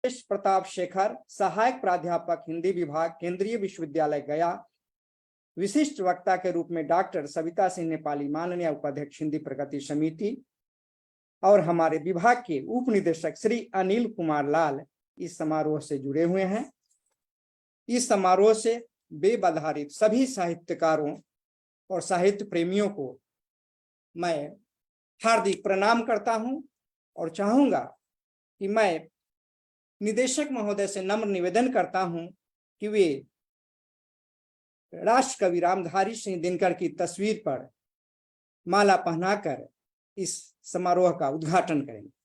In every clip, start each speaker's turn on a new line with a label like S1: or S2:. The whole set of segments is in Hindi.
S1: प्रताप शेखर, सहायक प्राध्यापक हिंदी विभाग, केंद्रीय विश्वविद्यालय गया। विशिष्ट वक्ता के रूप में डॉक्टर सविता सिंह नेपाली, माननीय उपाध्यक्ष हिंदी प्रगति समिति, और हमारे विभाग के उप निदेशक श्री अनिल कुमार लाल इस समारोह से जुड़े हुए हैं। इस समारोह से बेबधारित सभी साहित्यकारों और साहित्य प्रेमियों को मैं हार्दिक प्रणाम करता हूं और चाहूंगा कि मैं निदेशक महोदय से नम्र निवेदन करता हूं कि वे राष्ट्र कवि रामधारी सिंह दिनकर की तस्वीर पर माला पहनाकर इस समारोह का उद्घाटन करेंगे।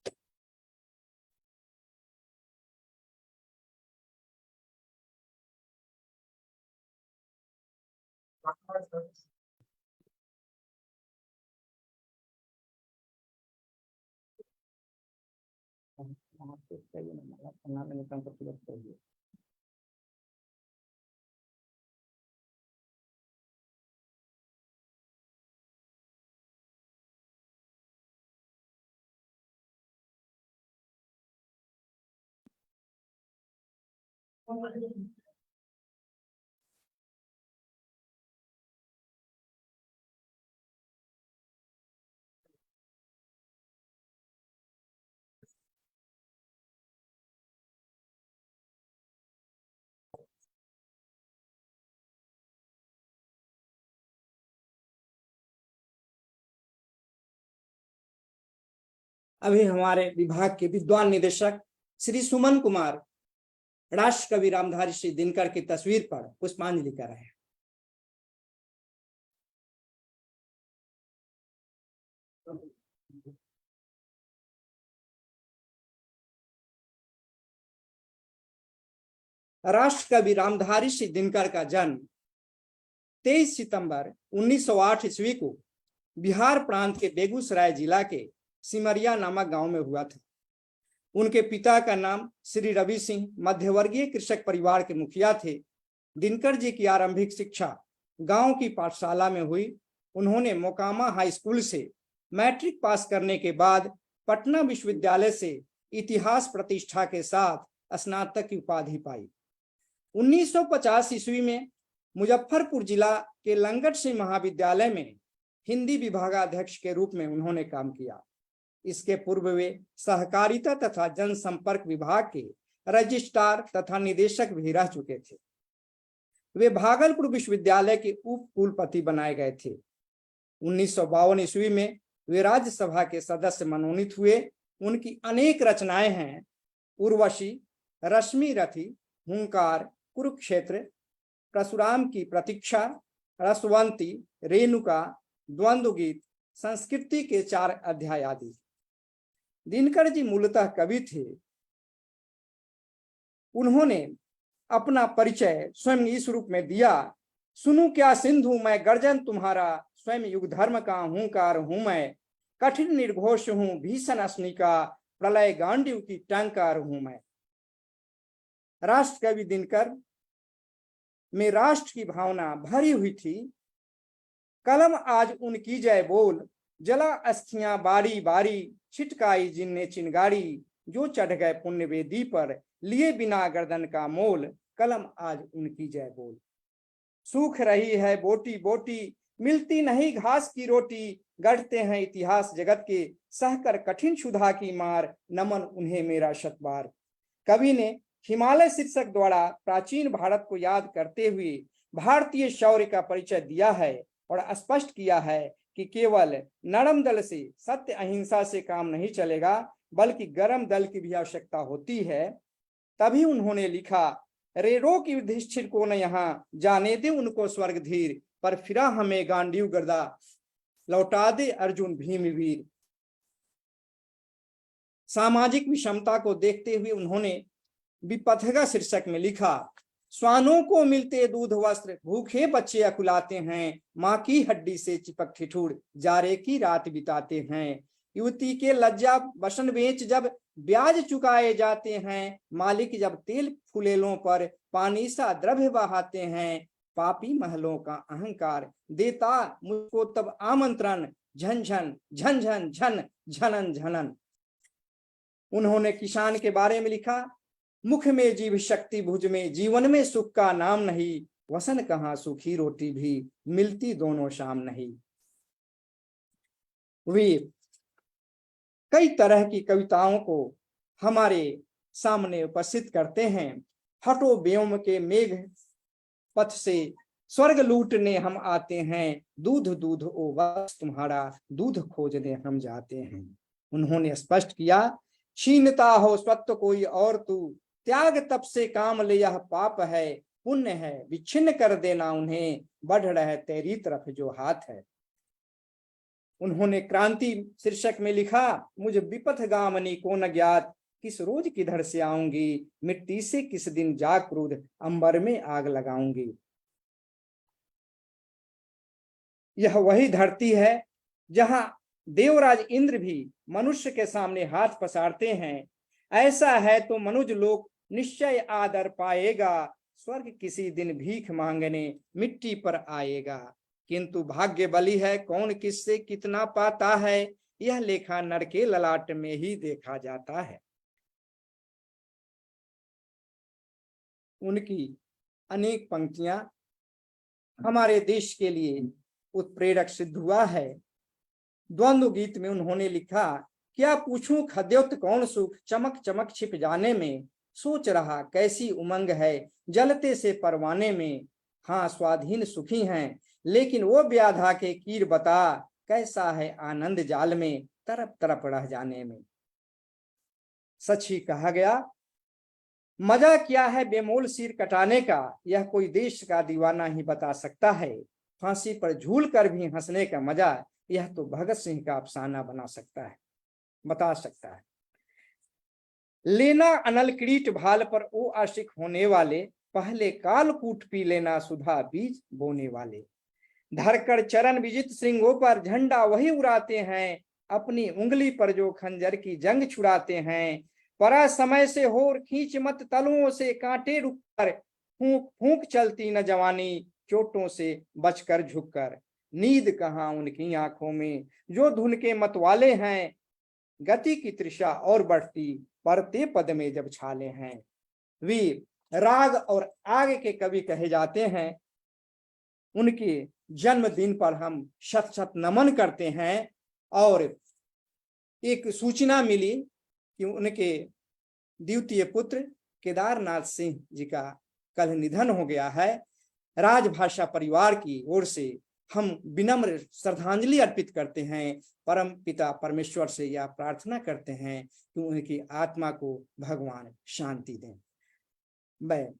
S1: अभी हमारे विभाग के विद्वान निदेशक श्री सुमन कुमार राष्ट्र कवि रामधारी सिंह दिनकर की तस्वीर पर पुष्पांजलि कर रहे हैं। राष्ट्र कवि रामधारी सिंह दिनकर का जन्म 23 सितंबर 1908 ईस्वी को बिहार प्रांत के बेगूसराय जिला के सिमरिया नामक गांव में हुआ था। उनके पिता का नाम श्री रवि सिंह मध्यवर्गीय कृषक परिवार के मुखिया थे। दिनकर जी की आरंभिक शिक्षा गांव की पाठशाला में हुई। उन्होंने मोकामा हाई स्कूल से मैट्रिक पास करने के बाद पटना विश्वविद्यालय से इतिहास प्रतिष्ठा के साथ स्नातक की उपाधि पाई। 1950 ईस्वी में मुजफ्फरपुर जिला के लंगट सिंह महाविद्यालय में हिंदी विभागाध्यक्ष के रूप में उन्होंने काम किया। इसके पूर्व वे सहकारिता तथा जनसंपर्क विभाग के रजिस्ट्रार तथा निदेशक भी रह चुके थे। वे भागलपुर विश्वविद्यालय के उप कुलपति बनाए गए थे। 1952 ईस्वी में वे राज्यसभा के सदस्य मनोनीत हुए। उनकी अनेक रचनाएं हैं: उर्वशी, रश्मि रथी, हुंकार, कुरुक्षेत्र, परशुराम की प्रतीक्षा, रसवंती, रेणुका, द्वंद्व गीत, संस्कृति के 4 अध्याय आदि। दिनकर जी मूलतः कवि थे। उन्होंने अपना परिचय स्वयं इस रूप में दिया: सुनू क्या सिंधु मैं गर्जन तुम्हारा, स्वयं युग धर्म का हुंकार हूं मैं, कठिन निर्घोष हूं भीषण अश्निका, प्रलय गांडीव की टंकार हूं मैं। राष्ट्र कवि दिनकर में राष्ट्र की भावना भरी हुई थी। कलम आज उनकी जय बोल, जला अस्थियां बारी बारी, छिटकाई जिनने चिनगारी, जो चढ़ गए पुण्य वेदी पर, लिए बिना गर्दन का मोल, कलम आज उनकी जय बोल। सूख रही है बोटी बोटी, मिलती नहीं घास की रोटी, गढ़ते हैं इतिहास जगत के, सहकर कठिन क्षुधा की मार, नमन उन्हें मेरा शतबार। कवि ने हिमालय शीर्षक द्वारा प्राचीन भारत को याद करते हुए भारतीय शौर्य का परिचय दिया है और स्पष्ट किया है कि केवल नरम दल से, सत्य अहिंसा से काम नहीं चलेगा, बल्कि गर्म दल की भी आवश्यकता होती है। तभी उन्होंने लिखा: रे रोक युधिष्ठिर को न यहाँ, जाने दे उनको स्वर्ग धीर, पर फिरा हमें गांडीव गर्दा, लौटा दे अर्जुन भीमवीर। सामाजिक विषमता को देखते हुए उन्होंने विपथगा शीर्षक में लिखा: स्वानों को मिलते दूध वस्त्र, भूखे बच्चे अकुलाते हैं, माँ की हड्डी से चिपक ठिठुर, जारे की रात बिताते हैं। युवती के लज्जा बसन बेच जब ब्याज चुकाए जाते हैं, मालिक जब तेल फुलेलों पर पानी सा द्रव्य बहाते हैं, पापी महलों का अहंकार देता मुझको तब आमंत्रण, झन झन झन झन झन झनन झनन। उन्होंने किसान के बारे में लिखा: मुख में जीव शक्ति भुज में, जीवन में सुख का नाम नहीं, वसन कहाँ सूखी रोटी भी मिलती दोनों शाम नहीं। वे कई तरह की कविताओं को हमारे सामने उपस्थित करते हैं। हटो व्योम के मेघ पथ से, स्वर्ग लूटने हम आते हैं, दूध दूध ओ बस तुम्हारा, दूध खोजने हम जाते हैं। उन्होंने स्पष्ट किया, छीनता हो स्वत्व कोई और तू, त्याग तप से काम ले यह पाप है, पुण्य है विच्छिन्न कर देना उन्हें, बढ़ रहे तेरी तरफ जो हाथ है। उन्होंने क्रांति शीर्षक में लिखा, मुझ विपथ गामनी को न ज्ञात, किस रोज किधर से आऊंगी, मिट्टी से किस दिन जा क्रोध, अंबर में आग लगाऊंगी। यह वही धरती है जहां देवराज इंद्र भी मनुष्य के सामने हाथ पसारते हैं। ऐसा है तो मनुज लोक निश्चय आदर पाएगा, स्वर्ग किसी दिन भीख मांगने मिट्टी पर आएगा। किंतु भाग्य बली है, कौन किससे कितना पाता है, यह लेखा नर के ललाट में ही देखा जाता है। उनकी अनेक पंक्तियां हमारे देश के लिए उत्प्रेरक सिद्ध हुआ है। द्वंद्व गीत में उन्होंने लिखा, क्या पूछूं खद्योत कौन सुख, चमक चमक छिप जाने में, सोच रहा कैसी उमंग है जलते से परवाने में। हाँ स्वाधीन सुखी हैं, लेकिन वो व्याधा के कीर बता, कैसा है आनंद जाल में तरफ तरफ रह जाने में। सच ही कहा गया, मजा क्या है बेमोल सिर कटाने का, यह कोई देश का दीवाना ही बता सकता है। फांसी पर झूल कर भी हंसने का मजा, यह तो भगत सिंह का अफसाना बता सकता है। लेना अनल किरीट भाल पर ओ आशिक होने वाले, पहले काल कूट पी लेना सुधा बीज बोने वाले। धरकर चरण विजित श्रृंगों पर झंडा वही उड़ाते हैं, अपनी उंगली पर जो खंजर की जंग छुड़ाते हैं। परा समय से होर खींच मत तलुओं से, कांटे रुक कर फूंक फूंक चलती न जवानी, चोटों से बचकर झुककर। नींद कहाँ उनकी आंखों में जो धुन के मतवाले हैं, गति की तृषा और बढ़ती परते पद में जब छाले हैं। वीर राग और आग के कवि कहे जाते हैं। उनके जन्मदिन पर हम शत शत नमन करते हैं। और एक सूचना मिली कि उनके द्वितीय पुत्र केदारनाथ सिंह जी का कल निधन हो गया है। राजभाषा परिवार की ओर से हम विनम्र श्रद्धांजलि अर्पित करते हैं। परम पिता परमेश्वर से यह प्रार्थना करते हैं कि उनकी आत्मा को भगवान शांति दें। मैं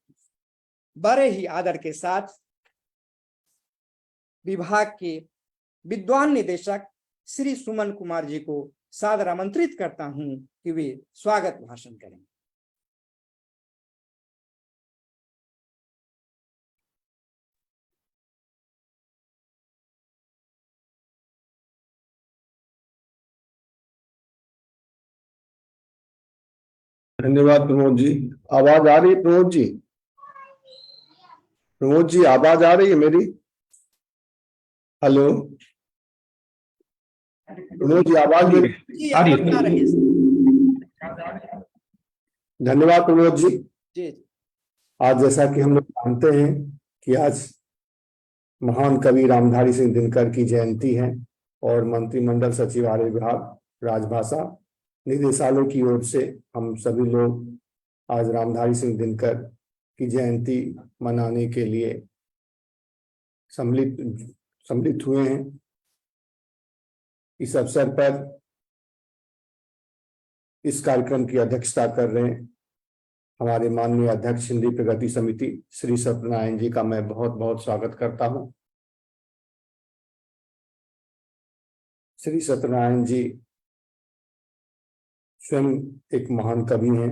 S1: बड़े ही आदर के साथ विभाग के विद्वान निदेशक श्री सुमन कुमार जी को सादर आमंत्रित करता हूं कि वे स्वागत भाषण करें।
S2: धन्यवाद प्रमोद जी। आवाज आ रही है प्रमोद जी? प्रमोद जी आवाज आ रही है मेरी? हेलो प्रमोद जी, आवाज मेरी
S1: आ रही है?
S2: धन्यवाद प्रमोद जी।
S1: जी।
S2: आज जैसा कि हम लोग जानते हैं कि आज महान कवि रामधारी सिंह दिनकर की जयंती है और मंत्रिमंडल सचिवालय विभाग राजभाषा निदेशालय की ओर से हम सभी लोग आज रामधारी सिंह दिनकर की जयंती मनाने के लिए सम्मिलित हुए हैं। इस अवसर पर इस कार्यक्रम की अध्यक्षता कर रहे हैं हमारे माननीय अध्यक्ष हिंदी प्रगति समिति श्री सत्यनारायण जी का मैं बहुत बहुत स्वागत करता हूं। श्री सत्यनारायण जी स्वयं एक महान कवि हैं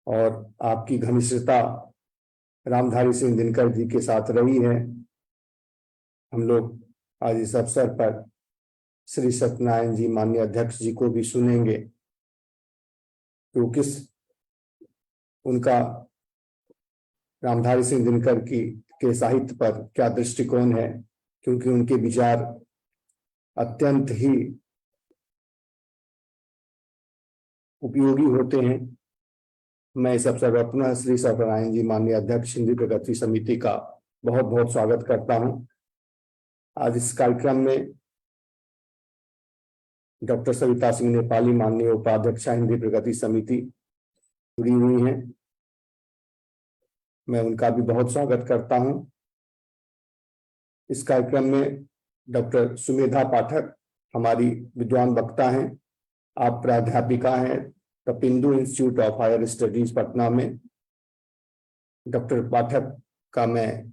S2: और आपकी घनिष्ठता रामधारी सिंह दिनकर जी के साथ रही है। हम लोग आज इस अवसर पर श्री सत्यनारायण जी माननीय अध्यक्ष जी को भी सुनेंगे तो किस उनका रामधारी सिंह दिनकर के साहित्य पर क्या दृष्टिकोण है, क्योंकि उनके विचार अत्यंत ही उपयोगी होते हैं मैं इस अवसर पर पुनः श्री सत्यनारायण जी माननीय अध्यक्ष हिंदी प्रगति समिति का बहुत बहुत स्वागत करता हूं। आज इस कार्यक्रम में डॉक्टर सविता सिंह नेपाली माननीय उपाध्यक्षा हिंदी प्रगति समिति जुड़ी हुई हैं। मैं उनका भी बहुत स्वागत करता हूं। इस कार्यक्रम में डॉक्टर सुमेधा पाठक हमारी विद्वान वक्ता हैं। आप प्राध्यापिका हैं Tapindu Institute of Higher Studies Patna में। डॉक्टर पाठक का मैं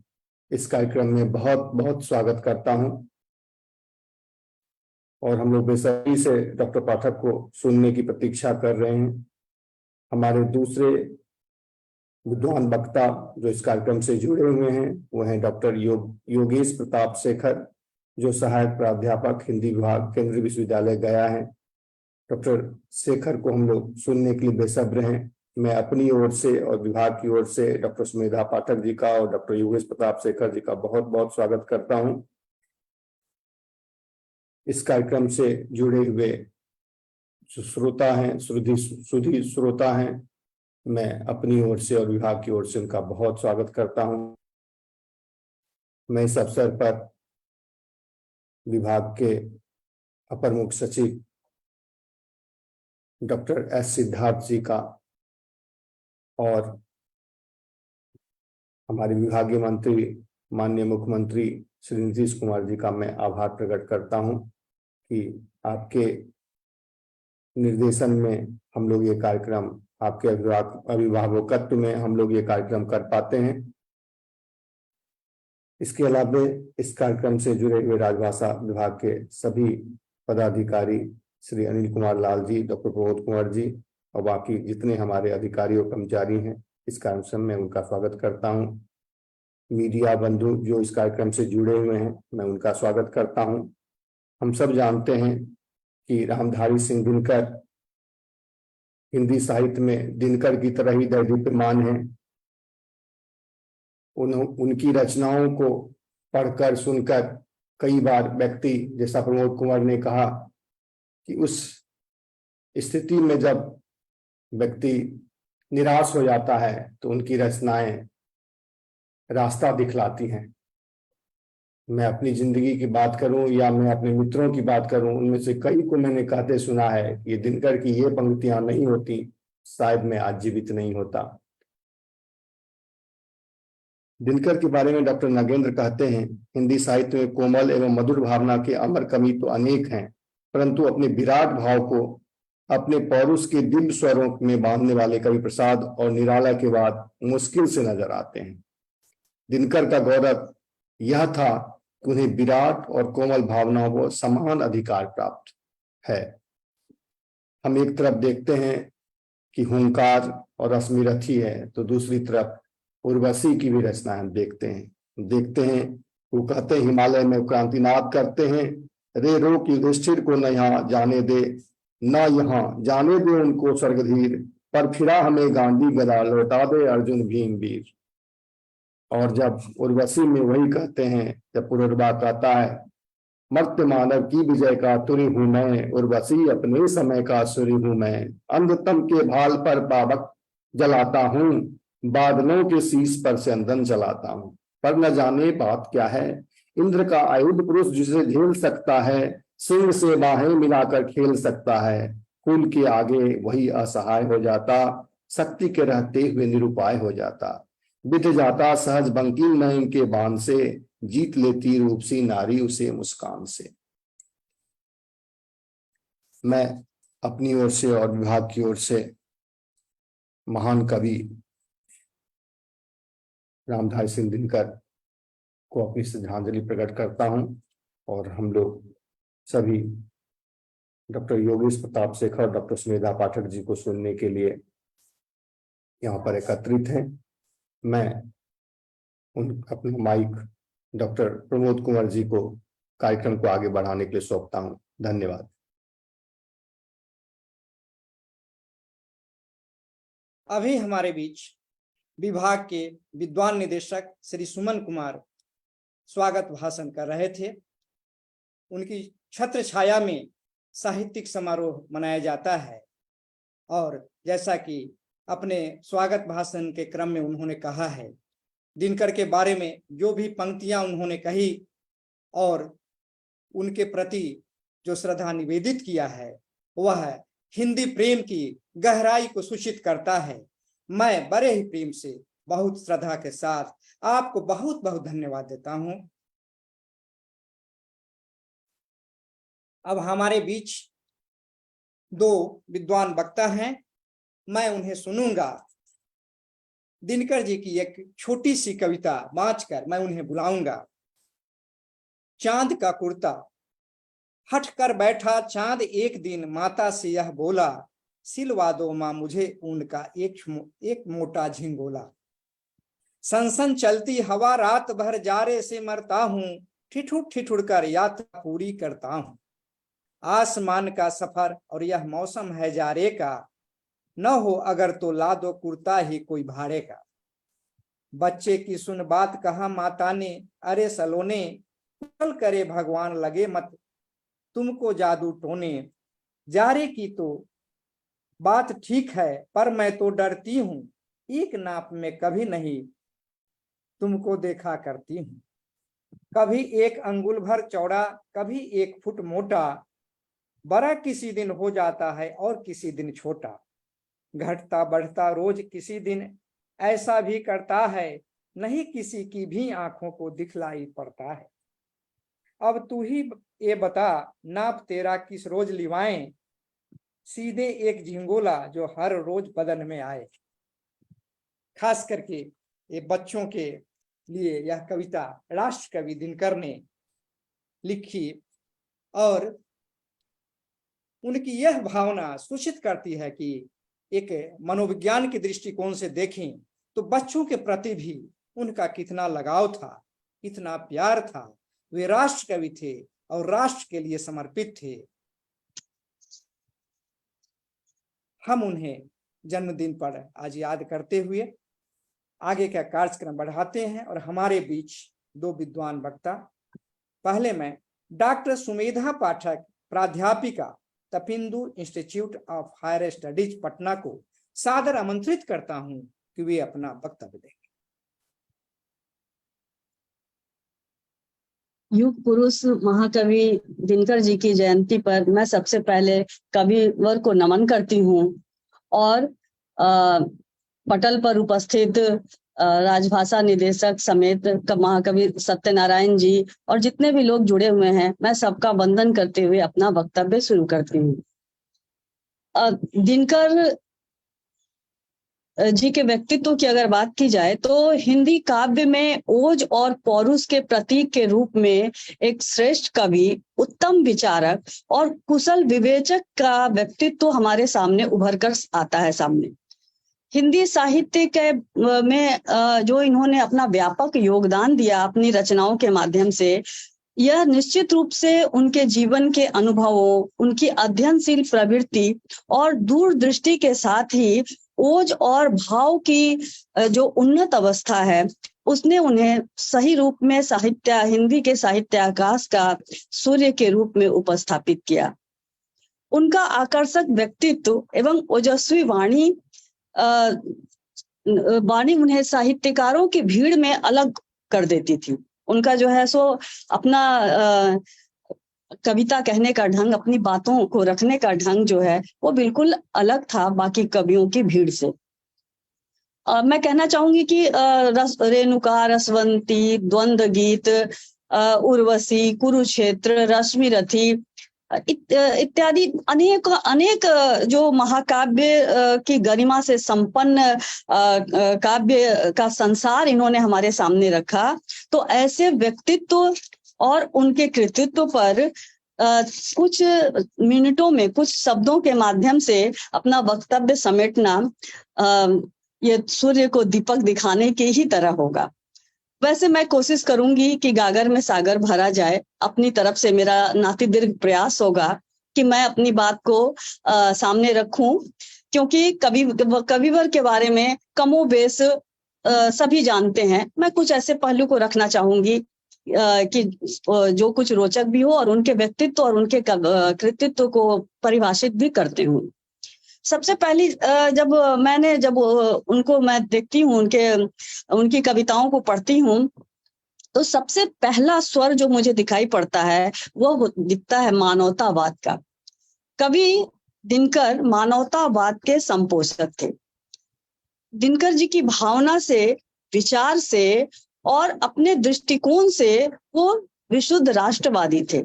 S2: इस कार्यक्रम में बहुत बहुत स्वागत करता हूं और हम लोग बेसब्री से डॉक्टर पाठक को सुनने की प्रतीक्षा कर रहे हैं। हमारे दूसरे विद्वान वक्ता जो इस कार्यक्रम से जुड़े हुए हैं वो हैं डॉक्टर योगेश प्रताप शेखर, जो सहायक प्राध्यापक हिंदी विभाग केंद्रीय विश्वविद्यालय गया है। डॉक्टर शेखर को हम लोग सुनने के लिए बेसब्र हैं। मैं अपनी ओर से और विभाग की ओर से डॉक्टर सुमेधा पाठक जी का और डॉक्टर योगेश प्रताप शेखर जी का बहुत बहुत स्वागत करता हूं। इस कार्यक्रम से जुड़े हुए श्रोता हैं, सुधी श्रोता हैं, मैं अपनी ओर से और विभाग की ओर से उनका बहुत स्वागत करता हूं। मैं इस अवसर पर विभाग के अपर मुख्य सचिव डॉक्टर एस सिद्धार्थ जी का और हमारे विभागीय मंत्री माननीय मुख्यमंत्री श्री नीतीश कुमार जी का मैं आभार प्रकट करता हूं कि आपके निर्देशन में हम लोग ये कार्यक्रम, आपके अभिभावकत्व में हम लोग ये कार्यक्रम कर पाते हैं। इसके अलावा इस कार्यक्रम से जुड़े हुए राजभाषा विभाग के सभी पदाधिकारी श्री अनिल कुमार लाल जी, डॉक्टर प्रमोद कुमार जी और बाकी जितने हमारे अधिकारी और कर्मचारी हैं, इस कार्यक्रम में उनका स्वागत करता हूं। मीडिया बंधु जो इस कार्यक्रम से जुड़े हुए हैं, मैं उनका स्वागत करता हूं। हम सब जानते हैं कि रामधारी सिंह दिनकर हिंदी साहित्य में दिनकर की तरह ही दैदीप्यमान है। उनकी रचनाओं को पढ़कर सुनकर कई बार व्यक्ति, जैसा प्रमोद कुमार ने कहा, कि उस स्थिति में जब व्यक्ति निराश हो जाता है तो उनकी रचनाएं रास्ता दिखलाती हैं। मैं अपनी जिंदगी की बात करूं या मैं अपने मित्रों की बात करूं, उनमें से कई को मैंने कहते सुना है कि ये दिनकर की ये पंक्तियां नहीं होती शायद मैं आज जीवित नहीं होता। दिनकर के बारे में डॉक्टर नागेंद्र कहते हैं, हिंदी साहित्य में कोमल एवं मधुर भावना के अमर कवि तो अनेक हैं, परंतु अपने विराट भाव को अपने पौरुष के दिव्य स्वरों में बांधने वाले कवि प्रसाद और निराला के बाद मुश्किल से नजर आते हैं। दिनकर का गौरव यह था कि उन्हें विराट और कोमल भावनाओं को समान अधिकार प्राप्त है। हम एक तरफ देखते हैं कि हुंकार और रश्मिरथी है, तो दूसरी तरफ उर्वशी की भी रचना हम देखते हैं। वो कहते हैं, हिमालय में क्रांतिनाद करते हैं, रे रो की युधिष्ठिर को न यहाँ जाने दे, न यहाँ जाने दे उनको स्वर्गधीर, पर फिरा हमें गांधी गदा लौटा दे अर्जुन भीम वीर। और जब उर्वशी में वही कहते हैं, जब पुनर्वा कहता है, मर्त्य मानव की विजय का तुरी हूं मैं, उर्वशी अपने समय का सूर्य हूं मैं, अंधतम के भाल पर पावक जलाता हूं, बादलों के शीश पर चंदन जलाता हूं, पर न जाने बात क्या है, इंद्र का आयुध पुरुष जिसे झेल सकता है, सिंह से बाहें मिलाकर खेल सकता है, कुल के आगे वही असहाय हो जाता, शक्ति के रहते हुए निरुपाय हो जाता, बिध जाता सहज बंकिम न इनके बाण से, जीत लेती रूपसी नारी उसे मुस्कान से। मैं अपनी ओर से और विभाग की ओर से महान कवि रामधारी सिंह दिनकर को अपनी श्रद्धांजलि प्रकट करता हूं और हम लोग सभी डॉक्टर योगेश प्रताप शेखर, डॉक्टर सुमेधा पाठक जी को सुनने के लिए यहाँ पर एकत्रित हैं। मैं अपना माइक डॉक्टर प्रमोद कुमार जी को कार्यक्रम को आगे बढ़ाने के लिए सौंपता हूं। धन्यवाद।
S1: अभी हमारे बीच विभाग के विद्वान निदेशक श्री सुमन कुमार स्वागत भाषण कर रहे थे। उनकी छत्र छाया में साहित्यिक समारोह मनाया जाता है और जैसा कि अपने स्वागत भाषण के क्रम में उन्होंने कहा है। दिनकर के बारे में जो भी पंक्तियां उन्होंने कही और उनके प्रति जो श्रद्धा निवेदित किया है वह हिंदी प्रेम की गहराई को सूचित करता है। मैं बड़े ही प्रेम से बहुत श्रद्धा के साथ आपको बहुत बहुत धन्यवाद देता हूं। अब हमारे बीच दो विद्वान वक्ता हैं, मैं उन्हें सुनूंगा। दिनकर जी की एक छोटी सी कविता वांचकर मैं उन्हें बुलाऊंगा। चांद का कुर्ता। हट कर बैठा चांद एक दिन, माता से यह बोला, सिलवा दो मां मुझे ऊन का एक मोटा झिंगोला। सनसन चलती हवा रात भर जारे से मरता हूं, ठिठुर ठिठुर कर यात्रा पूरी करता हूं। आसमान का सफर और यह मौसम है जारे का, न हो अगर तो ला दो कुर्ता ही कोई भाड़े का। बच्चे की सुन बात कहा माता ने, अरे सलोने कुशल करे भगवान लगे मत तुमको जादू टोने। जारे की तो बात ठीक है पर मैं तो डरती हूं, एक नाप में कभी नहीं तुमको देखा करती हूं। कभी एक अंगुल भर चौड़ा कभी 1 फुट मोटा, बड़ा किसी दिन हो जाता है और किसी दिन छोटा। घटता बढ़ता रोज किसी दिन ऐसा भी करता है, नहीं किसी की भी आंखों को दिखलाई पड़ता है। अब तू ही ये बता नाप तेरा किस रोज लिवाएं, सीधे एक झिंगोला जो हर रोज बदन में आए। खास करके ये बच्चों के लिए यह कविता राष्ट्र कवि दिनकर ने लिखी और उनकी यह भावना सूचित करती है कि एक मनोविज्ञान के दृष्टिकोण से देखें तो बच्चों के प्रति भी उनका कितना लगाव था, कितना प्यार था। वे राष्ट्र कवि थे और राष्ट्र के लिए समर्पित थे। हम उन्हें जन्मदिन पर आज याद करते हुए आगे का कार्यक्रम बढ़ाते हैं और हमारे बीच दो विद्वान वक्ता। पहले मैं डॉक्टर सुमेधा पाठक, प्राध्यापिका, Tapindu Institute of Higher Studies Patna को सादर आमंत्रित करता हूं कि वे अपना वक्तव्य दें।
S3: युग पुरुष महाकवि दिनकर जी की जयंती पर मैं सबसे पहले कविवर को नमन करती हूँ और पटल पर उपस्थित राजभाषा निदेशक समेत महाकवि सत्यनारायण जी और जितने भी लोग जुड़े हुए हैं, मैं सबका वंदन करते हुए अपना वक्तव्य शुरू करती हूँ। दिनकर जी के व्यक्तित्व की अगर बात की जाए तो हिंदी काव्य में ओज और पौरुष के प्रतीक के रूप में एक श्रेष्ठ कवि, उत्तम विचारक और कुशल विवेचक का व्यक्तित्व हमारे सामने उभर कर आता है सामने। हिंदी साहित्य के में जो इन्होंने अपना व्यापक योगदान दिया अपनी रचनाओं के माध्यम से, यह निश्चित रूप से उनके जीवन के अनुभवों, उनकी अध्ययनशील प्रवृत्ति और दूरदृष्टि के साथ ही ओज और भाव की जो उन्नत अवस्था है, उसने उन्हें सही रूप में हिंदी के साहित्य आकाश का सूर्य के रूप में उपस्थापित किया। उनका आकर्षक व्यक्तित्व एवं ओजस्वी वाणी उन्हें साहित्यकारों की भीड़ में अलग कर देती थी। उनका जो है सो अपना कविता कहने का ढंग, अपनी बातों को रखने का ढंग जो है वो बिल्कुल अलग था बाकी कवियों की भीड़ से। मैं कहना चाहूंगी कि रेणुका, रसवंती, द्वंद्व गीत, उर्वशी, कुरुक्षेत्र, रश्मिरथी इत्यादि अनेक जो महाकाव्य की गरिमा से संपन्न काव्य का संसार इन्होंने हमारे सामने रखा। तो ऐसे व्यक्तित्व और उनके कृतित्व पर कुछ मिनटों में, कुछ शब्दों के माध्यम से अपना वक्तव्य समेटना ये सूर्य को दीपक दिखाने के ही तरह होगा। वैसे मैं कोशिश करूंगी कि गागर में सागर भरा जाए। अपनी तरफ से मेरा नातिदीर्घ प्रयास होगा कि मैं अपनी बात को सामने रखूं, क्योंकि कविवर के बारे में कमोबेश सभी जानते हैं। मैं कुछ ऐसे पहलू को रखना चाहूंगी कि जो कुछ रोचक भी हो और उनके व्यक्तित्व और उनके कृतित्व को परिभाषित भी करते हूँ। सबसे पहली जब उनको मैं देखती हूँ, उनकी कविताओं को पढ़ती हूँ, तो सबसे पहला स्वर जो मुझे दिखाई पड़ता है वो दिखता है मानवतावाद का। कवि दिनकर मानवतावाद के संपोषक थे। दिनकर जी की भावना से, विचार से और अपने दृष्टिकोण से वो विशुद्ध राष्ट्रवादी थे,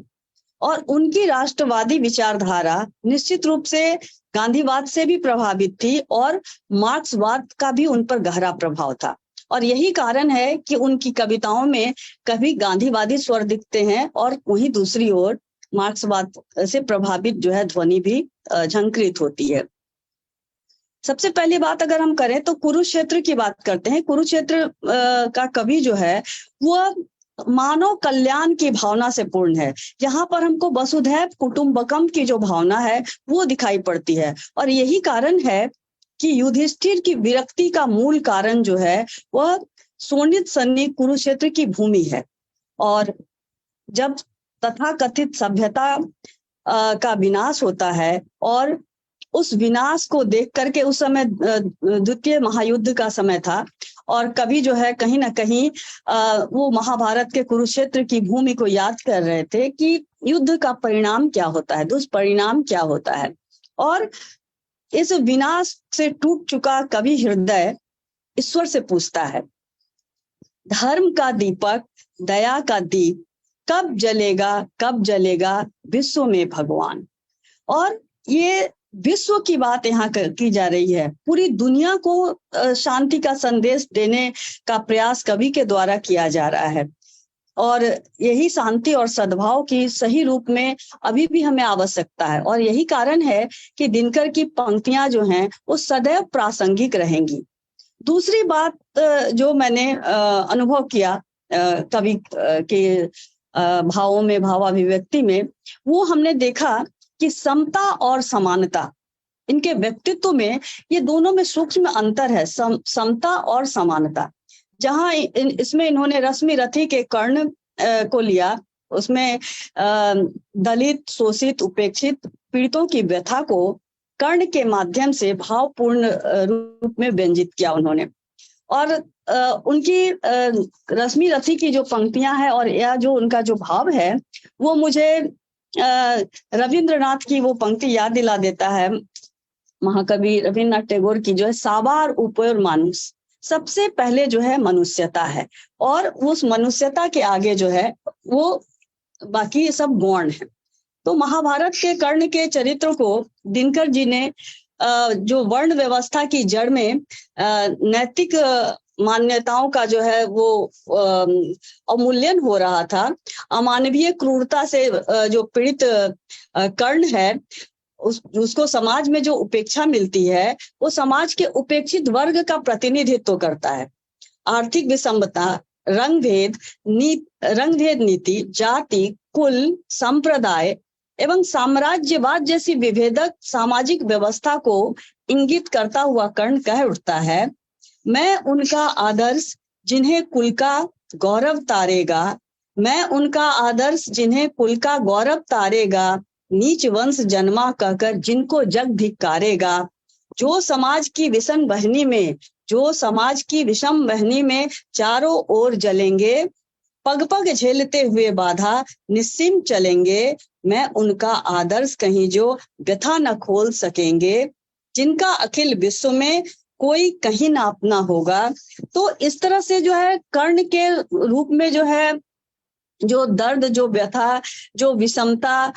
S3: और उनकी राष्ट्रवादी विचारधारा निश्चित रूप से गांधीवाद से भी प्रभावित थी और मार्क्सवाद का भी उन पर गहरा प्रभाव था। और यही कारण है कि उनकी कविताओं में कभी गांधीवादी स्वर दिखते हैं और वहीं दूसरी ओर मार्क्सवाद से प्रभावित जो है ध्वनि भी झंकृत होती है। सबसे पहली बात अगर हम करें तो कुरुक्षेत्र की बात करते हैं। कुरुक्षेत्र का कवि जो है वो मानव कल्याण की भावना से पूर्ण है। यहाँ पर हमको वसुधैव कुटुंबकम की जो भावना है वो दिखाई पड़ती है, और यही कारण है कि युधिष्ठिर की विरक्ति का मूल कारण जो है वह शोणित सन्नी कुरुक्षेत्र की भूमि है। और जब तथाकथित सभ्यता का विनाश होता है, और उस विनाश को देख करके, उस समय द्वितीय महायुद्ध का समय था, और कवि जो है कहीं ना कहीं वो महाभारत के कुरुक्षेत्र की भूमि को याद कर रहे थे कि युद्ध का परिणाम क्या होता है, दुष्परिणाम क्या होता है। और इस विनाश से टूट चुका कवि हृदय ईश्वर से पूछता है, धर्म का दीपक, दया का दीप कब जलेगा विश्व में भगवान। और ये विश्व की बात यहाँ की जा रही है। पूरी दुनिया को शांति का संदेश देने का प्रयास कवि के द्वारा किया जा रहा है, और यही शांति और सद्भाव की सही रूप में अभी भी हमें आवश्यकता है। और यही कारण है कि दिनकर की पंक्तियां जो हैं वो सदैव प्रासंगिक रहेंगी। दूसरी बात जो मैंने अनुभव किया कवि के भावों में, भावाभिव्यक्ति में, वो हमने देखा कि समता और समानता, इनके व्यक्तित्व में ये दोनों में सूक्ष्म अंतर है। समता और समानता, जहां इसमें इन्होंने रश्मि रथी के कर्ण को लिया, उसमें दलित, शोषित, उपेक्षित, पीड़ितों की व्यथा को कर्ण के माध्यम से भावपूर्ण रूप में व्यंजित किया उन्होंने। और उनकी रश्मि रथी की जो पंक्तियां हैं और यह जो उनका जो भाव है वो मुझे रविंद्रनाथ की वो पंक्ति याद दिला देता है, महाकवि रविन्द्रनाथ टैगोर की, जो है साबार उपयोर मानुष, सबसे पहले जो है मनुष्यता है, और उस मनुष्यता के आगे जो है वो बाकी सब गौण है। तो महाभारत के कर्ण के चरित्र को दिनकर जी ने जो वर्ण व्यवस्था की जड़ में नैतिक मान्यताओं का जो है वो अवमूल्यन हो रहा था, अमानवीय क्रूरता से जो पीड़ित कर्ण है उसको समाज में जो उपेक्षा मिलती है वो समाज के उपेक्षित वर्ग का प्रतिनिधित्व करता है। आर्थिक विषमता, रंग भेद नीति, जाति, कुल, संप्रदाय एवं साम्राज्यवाद जैसी विभेदक सामाजिक व्यवस्था को इंगित करता हुआ कर्ण कह उठता है, मैं उनका आदर्श जिन्हें कुल का गौरव तारेगा, मैं उनका आदर्श जिन्हें कुल का गौरव तारेगा, नीच वंश जन्मा कहकर जिनको जग धिक्कारेगा। जो समाज की विषम बहनी में चारों ओर जलेंगे, पग पग झेलते हुए बाधा निस्सीम चलेंगे, मैं उनका आदर्श कहीं जो व्यथा न खोल सकेंगे, जिनका अखिल विश्व में कोई कहीं ना अपना होगा। तो इस तरह से जो है कर्ण के रूप में जो है जो दर्द, जो व्यथा, जो विषमता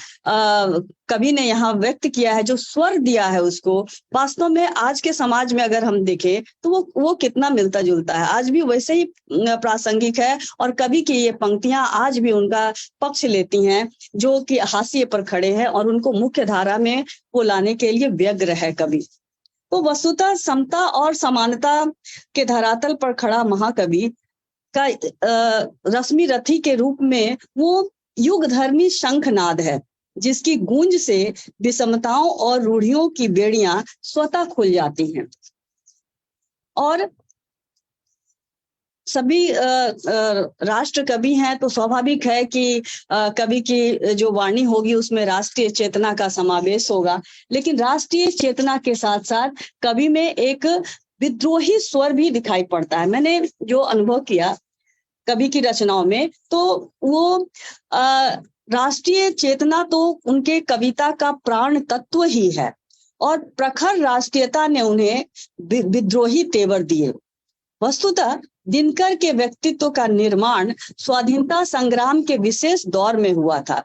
S3: कवि ने यहाँ व्यक्त किया है, जो स्वर दिया है उसको, वास्तव में आज के समाज में अगर हम देखें तो वो कितना मिलता जुलता है, आज भी वैसे ही प्रासंगिक है। और कवि की ये पंक्तियां आज भी उनका पक्ष लेती हैं जो कि हाशिए पर खड़े हैं, और उनको मुख्य धारा में वो लाने के लिए व्यग्र है कवि। तो वस्तुतः समता और समानता के धरातल पर खड़ा महाकवि का रश्मि रथी के रूप में वो युग धर्मी शंखनाद है, जिसकी गूंज से विषमताओं और रूढ़ियों की बेड़ियां स्वतः खुल जाती हैं। और सभी राष्ट्र कवि हैं तो स्वाभाविक है कि कवि की जो वाणी होगी उसमें राष्ट्रीय चेतना का समावेश होगा, लेकिन राष्ट्रीय चेतना के साथ साथ कवि में एक विद्रोही स्वर भी दिखाई पड़ता है। मैंने जो अनुभव किया कवि की रचनाओं में, तो वो राष्ट्रीय चेतना तो उनके कविता का प्राण तत्व ही है, और प्रखर राष्ट्रीयता ने उन्हें विद्रोही तेवर दिए। वस्तुतः दिनकर के व्यक्तित्व का निर्माण स्वाधीनता संग्राम के विशेष दौर में हुआ था,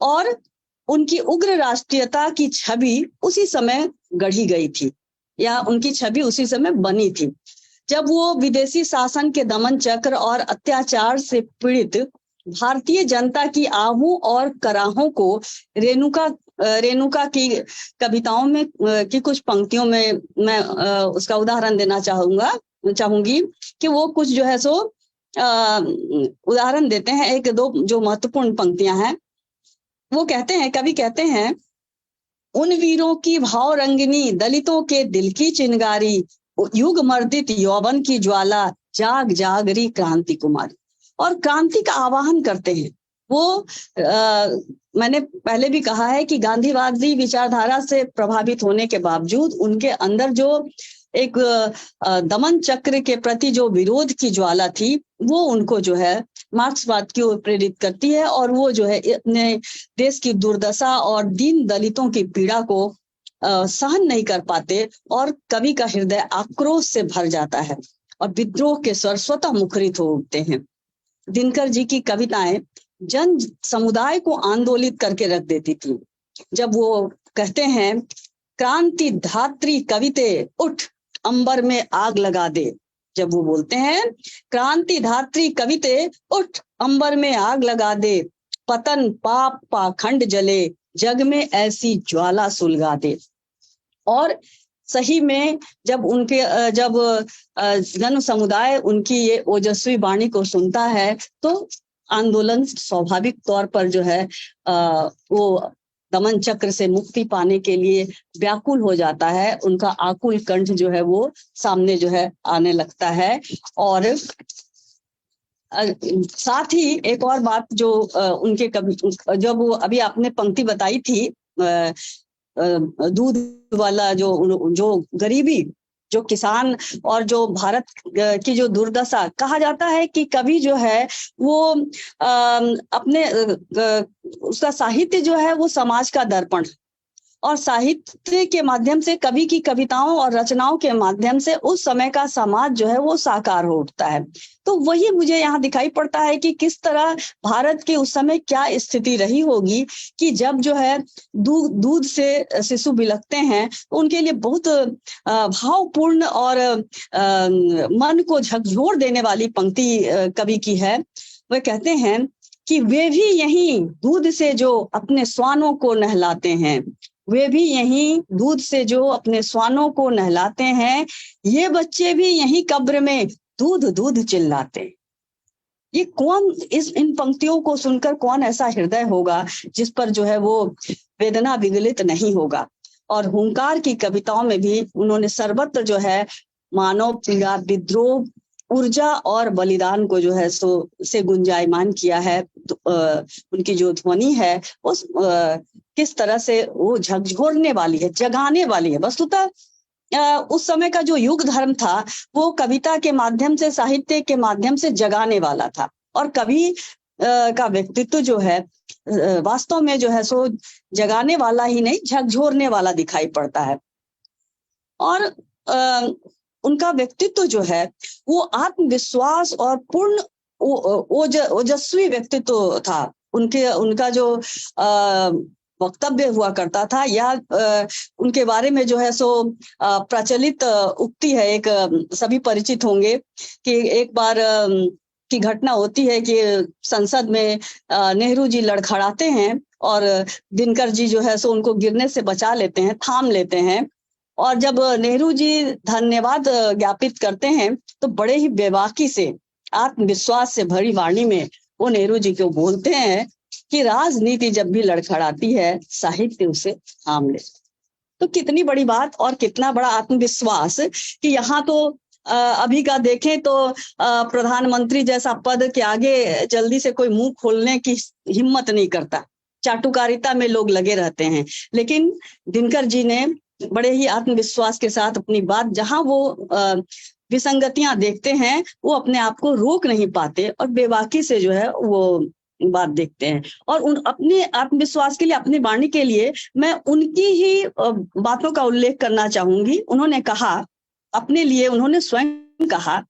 S3: और उनकी उग्र राष्ट्रीयता की छवि उसी समय गढ़ी गई थी, या उनकी छवि उसी समय बनी थी, जब वो विदेशी शासन के दमन चक्र और अत्याचार से पीड़ित भारतीय जनता की आहू और कराहों को रेणुका की कविताओं में की कुछ पंक्तियों में मैं उसका उदाहरण देना चाहूंगी कि वो कुछ जो है सो उदाहरण देते हैं। एक दो जो महत्वपूर्ण पंक्तियां हैं, वो कहते हैं, कवि कहते हैं, उन वीरों की भाव रंगिनी, दलितों के दिल की चिंगारी, युग मर्दित यौवन की ज्वाला, जाग जागरी क्रांति कुमारी। और क्रांति का आवाहन करते हैं। वो मैंने पहले भी कहा है कि गांधीवादी विचारधारा से प्रभावित होने के बावजूद उनके अंदर जो एक दमन चक्र के प्रति जो विरोध की ज्वाला थी, वो उनको जो है मार्क्सवाद की ओर प्रेरित करती है, और वो जो है अपने देश की दुर्दशा और दीन दलितों की पीड़ा को सहन नहीं कर पाते, और कवि का हृदय आक्रोश से भर जाता है और विद्रोह के स्वर स्वतः मुखरित हो उठते हैं। दिनकर जी की कविताएं जन समुदाय को आंदोलित करके रख देती थी। जब वो कहते हैं, क्रांति धात्री कविते उठ अंबर में आग लगा दे, जब वो बोलते हैं क्रांति धात्री कविते उठ अंबर में आग लगा दे, पतन पाप पाखंड जले, जग में ऐसी ज्वाला सुलगा दे। और सही में जब जन समुदाय उनकी ये ओजस्वी वाणी को सुनता है, तो आंदोलन स्वाभाविक तौर पर जो है वो दमन चक्र से मुक्ति पाने के लिए व्याकुल हो जाता है। उनका आकुल कंठ जो है वो सामने जो है आने लगता है। और साथ ही एक और बात जो उनके कवि, जब वो अभी आपने पंक्ति बताई थी दूध वाला, जो गरीबी, जो किसान और जो भारत की जो दुर्दशा, कहा जाता है कि कवि जो है वो अपने उसका साहित्य जो है वो समाज का दर्पण, और साहित्य के माध्यम से कवि की कविताओं और रचनाओं के माध्यम से उस समय का समाज जो है वो साकार हो उठता है। तो वही मुझे यहाँ दिखाई पड़ता है कि किस तरह भारत के उस समय क्या स्थिति रही होगी कि जब जो है दूध से शिशु बिलखते हैं, तो उनके लिए बहुत भावपूर्ण और मन को झकझोर देने वाली पंक्ति कवि की है। वह कहते हैं कि वे भी यही दूध से जो अपने स्वानों को नहलाते हैं, वे भी यही दूध से जो अपने स्वानों को नहलाते हैं, ये बच्चे भी यही कब्र में दूध दूध चिल्लाते। ये कौन, इन पंक्तियों को सुनकर कौन ऐसा हृदय होगा जिस पर जो है वो वेदना विगलित नहीं होगा। और हुंकार की कविताओं में भी उन्होंने सर्वत्र जो है मानव पीड़ा, विद्रोह, ऊर्जा और बलिदान को जो है से गुंजायमान किया है। तो, उनकी जो ध्वनि है उस किस तरह से वो झकझोरने वाली है, जगाने वाली है। वस्तुतः उस समय का जो युग धर्म था वो कविता के माध्यम से, साहित्य के माध्यम से जगाने वाला था, और कवि का व्यक्तित्व जो है वास्तव में जो है सो जगाने वाला ही नहीं, झकझोरने वाला दिखाई पड़ता है। और उनका व्यक्तित्व जो है वो आत्मविश्वास और पूर्ण ओजस्वी व्यक्तित्व था। उनका जो वक्तव्य हुआ करता था, या उनके बारे में जो है सो प्रचलित उक्ति है, एक सभी परिचित होंगे कि एक बार की घटना होती है कि संसद में नेहरू जी लड़खड़ाते हैं और दिनकर जी जो है सो उनको गिरने से बचा लेते हैं, थाम लेते हैं। और जब नेहरू जी धन्यवाद ज्ञापित करते हैं तो बड़े ही बेबाकी से, आत्मविश्वास से भरी वाणी में वो नेहरू जी को बोलते हैं कि राजनीति जब भी लड़खड़ाती है, साहित्य उसे थाम ले। तो कितनी बड़ी बात और कितना बड़ा आत्मविश्वास कि यहाँ तो अभी का देखें तो प्रधानमंत्री जैसा पद के आगे जल्दी से कोई मुंह खोलने की हिम्मत नहीं करता, चाटुकारिता में लोग लगे रहते हैं। लेकिन दिनकर जी ने बड़े ही आत्मविश्वास के साथ अपनी बात, जहां वो विसंगतियां देखते हैं वो अपने आप को रोक नहीं पाते और बेबाकी से जो है वो बात देखते हैं। और उन अपने आत्मविश्वास के लिए, अपनी वाणी के लिए मैं उनकी ही बातों का उल्लेख करना चाहूंगी। उन्होंने कहा, अपने लिए उन्होंने स्वयं कहा,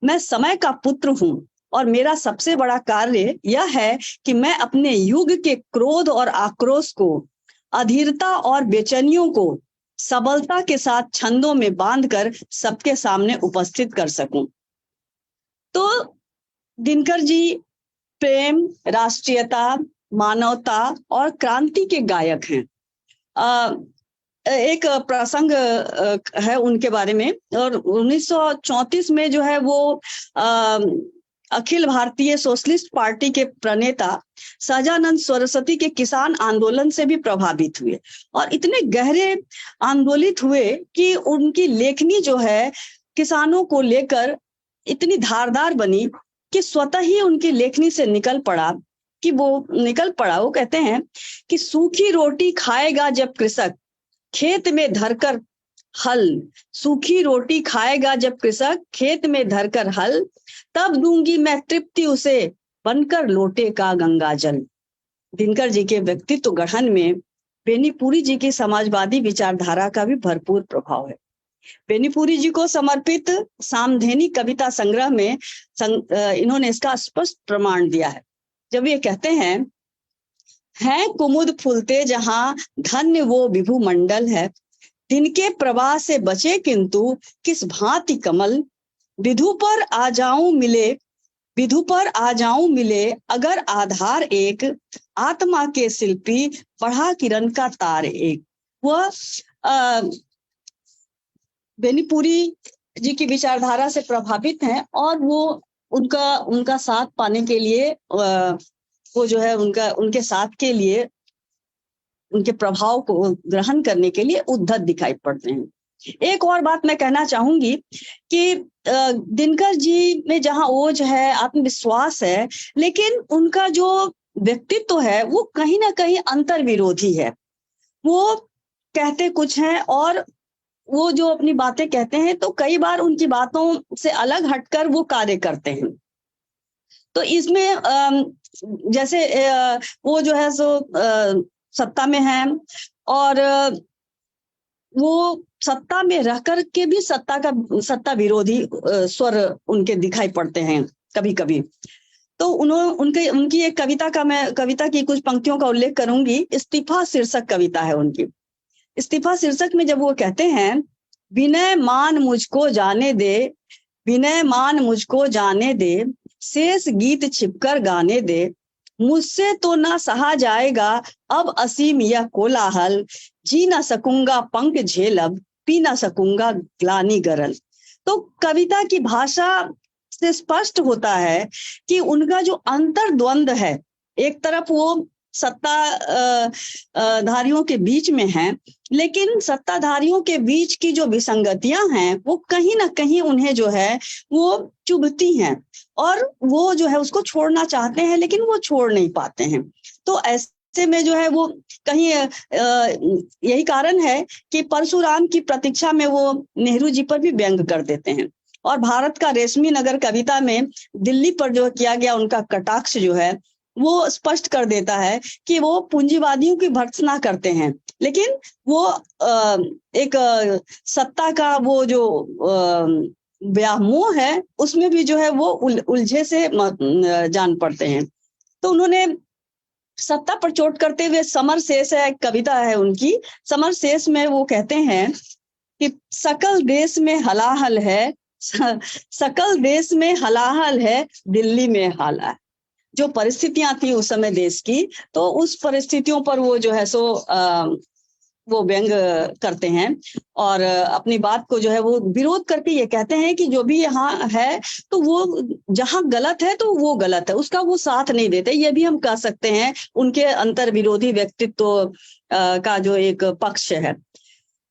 S3: मैं समय का पुत्र हूं और मेरा सबसे बड़ा कार्य यह है कि मैं अपने युग के क्रोध और आक्रोश को, अधीरता और बेचैनियों को सबलता के साथ छंदों में बांधकर सबके सामने उपस्थित कर सकूं। तो दिनकर जी प्रेम, राष्ट्रीयता, मानवता और क्रांति के गायक हैं। एक प्रसंग है उनके बारे में, और 1934 में जो है वो अखिल भारतीय सोशलिस्ट पार्टी के प्रणेता सहजानंद सरस्वती के किसान आंदोलन से भी प्रभावित हुए और इतने गहरे आंदोलित हुए कि उनकी लेखनी जो है किसानों को लेकर इतनी धारदार बनी कि स्वतः ही उनकी लेखनी से निकल पड़ा। वो कहते हैं कि सूखी रोटी खाएगा जब कृषक खेत में धरकर हल, सूखी रोटी खाएगा जब कृषक खेत में धरकर हल, तब दूंगी मैं तृप्ति उसे बनकर लोटे का गंगा जल। दिनकर जी के व्यक्तित्व गठन में बेनीपुरी जी की समाजवादी विचारधारा का भी भरपूर प्रभाव है। बेनीपुरी जी को समर्पित सामधेनी कविता संग्रह में इन्होंने इसका स्पष्ट प्रमाण दिया है, जब ये कहते हैं कुमुद फूलते जहां धन्य वो विभु मंडल है, दिन के प्रवाह से बचे किंतु किस भांति कमल, विधु पर आ जाऊं मिले अगर आधार एक, आत्मा के शिल्पी बढ़ा किरण का तार एक। वह बेनीपुरी जी की विचारधारा से प्रभावित हैं और वो उनका साथ पाने के लिए वो जो है उनके साथ के लिए, उनके प्रभाव को ग्रहण करने के लिए उद्धत दिखाई पड़ते हैं। एक और बात मैं कहना चाहूंगी कि दिनकर जी में जहां ओज है, आत्मविश्वास है, लेकिन उनका जो व्यक्तित्व है वो कहीं ना कहीं अंतर विरोधी है। वो कहते कुछ हैं और वो जो अपनी बातें कहते हैं तो कई बार उनकी बातों से अलग हटकर वो कार्य करते हैं। तो इसमें जैसे वो जो है सो सत्ता में है और वो सत्ता में रहकर के भी सत्ता विरोधी स्वर उनके दिखाई पड़ते हैं कभी कभी। तो उनकी एक कविता की कुछ पंक्तियों का उल्लेख करूंगी। इस्तीफा शीर्षक कविता है उनकी। इस्तीफा शीर्षक में जब वो कहते हैं, विनय मान मुझको जाने दे, शेष गीत छिपकर गाने दे, मुझसे तो ना सहा जाएगा अब असीम यह कोलाहल, जी ना सकूंगा पंख झेलब, पी ना सकूंगा ग्लानि गरल। तो कविता की भाषा से स्पष्ट होता है कि उनका जो अंतर्द्वंद है, एक तरफ वो सत्ताधारियों के बीच में है, लेकिन सत्ताधारियों के बीच की जो विसंगतियां हैं वो कहीं ना कहीं उन्हें जो है वो चुभती हैं और वो जो है उसको छोड़ना चाहते हैं लेकिन वो छोड़ नहीं पाते हैं। तो ऐसे में जो है वो कहीं यही कारण है कि परशुराम की प्रतीक्षा में वो नेहरू जी पर भी व्यंग कर देते हैं। और भारत का रेशमी नगर कविता में दिल्ली पर जो किया गया उनका कटाक्ष जो है वो स्पष्ट कर देता है कि वो पूंजीवादियों की भर्त्सना करते हैं, लेकिन वो एक सत्ता का वो जो व्यामोह है उसमें भी जो है वो उलझे से जान पड़ते हैं। तो उन्होंने सत्ता पर चोट करते हुए समर शेष है, कविता है उनकी। समर शेष में वो कहते हैं कि सकल देश में हलाहल है, दिल्ली में हाला है। जो परिस्थितियां थी उस समय देश की, तो उस परिस्थितियों पर वो जो है सो वो व्यंग करते हैं और अपनी बात को जो है वो विरोध करके ये कहते हैं कि जो भी यहाँ है तो वो जहाँ गलत है तो वो गलत है, उसका वो साथ नहीं देते। ये भी हम कह सकते हैं उनके अंतर विरोधी व्यक्तित्व का जो एक पक्ष है।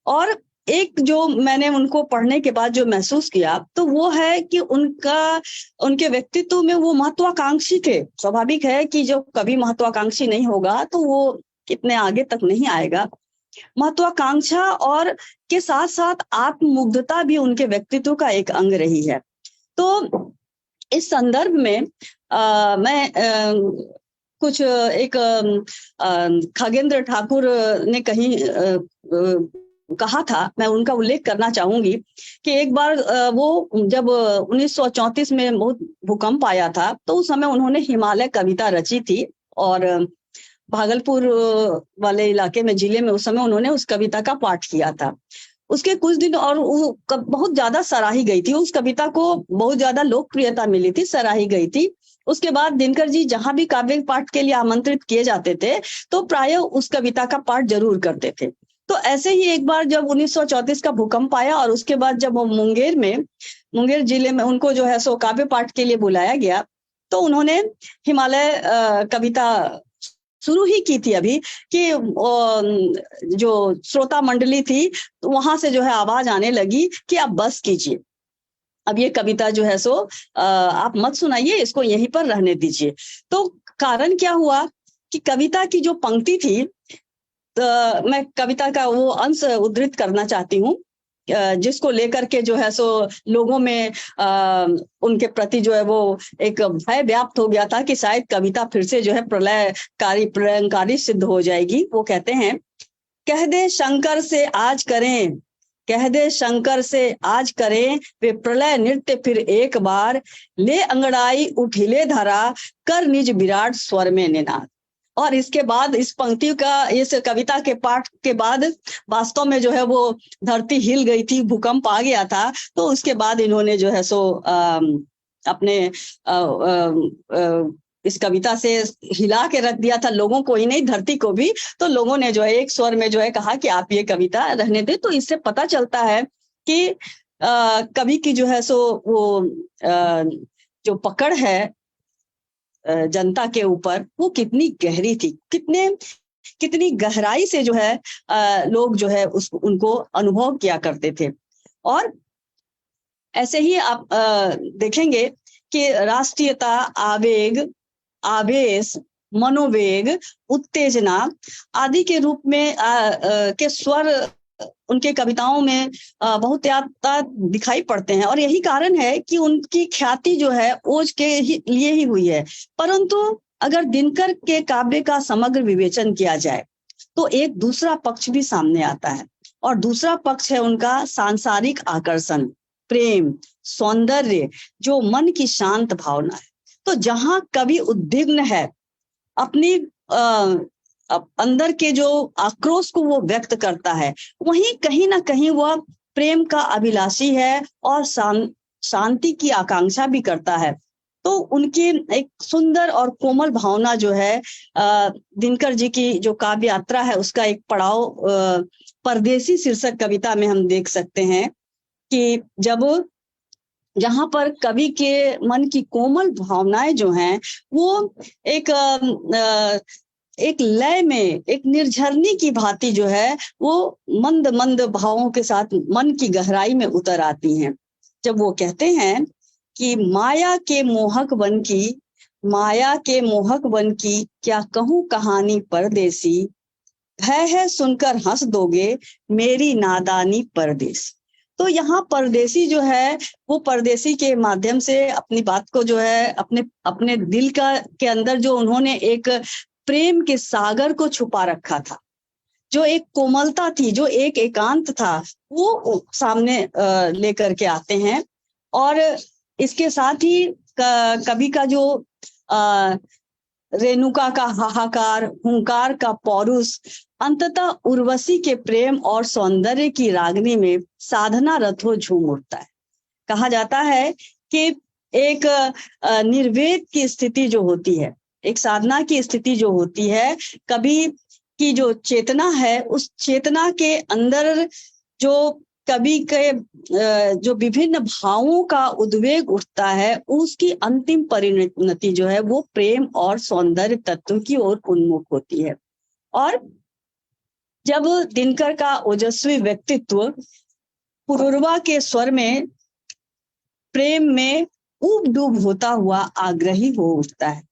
S3: और एक जो मैंने उनको पढ़ने के बाद जो महसूस किया तो वो है कि उनके व्यक्तित्व में वो महत्वाकांक्षी थे। स्वाभाविक है कि जो कभी महत्वाकांक्षी नहीं होगा तो वो कितने आगे तक नहीं आएगा। महत्वाकांक्षा और के साथ साथ आत्ममुग्धता भी उनके व्यक्तित्व का एक अंग रही है। तो इस संदर्भ में मैं कुछ एक खगेंद्र ठाकुर ने कहीं कहा था, मैं उनका उल्लेख करना चाहूंगी कि एक बार वो जब 1934 में बहुत भूकंप आया था तो उस समय उन्होंने हिमालय कविता रची थी और भागलपुर वाले इलाके में, जिले में उस समय उन्होंने उस कविता का पाठ किया था। उसके कुछ दिन और वो बहुत ज्यादा सराही गई थी, उस कविता को बहुत ज्यादा लोकप्रियता मिली थी, सराही गई थी। उसके बाद दिनकर जी जहां भी काव्य पाठ के लिए आमंत्रित किए जाते थे तो प्राय उस कविता का पाठ जरूर करते थे। तो ऐसे ही एक बार जब 1934 का भूकंप आया और उसके बाद जब वो मुंगेर जिले में उनको जो है सो काव्य पाठ के लिए बुलाया गया तो उन्होंने हिमालय कविता शुरू ही की थी अभी कि जो श्रोता मंडली थी तो वहां से जो है आवाज आने लगी कि आप बस कीजिए, अब ये कविता जो है सो आप मत सुनाइए, इसको यहीं पर रहने दीजिए। तो कारण क्या हुआ कि कविता की जो पंक्ति थी, तो मैं कविता का वो अंश उद्धृत करना चाहती हूँ जिसको लेकर के जो है सो लोगों में उनके प्रति जो है वो एक भय व्याप्त हो गया था कि शायद कविता फिर से जो है प्रलयंकारी सिद्ध हो जाएगी। वो कहते हैं, कह दे शंकर से आज करें, कह दे शंकर से आज करें वे प्रलय नृत्य फिर एक बार, ले अंगड़ाई उठिले धरा कर निज विराट स्वर में निनाद। और इसके बाद इस पंक्ति का, इस कविता के पाठ के बाद वास्तव में जो है वो धरती हिल गई थी, भूकंप आ गया था। तो उसके बाद इन्होंने जो है सो अपने इस कविता से हिला के रख दिया था लोगों को ही नहीं, धरती को भी। तो लोगों ने जो है एक स्वर में जो है कहा कि आप ये कविता रहने दें। तो इससे पता चलता है कि कवि की जो है सो वो जो पकड़ है जनता के ऊपर वो कितनी गहरी थी, कितनी गहराई से जो है लोग जो है उनको अनुभव किया करते थे। और ऐसे ही आप देखेंगे कि राष्ट्रीयता, आवेग, आवेश, मनोवेग, उत्तेजना आदि के रूप में के स्वर उनके कविताओं में बहुत ज्यादा दिखाई पड़ते हैं। और यही कारण है कि उनकी ख्याति जो है ओज के लिए ही हुई है। परंतु अगर दिनकर के काव्य का समग्र विवेचन किया जाए तो एक दूसरा पक्ष भी सामने आता है, और दूसरा पक्ष है उनका सांसारिक आकर्षण, प्रेम, सौंदर्य, जो मन की शांत भावना है। तो जहां कवि उद्विग्न है, अपनी अंदर के जो आक्रोश को वो व्यक्त करता है, वहीं कहीं ना कहीं वह प्रेम का अभिलाषी है और शांति की आकांक्षा भी करता है। तो उनकी एक सुंदर और कोमल भावना जो है दिनकर जी की जो काव्य यात्रा है उसका एक पड़ाव परदेसी शीर्षक कविता में हम देख सकते हैं कि जहां पर कवि के मन की कोमल भावनाएं जो हैं वो एक लय में, एक निर्झरनी की भांति जो है वो मंद मंद भावों के साथ मन की गहराई में उतर आती हैं। जब वो कहते हैं कि माया के मोहक वन की क्या कहूं कहानी परदेसी, है सुनकर हंस दोगे मेरी नादानी परदेसी। तो यहाँ परदेसी जो है वो परदेसी के माध्यम से अपनी बात को जो है अपने दिल के अंदर जो उन्होंने एक प्रेम के सागर को छुपा रखा था, जो एक कोमलता थी, जो एक एकांत था, वो सामने लेकर के आते हैं। और इसके साथ ही कवि का जो रेणुका का हाहाकार, हुंकार का पौरुष, अंततः उर्वशी के प्रेम और सौंदर्य की रागनी में साधना रथो झूम उठता है। कहा जाता है कि एक निर्वेद की स्थिति जो होती है, एक साधना की स्थिति जो होती है, कवि की जो चेतना है, उस चेतना के अंदर जो कवि के जो विभिन्न भावों का उद्वेग उठता है, उसकी अंतिम परिणति जो है वो प्रेम और सौंदर्य तत्व की ओर उन्मुख होती है। और जब दिनकर का ओजस्वी व्यक्तित्व पुरुरवा के स्वर में प्रेम में ऊब डूब होता हुआ आग्रही हो उठता है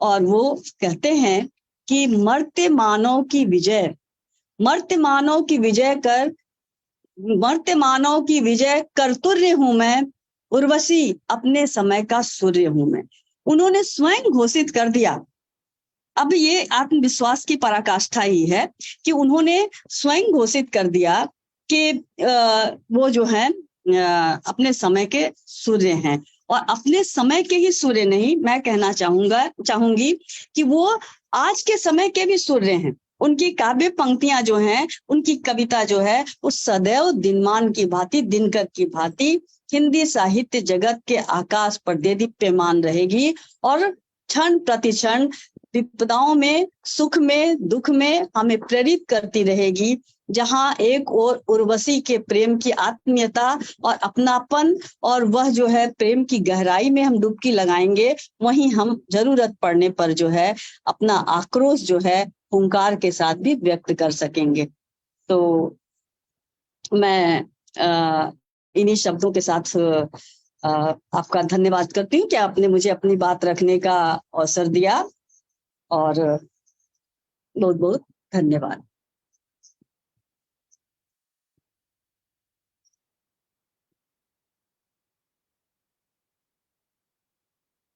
S3: और वो कहते हैं कि मर्त्य मानव की विजय कर तुर्य हूं मैं, उर्वशी अपने समय का सूर्य हूं मैं। उन्होंने स्वयं घोषित कर दिया। अब ये आत्मविश्वास की पराकाष्ठा ही है कि उन्होंने स्वयं घोषित कर दिया कि वो जो है अपने समय के सूर्य हैं, और अपने समय के ही सूर्य नहीं, मैं कहना चाहूंगी कि वो आज के समय के भी सूर्य हैं। उनकी काव्य पंक्तियां जो हैं, उनकी कविता जो है, वो सदैव दिनमान की भांति, दिनकर की भांति हिंदी साहित्य जगत के आकाश पर देदीप्यमान रहेगी और क्षण प्रतिक्षण विपदाओं में, सुख में, दुख में हमें प्रेरित करती रहेगी। जहां एक और उर्वशी के प्रेम की आत्मीयता और अपनापन और वह जो है प्रेम की गहराई में हम डुबकी लगाएंगे, वहीं हम जरूरत पड़ने पर जो है अपना आक्रोश जो है हुंकार के साथ भी व्यक्त कर सकेंगे। तो मैं इन्हीं शब्दों के साथ आपका धन्यवाद करती हूँ कि आपने मुझे अपनी बात रखने का अवसर दिया, और बहुत बहुत धन्यवाद।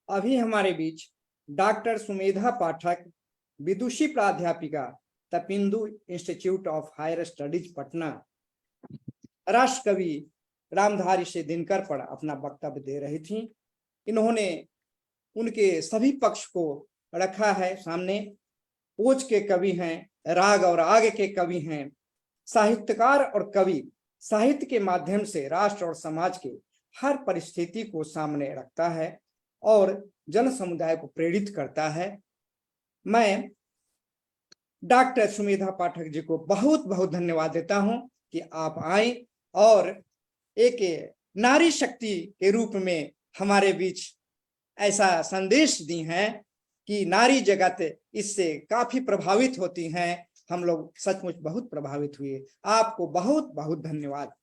S1: अभी हमारे बीच डॉक्टर सुमेधा पाठक, विदुषी प्राध्यापिका, Tapindu Institute of Higher Studies Patna, राष्ट्र कवि रामधारी सिंह दिनकर पर अपना वक्तव्य दे रही थी। इन्होंने उनके सभी पक्ष को रखा है सामने। ओज के कवि हैं, राग और आग के कवि हैं, साहित्यकार और कवि साहित्य के माध्यम से राष्ट्र और समाज के हर परिस्थिति को सामने रखता है और जन समुदाय को प्रेरित करता है। मैं डॉक्टर सुमेधा पाठक जी को बहुत बहुत धन्यवाद देता हूं कि आप आए और एक नारी शक्ति के रूप में हमारे बीच ऐसा संदेश दी हैं कि नारी जगत इससे काफी प्रभावित होती हैं। हम लोग सचमुच बहुत प्रभावित हुए। आपको बहुत बहुत धन्यवाद।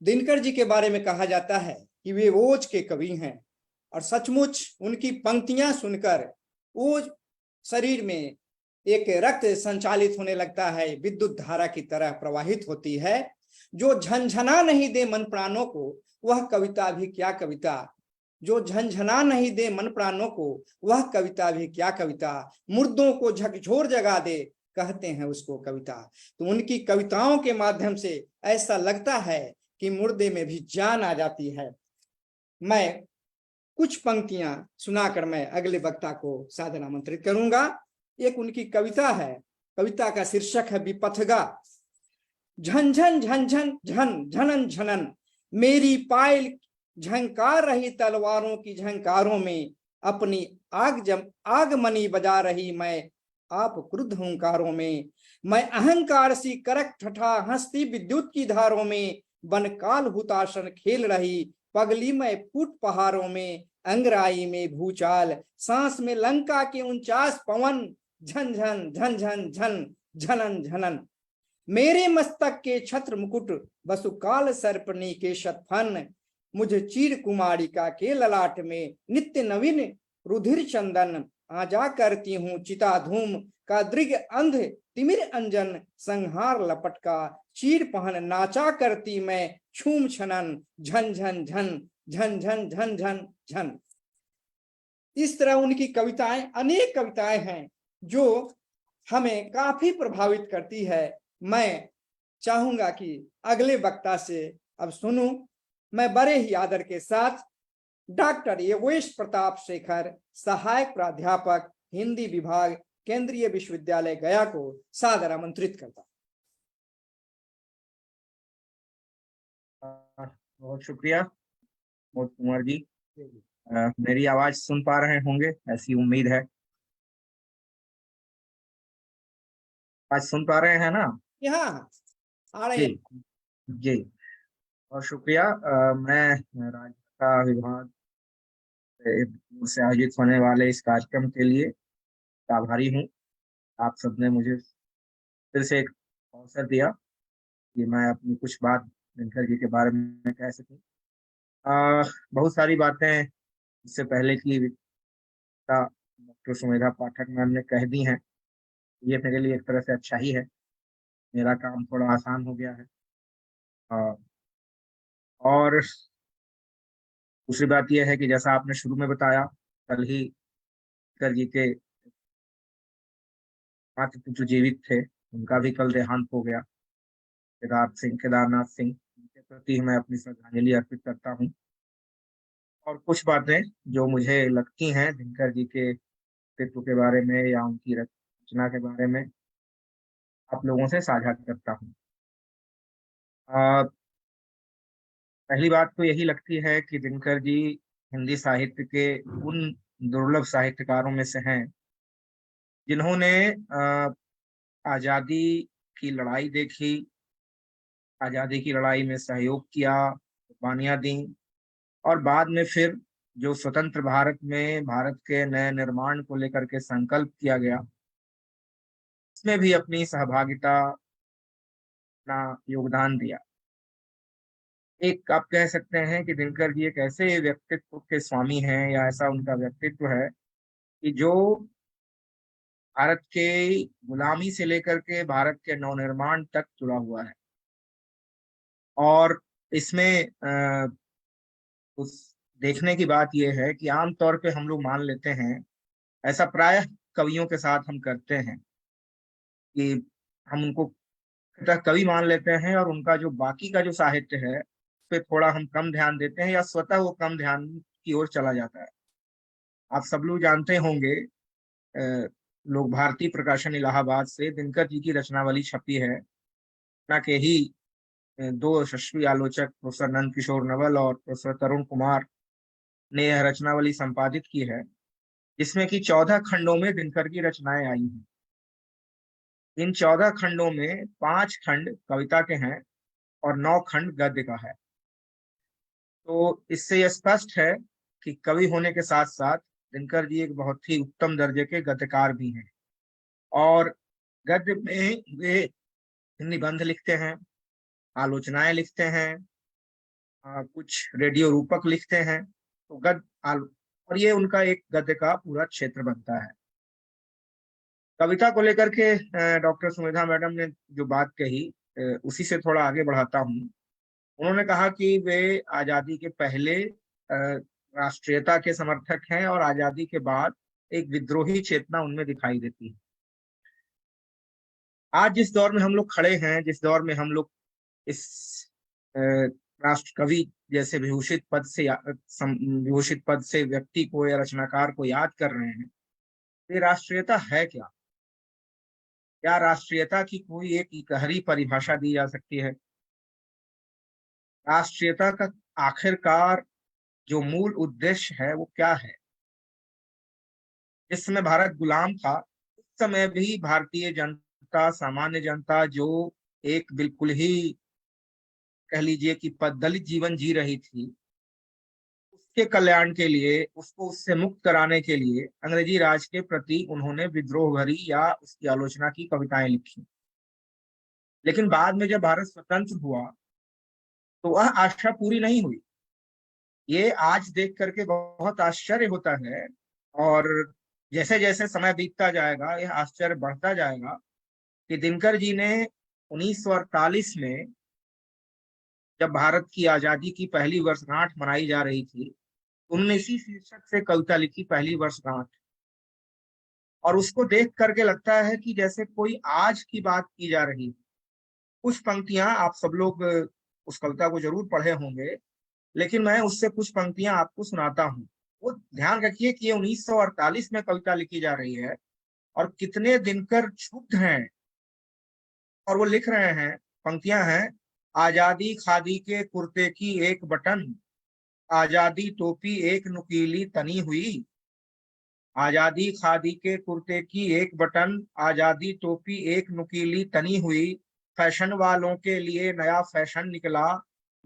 S1: दिनकर जी के बारे में कहा जाता है कि वे ओज के कवि हैं, और सचमुच उनकी पंक्तियां सुनकर ओज शरीर में एक रक्त संचालित होने लगता है, विद्युत धारा की तरह प्रवाहित होती है। जो झंझना नहीं दे मन प्राणों को वह कविता भी क्या कविता, जो झंझना नहीं दे मन प्राणों को वह कविता भी क्या कविता, मुर्दों को झकझोर जगा दे कहते हैं उसको कविता। तो उनकी कविताओं के माध्यम से ऐसा लगता है कि मुर्दे में भी जान आ जाती है। मैं कुछ पंक्तियां सुनाकर मैं अगले वक्ता को सादर आमंत्रित करूंगा। एक उनकी कविता है, कविता का शीर्षक है विपथगा। झन झन झन झन झन झनन झनन मेरी पायल झंकार रही तलवारों की झंकारों में, अपनी आगमनी बजा रही मैं आप क्रुद्ध हुंकारों में। मैं अहंकार सी करक ठठा हंसती विद्युत की धारों में, बन काल हुताशन खेल रही पगली मैं फूट पहाड़ों में। अंगराई में भूचाल, सांस में लंका के 49 पवन, झन झन झन झन झन झनन झनन। मेरे मस्तक के छत्र मुकुट वसुकाल सर्पणी के शतफन, मुझे चीर कुमारिका के ललाट में नित्य नवीन रुधिर चंदन। आजा करती हूँ चिता धूम का दृग अंध तिमिर अंजन, संहार लपट का चीर पहन नाचा करती मैं छूम छनन, झन झन झन झन झन झन झन झन। इस तरह उनकी कविताएं, अनेक कविताएं हैं जो हमें काफी प्रभावित करती है। मैं चाहूंगा कि अगले वक्ता से अब सुनूं। मैं बड़े ही आदर के साथ डॉक्टर योगेश प्रताप शेखर, सहायक प्राध्यापक हिंदी विभाग, केंद्रीय विश्वविद्यालय गया को सादर आमंत्रित करता हूं।
S4: बहुत शुक्रिया मोद कुमार जी। मेरी आवाज सुन पा रहे होंगे, ऐसी उम्मीद है। आज सुन पा रहे हैं ना?
S1: यहाँ आ रहे
S4: जी जी, बहुत शुक्रिया। मैं राज्य विभाग से आयोजित होने वाले इस कार्यक्रम के लिए आभारी हूँ। आप सबने मुझे फिर से एक अवसर दिया कि मैं अपनी कुछ बात दिनकर जी के बारे में कह सकूं। बहुत सारी बातें इससे पहले की डॉक्टर सुमेधा पाठक मैम ने कह दी हैं। ये मेरे लिए एक तरह से अच्छा ही है, मेरा काम थोड़ा आसान हो गया है। अ, और दूसरी बात यह है कि जैसा आपने शुरू में बताया, कल ही दिनकर जी के माता जो जीवित थे उनका भी कल देहांत हो गया। केदारनाथ सिंह, उनके प्रति मैं अपनी श्रद्धांजलि अर्पित करता हूँ। और कुछ बातें जो मुझे लगती हैं दिनकर जी के व्यक्तित्व के बारे में या उनकी रचना के बारे में आप लोगों से साझा करता हूँ। पहली बात तो यही लगती है कि दिनकर जी हिंदी साहित्य के उन दुर्लभ साहित्यकारों में से हैं जिन्होंने आजादी की लड़ाई देखी, आजादी की लड़ाई में सहयोग किया, कुर्बानियां दी, और बाद में फिर जो स्वतंत्र भारत में भारत के नए निर्माण को लेकर के संकल्प किया गया, इसमें भी अपनी सहभागिता, अपना योगदान दिया। एक आप कह सकते हैं कि दिनकर जी एक ऐसे व्यक्तित्व के स्वामी हैं या ऐसा उनका व्यक्तित्व है कि जो भारत के गुलामी से लेकर के भारत के नवनिर्माण तक जुड़ा हुआ है। और इसमें उस देखने की बात यह है कि आमतौर पे हम लोग मान लेते हैं, ऐसा प्रायः कवियों के साथ हम करते हैं कि हम उनको कवि मान लेते हैं और उनका जो बाकी का जो साहित्य है उस पे थोड़ा हम कम ध्यान देते हैं या स्वतः वो कम ध्यान की ओर चला जाता है। आप सब लोग जानते होंगे, लोग भारती प्रकाशन इलाहाबाद से दिनकर जी की रचनावली छपी है। ना के ही दो यशस्वी आलोचक प्रोफेसर नंद किशोर नवल और प्रोफेसर तरुण कुमार ने यह रचनावली संपादित की है, जिसमें कि 14 खंडों में दिनकर की रचनाएं आई हैं। इन 14 खंडों में 5 खंड कविता के हैं और 9 खंड गद्य का है। तो इससे यह स्पष्ट है कि कवि होने के साथ साथ दिनकर जी एक बहुत ही उत्तम दर्जे के गद्यकार भी हैं। और गद्य में वे निबंध लिखते हैं, आलोचनाएं लिखते हैं, कुछ रेडियो रूपक लिखते हैं। तो और ये उनका एक गद्य का पूरा क्षेत्र बनता है। कविता को लेकर के डॉक्टर सुमेधा मैडम ने जो बात कही, उसी से थोड़ा आगे बढ़ाता हूँ। उन्होंने कहा कि वे आजादी के पहले राष्ट्रीयता के समर्थक हैं और आजादी के बाद एक विद्रोही चेतना उनमें दिखाई देती है। आज जिस दौर में हम लोग खड़े हैं, जिस दौर में हम लोग इस राष्ट्र कवि जैसे विभूषित पद से व्यक्ति को या रचनाकार को याद कर रहे हैं, ये राष्ट्रीयता है क्या? क्या राष्ट्रीयता की कोई एक गहरी परिभाषा दी जा सकती है? राष्ट्रीयता का आखिरकार जो मूल उद्देश्य है वो क्या है? जिस समय भारत गुलाम था उस समय भी भारतीय जनता, सामान्य जनता जो एक बिल्कुल ही कह लीजिए कि दलित जीवन जी रही थी, उसके कल्याण के लिए, उसको उससे मुक्त कराने के लिए अंग्रेजी राज के प्रति उन्होंने विद्रोह भरी या उसकी आलोचना की कविताएं लिखी। लेकिन बाद में जब भारत स्वतंत्र हुआ तो वह आशा पूरी नहीं हुई। ये आज देख करके बहुत आश्चर्य होता है, और जैसे जैसे समय बीतता जाएगा यह आश्चर्य बढ़ता जाएगा कि दिनकर जी ने 1948 में जब भारत की आजादी की पहली वर्षगांठ मनाई जा रही थी, उन्होंने इसी शीर्षक से कविता लिखी, पहली वर्षगांठ। और उसको देख करके लगता है कि जैसे कोई आज की बात की जा रही। कुछ पंक्तियां आप सब लोग उस कविता को जरूर पढ़े होंगे, लेकिन मैं उससे कुछ पंक्तियां आपको सुनाता हूँ। वो ध्यान रखिए कि ये 1948 में कविता लिखी जा रही है और कितने दिनकर क्षुब्ध हैं। और वो लिख रहे हैं, पंक्तियां हैं, आजादी खादी के कुर्ते की एक बटन, आजादी टोपी एक नुकीली तनी हुई, आजादी खादी के कुर्ते की एक बटन, आजादी टोपी एक नुकीली तनी हुई, फैशन वालों के लिए नया फैशन निकला,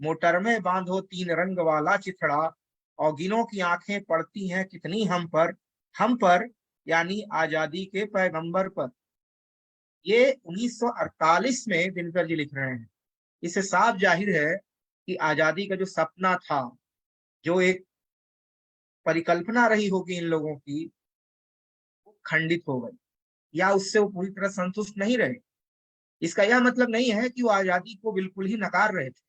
S4: मोटर में बांधो 3 रंग वाला चिथड़ा, औगिनों की आंखें पड़ती हैं कितनी हम पर यानी आजादी के पैगंबर पर। ये 1948 में दिनकर जी लिख रहे हैं। इससे साफ जाहिर है कि आजादी का जो सपना था, जो एक परिकल्पना रही होगी इन लोगों की, वो खंडित हो गई, या उससे वो पूरी तरह संतुष्ट नहीं रहे। इसका यह मतलब नहीं है कि वो आजादी को बिल्कुल ही नकार रहे थे,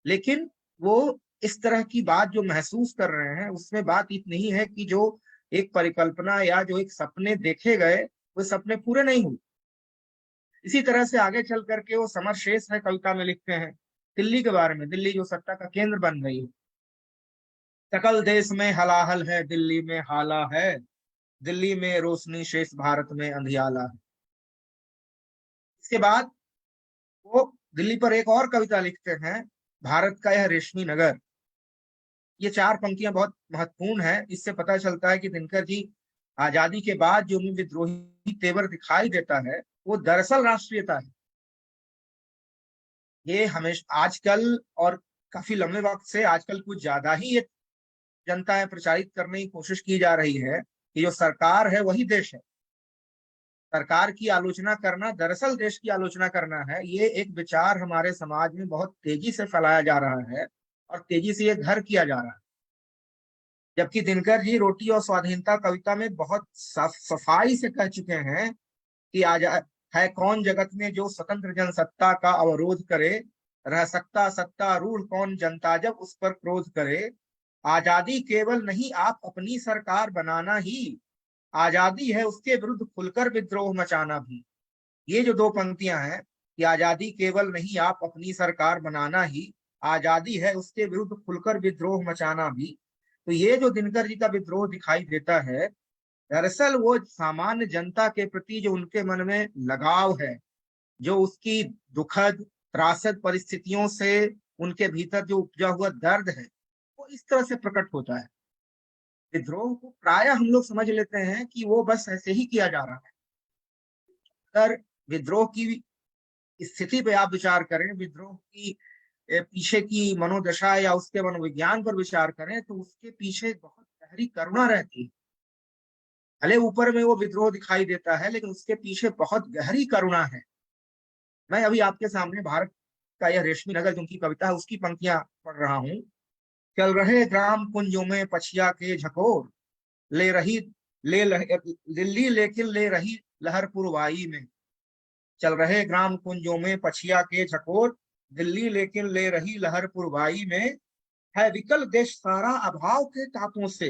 S4: लेकिन वो इस तरह की बात जो महसूस कर रहे हैं, उसमें बात इतनी ही है कि जो एक परिकल्पना या जो एक सपने देखे गए, वो सपने पूरे नहीं हुए। इसी तरह से आगे चल करके वो समर शेष है कविता में लिखते हैं दिल्ली के बारे में, दिल्ली जो सत्ता का केंद्र बन गई है। सकल देश में हलाहल है, दिल्ली में हाला है, दिल्ली में रोशनी शेष, भारत में अंधियाला है। इसके बाद वो दिल्ली पर एक और कविता लिखते हैं, भारत का यह रेशमी नगर। ये 4 पंक्तियां बहुत महत्वपूर्ण है। इससे पता चलता है कि दिनकर जी आजादी के बाद जो उनमें विद्रोही तेवर दिखाई देता है, वो दरअसल राष्ट्रीयता है। ये हमेशा आजकल और काफी लंबे वक्त से आजकल कुछ ज्यादा ही ये जनता है प्रचारित करने की कोशिश की जा रही है कि जो सरकार है वही देश है। सरकार की आलोचना करना दरअसल देश की आलोचना करना है। ये एक विचार हमारे समाज में बहुत तेजी से फैलाया जा रहा है और तेजी से ये घर किया जा रहा है। जबकि दिनकर जी रोटी और स्वाधीनता कविता में बहुत सफाई से कह चुके हैं कि है कौन जगत में जो स्वतंत्र जनसत्ता का अवरोध करे, रह सकता सत्ता रूढ़ कौन जनता जब उस पर क्रोध करे। आजादी केवल नहीं आप अपनी सरकार बनाना ही, आजादी है उसके विरुद्ध खुलकर विद्रोह मचाना भी। ये जो 2 पंक्तियां हैं कि आजादी केवल नहीं आप अपनी सरकार बनाना ही, आजादी है उसके विरुद्ध खुलकर विद्रोह मचाना भी। तो ये जो दिनकर जी का विद्रोह दिखाई देता है, दरअसल वो सामान्य जनता के प्रति जो उनके मन में लगाव है, जो उसकी दुखद त्रासद परिस्थितियों से उनके भीतर जो उपजा हुआ दर्द है, वो इस तरह से प्रकट होता है। विद्रोह को प्रायः हम लोग समझ लेते हैं कि वो बस ऐसे ही किया जा रहा है। अगर विद्रोह की स्थिति पे आप विचार करें, विद्रोह की पीछे की मनोदशा या उसके मनोविज्ञान पर विचार करें, तो उसके पीछे बहुत गहरी करुणा रहती है। भले ऊपर में वो विद्रोह दिखाई देता है, लेकिन उसके पीछे बहुत गहरी करुणा है। मैं अभी आपके सामने भारत का यह रेशमी नगर जो उनकी कविता है, उसकी पंक्तियां पढ़ रहा हूँ। चल रहे ग्राम कुंजों में पछिया के झकोर, ले रही दिल्ली लेकिन ले रही लहर पुरवाई में। चल रहे ग्राम कुंजों में पछिया के झकोर, दिल्ली लेकिन ले रही लहर पुरवाई में। है विकल देश सारा अभाव के तापों से,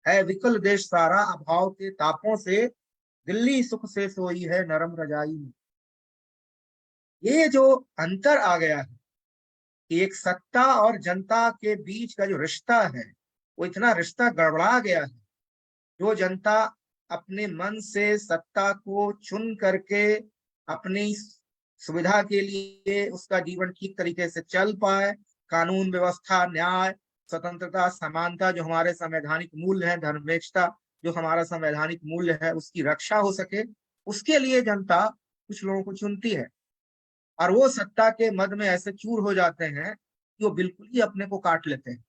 S4: है विकल देश सारा अभाव के तापों से, दिल्ली सुख से सोई है नरम रजाई में। ये जो अंतर आ गया है कि एक सत्ता और जनता के बीच का जो रिश्ता है, वो इतना रिश्ता गड़बड़ा गया है। जो जनता अपने मन से सत्ता को चुन करके अपनी सुविधा के लिए उसका जीवन ठीक तरीके से चल पाए, कानून व्यवस्था, न्याय, स्वतंत्रता, समानता जो हमारे संवैधानिक मूल्य है, धर्मनिरपेक्षता जो हमारा संवैधानिक मूल्य है, उसकी रक्षा हो सके, उसके लिए जनता कुछ लोगों को चुनती है। और वो सत्ता के मद में ऐसे चूर हो जाते हैं कि वो बिल्कुल ही अपने को काट लेते हैं।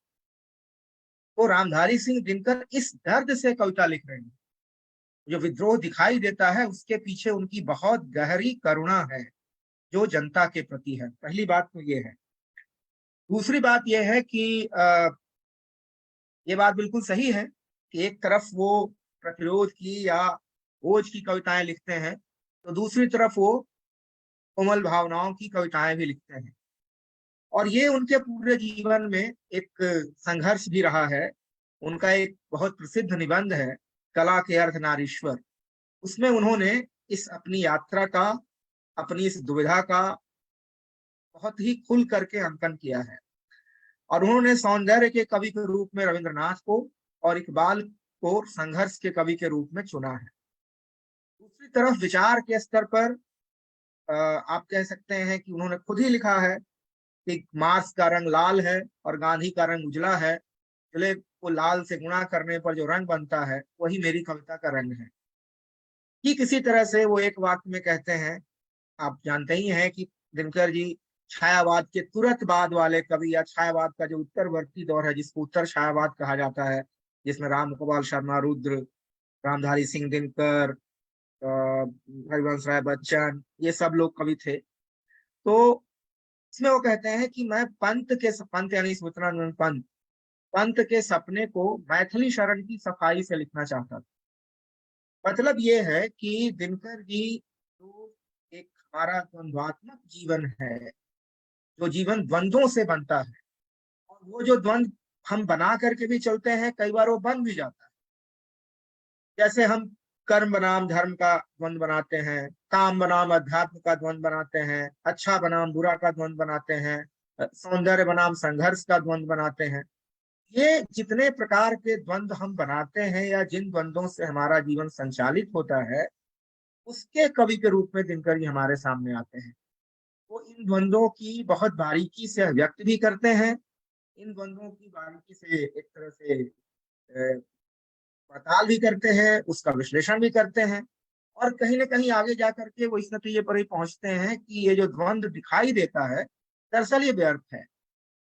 S4: तो रामधारी सिंह दिनकर इस दर्द से कविता लिख रहे हैं। जो विद्रोह दिखाई देता है उसके पीछे उनकी बहुत गहरी करुणा है जो जनता के प्रति है। पहली बात तो ये है। दूसरी बात यह है कि ये बात बिल्कुल सही है कि एक तरफ वो प्रतिरोध की या ओज की कविताएं लिखते हैं, तो दूसरी तरफ वो कोमल भावनाओं की कविताएं भी लिखते हैं। और ये उनके पूरे जीवन में एक संघर्ष भी रहा है। उनका एक बहुत प्रसिद्ध निबंध है कला के अर्धनारीश्वर। उसमें उन्होंने इस अपनी यात्रा का, अपनी इस दुविधा का बहुत ही खुल करके अंकन किया है। और उन्होंने सौंदर्य के कवि के रूप में रविंद्रनाथ को और इकबाल को संघर्ष के कवि के रूप में चुना है। दूसरी तरफ विचार के स्तर पर आप कह सकते हैं कि उन्होंने खुद ही लिखा है कि मार्क्स का रंग लाल है और गांधी का रंग उजला है, उजले को लाल से गुणा करने पर जो रंग बनता है वही मेरी कविता का रंग है। ठीक इसी तरह से वो एक वाक्य में कहते हैं, आप जानते ही हैं कि दिनकर जी छायावाद के तुरंत बाद वाले कवि, या छायावाद का जो उत्तरवर्ती दौर है जिसको उत्तर छायावाद कहा जाता है, जिसमें राम गोपाल शर्मा रुद्र, रामधारी सिंह दिनकर, हरिवंश राय बच्चन, ये सब लोग कवि थे। तो इसमें वो कहते हैं कि मैं पंत यानी सुमित्रानंद पंत, पंत के सपने को मैथिली शरण की सफाई से लिखना चाहता था। मतलब ये है कि दिनकर जी जो एक हमारा द्वंद्वात्मक जीवन है, जो जीवन द्वंद्वों से बनता है, और वो जो द्वंद्व हम बना करके भी चलते हैं, कई बार वो बन भी जाता है। जैसे हम कर्म बनाम धर्म का द्वंद्व बनाते हैं, काम बनाम अध्यात्म का द्वंद्व बनाते हैं, अच्छा बनाम बुरा का द्वंद्व बनाते हैं, सौंदर्य बनाम संघर्ष का द्वंद्व बनाते हैं। ये जितने प्रकार के द्वंद्व हम बनाते हैं या जिन द्वंद्वों से हमारा जीवन संचालित होता है, उसके कवि के रूप में दिनकर जी हमारे सामने आते हैं। वो इन द्वंद्वों की बहुत बारीकी से व्यक्त भी करते हैं, इन द्वंद्वों की बारीकी से एक तरह से पड़ताल भी करते हैं, उसका विश्लेषण भी करते हैं, और कहीं ना कहीं आगे जाकर के वो इस नतीजे पर ही पहुंचते हैं कि ये जो द्वंद्व दिखाई देता है, दरअसल ये व्यर्थ है।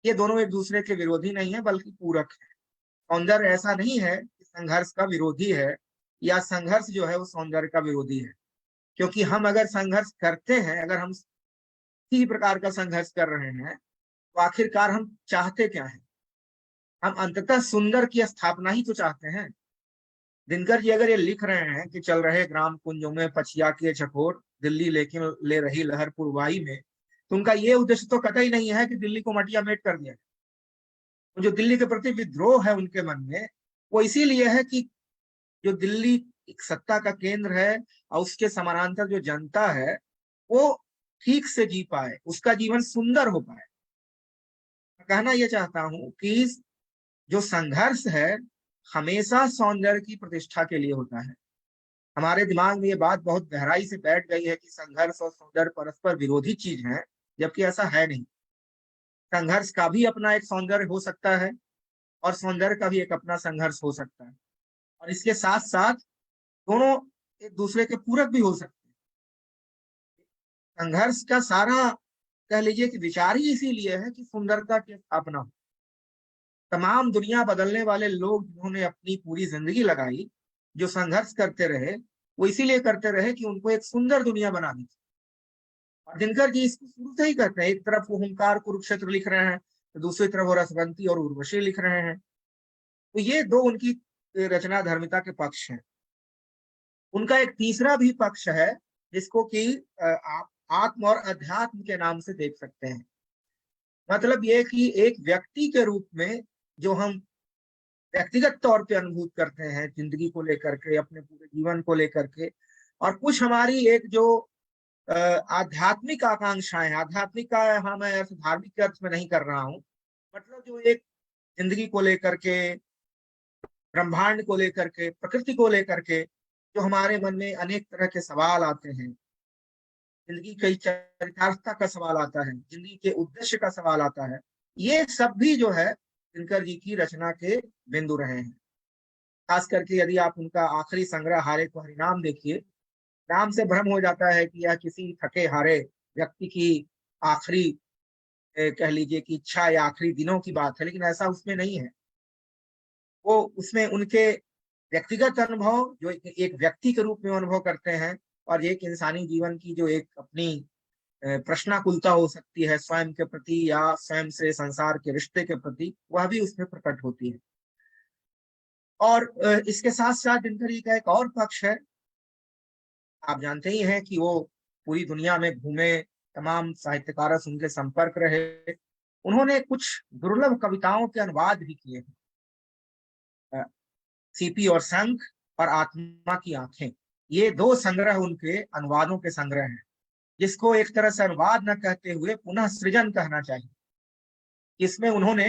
S4: ये दोनों एक दूसरे के विरोधी नहीं है, बल्कि पूरक है। सौंदर्य ऐसा नहीं है कि संघर्ष का विरोधी है, या संघर्ष जो है वो सौंदर्य का विरोधी है। क्योंकि हम अगर संघर्ष करते हैं, अगर हम किसी प्रकार का संघर्ष कर रहे हैं, तो आखिरकार हम चाहते क्या है? हम अंततः सुंदर की स्थापना ही तो चाहते हैं। दिनकर जी अगर ये लिख रहे हैं कि चल रहे ग्राम कुंजों में पछिया के चकोर, दिल्ली लेकिन ले रही लहर पुरवाई में, तो उनका ये उद्देश्य तो कतई नहीं है कि दिल्ली को मटिया मेट कर दिया। तो जो दिल्ली के प्रति विद्रोह है उनके मन में, वो इसीलिए है कि जो दिल्ली एक सत्ता का केंद्र है और उसके समानांतर जो जनता है, वो ठीक से जी पाए, उसका जीवन सुंदर हो पाए। मैं कहना यह चाहता हूं कि जो संघर्ष है हमेशा सौंदर्य की प्रतिष्ठा के लिए होता है। हमारे दिमाग में ये बात बहुत गहराई से बैठ गई है कि संघर्ष और सौंदर्य परस्पर विरोधी चीज है, जबकि ऐसा है नहीं। संघर्ष का भी अपना एक सौंदर्य हो सकता है, और सौंदर्य का भी एक अपना संघर्ष हो सकता है, और इसके साथ साथ दोनों एक दूसरे के पूरक भी हो सकते हैं। संघर्ष का सारा कह लीजिए कि विचार ही इसीलिए है कि सुंदरता की स्थापना हो। तमाम दुनिया बदलने वाले लोग जिन्होंने अपनी पूरी जिंदगी लगाई, जो संघर्ष करते रहे, वो इसीलिए करते रहे कि उनको एक सुंदर दुनिया बनानी थी। और दिनकर जी इसको शुरू से ही करते हैं। एक तरफ वो हुंकार कुरुक्षेत्र लिख रहे हैं, तो दूसरी तरफ वो रसवंती और उर्वशी लिख रहे हैं। तो ये दो उनकी रचना धर्मिता के पक्ष हैं। उनका एक तीसरा भी पक्ष है, जिसको कि आप आत्म और अध्यात्म के नाम से देख सकते हैं। मतलब ये कि एक व्यक्ति के रूप में जो हम व्यक्तिगत तौर पे अनुभूत करते हैं जिंदगी को लेकर के, अपने पूरे जीवन को लेकर के, और कुछ हमारी एक जो आध्यात्मिक आकांक्षाएं, आध्यात्मिक का हाँ मैं ऐसे धार्मिक अर्थ में नहीं कर रहा हूँ, मतलब जो एक जिंदगी को लेकर के, ब्रह्मांड को लेकर के, प्रकृति को लेकर के जो हमारे मन में अनेक तरह के सवाल आते हैं, जिंदगी की चरितार्थता का सवाल आता है, जिंदगी के उद्देश्य का सवाल आता है, ये सब भी जो है दिनकर जी की रचना के बिंदु रहे हैं। खास करके यदि आप उनका आखिरी संग्रह हारे को हरिनाम देखिए, नाम से भ्रम हो जाता है कि यह किसी थके हारे व्यक्ति की आखिरी कह लीजिए कि इच्छा या आखिरी दिनों की बात है, लेकिन ऐसा उसमें नहीं है। वो उसमें उनके व्यक्तिगत अनुभव जो एक व्यक्ति के रूप में अनुभव करते हैं, और एक इंसानी जीवन की जो एक अपनी प्रश्नाकुलता हो सकती है स्वयं के प्रति या स्वयं से संसार के रिश्ते के प्रति, वह भी उसमें प्रकट होती है। और इसके साथ साथ दिनकर जी का एक और पक्ष है। आप जानते ही हैं कि वो पूरी दुनिया में घूमे, तमाम साहित्यकारों से उनके संपर्क रहे। उन्होंने कुछ दुर्लभ कविताओं के अनुवाद भी किए हैं। सीपी और शंख और आत्मा की आंखें, ये दो संग्रह उनके अनुवादों के संग्रह हैं, जिसको एक तरह से अनुवाद न कहते हुए पुनः सृजन कहना चाहिए। इसमें उन्होंने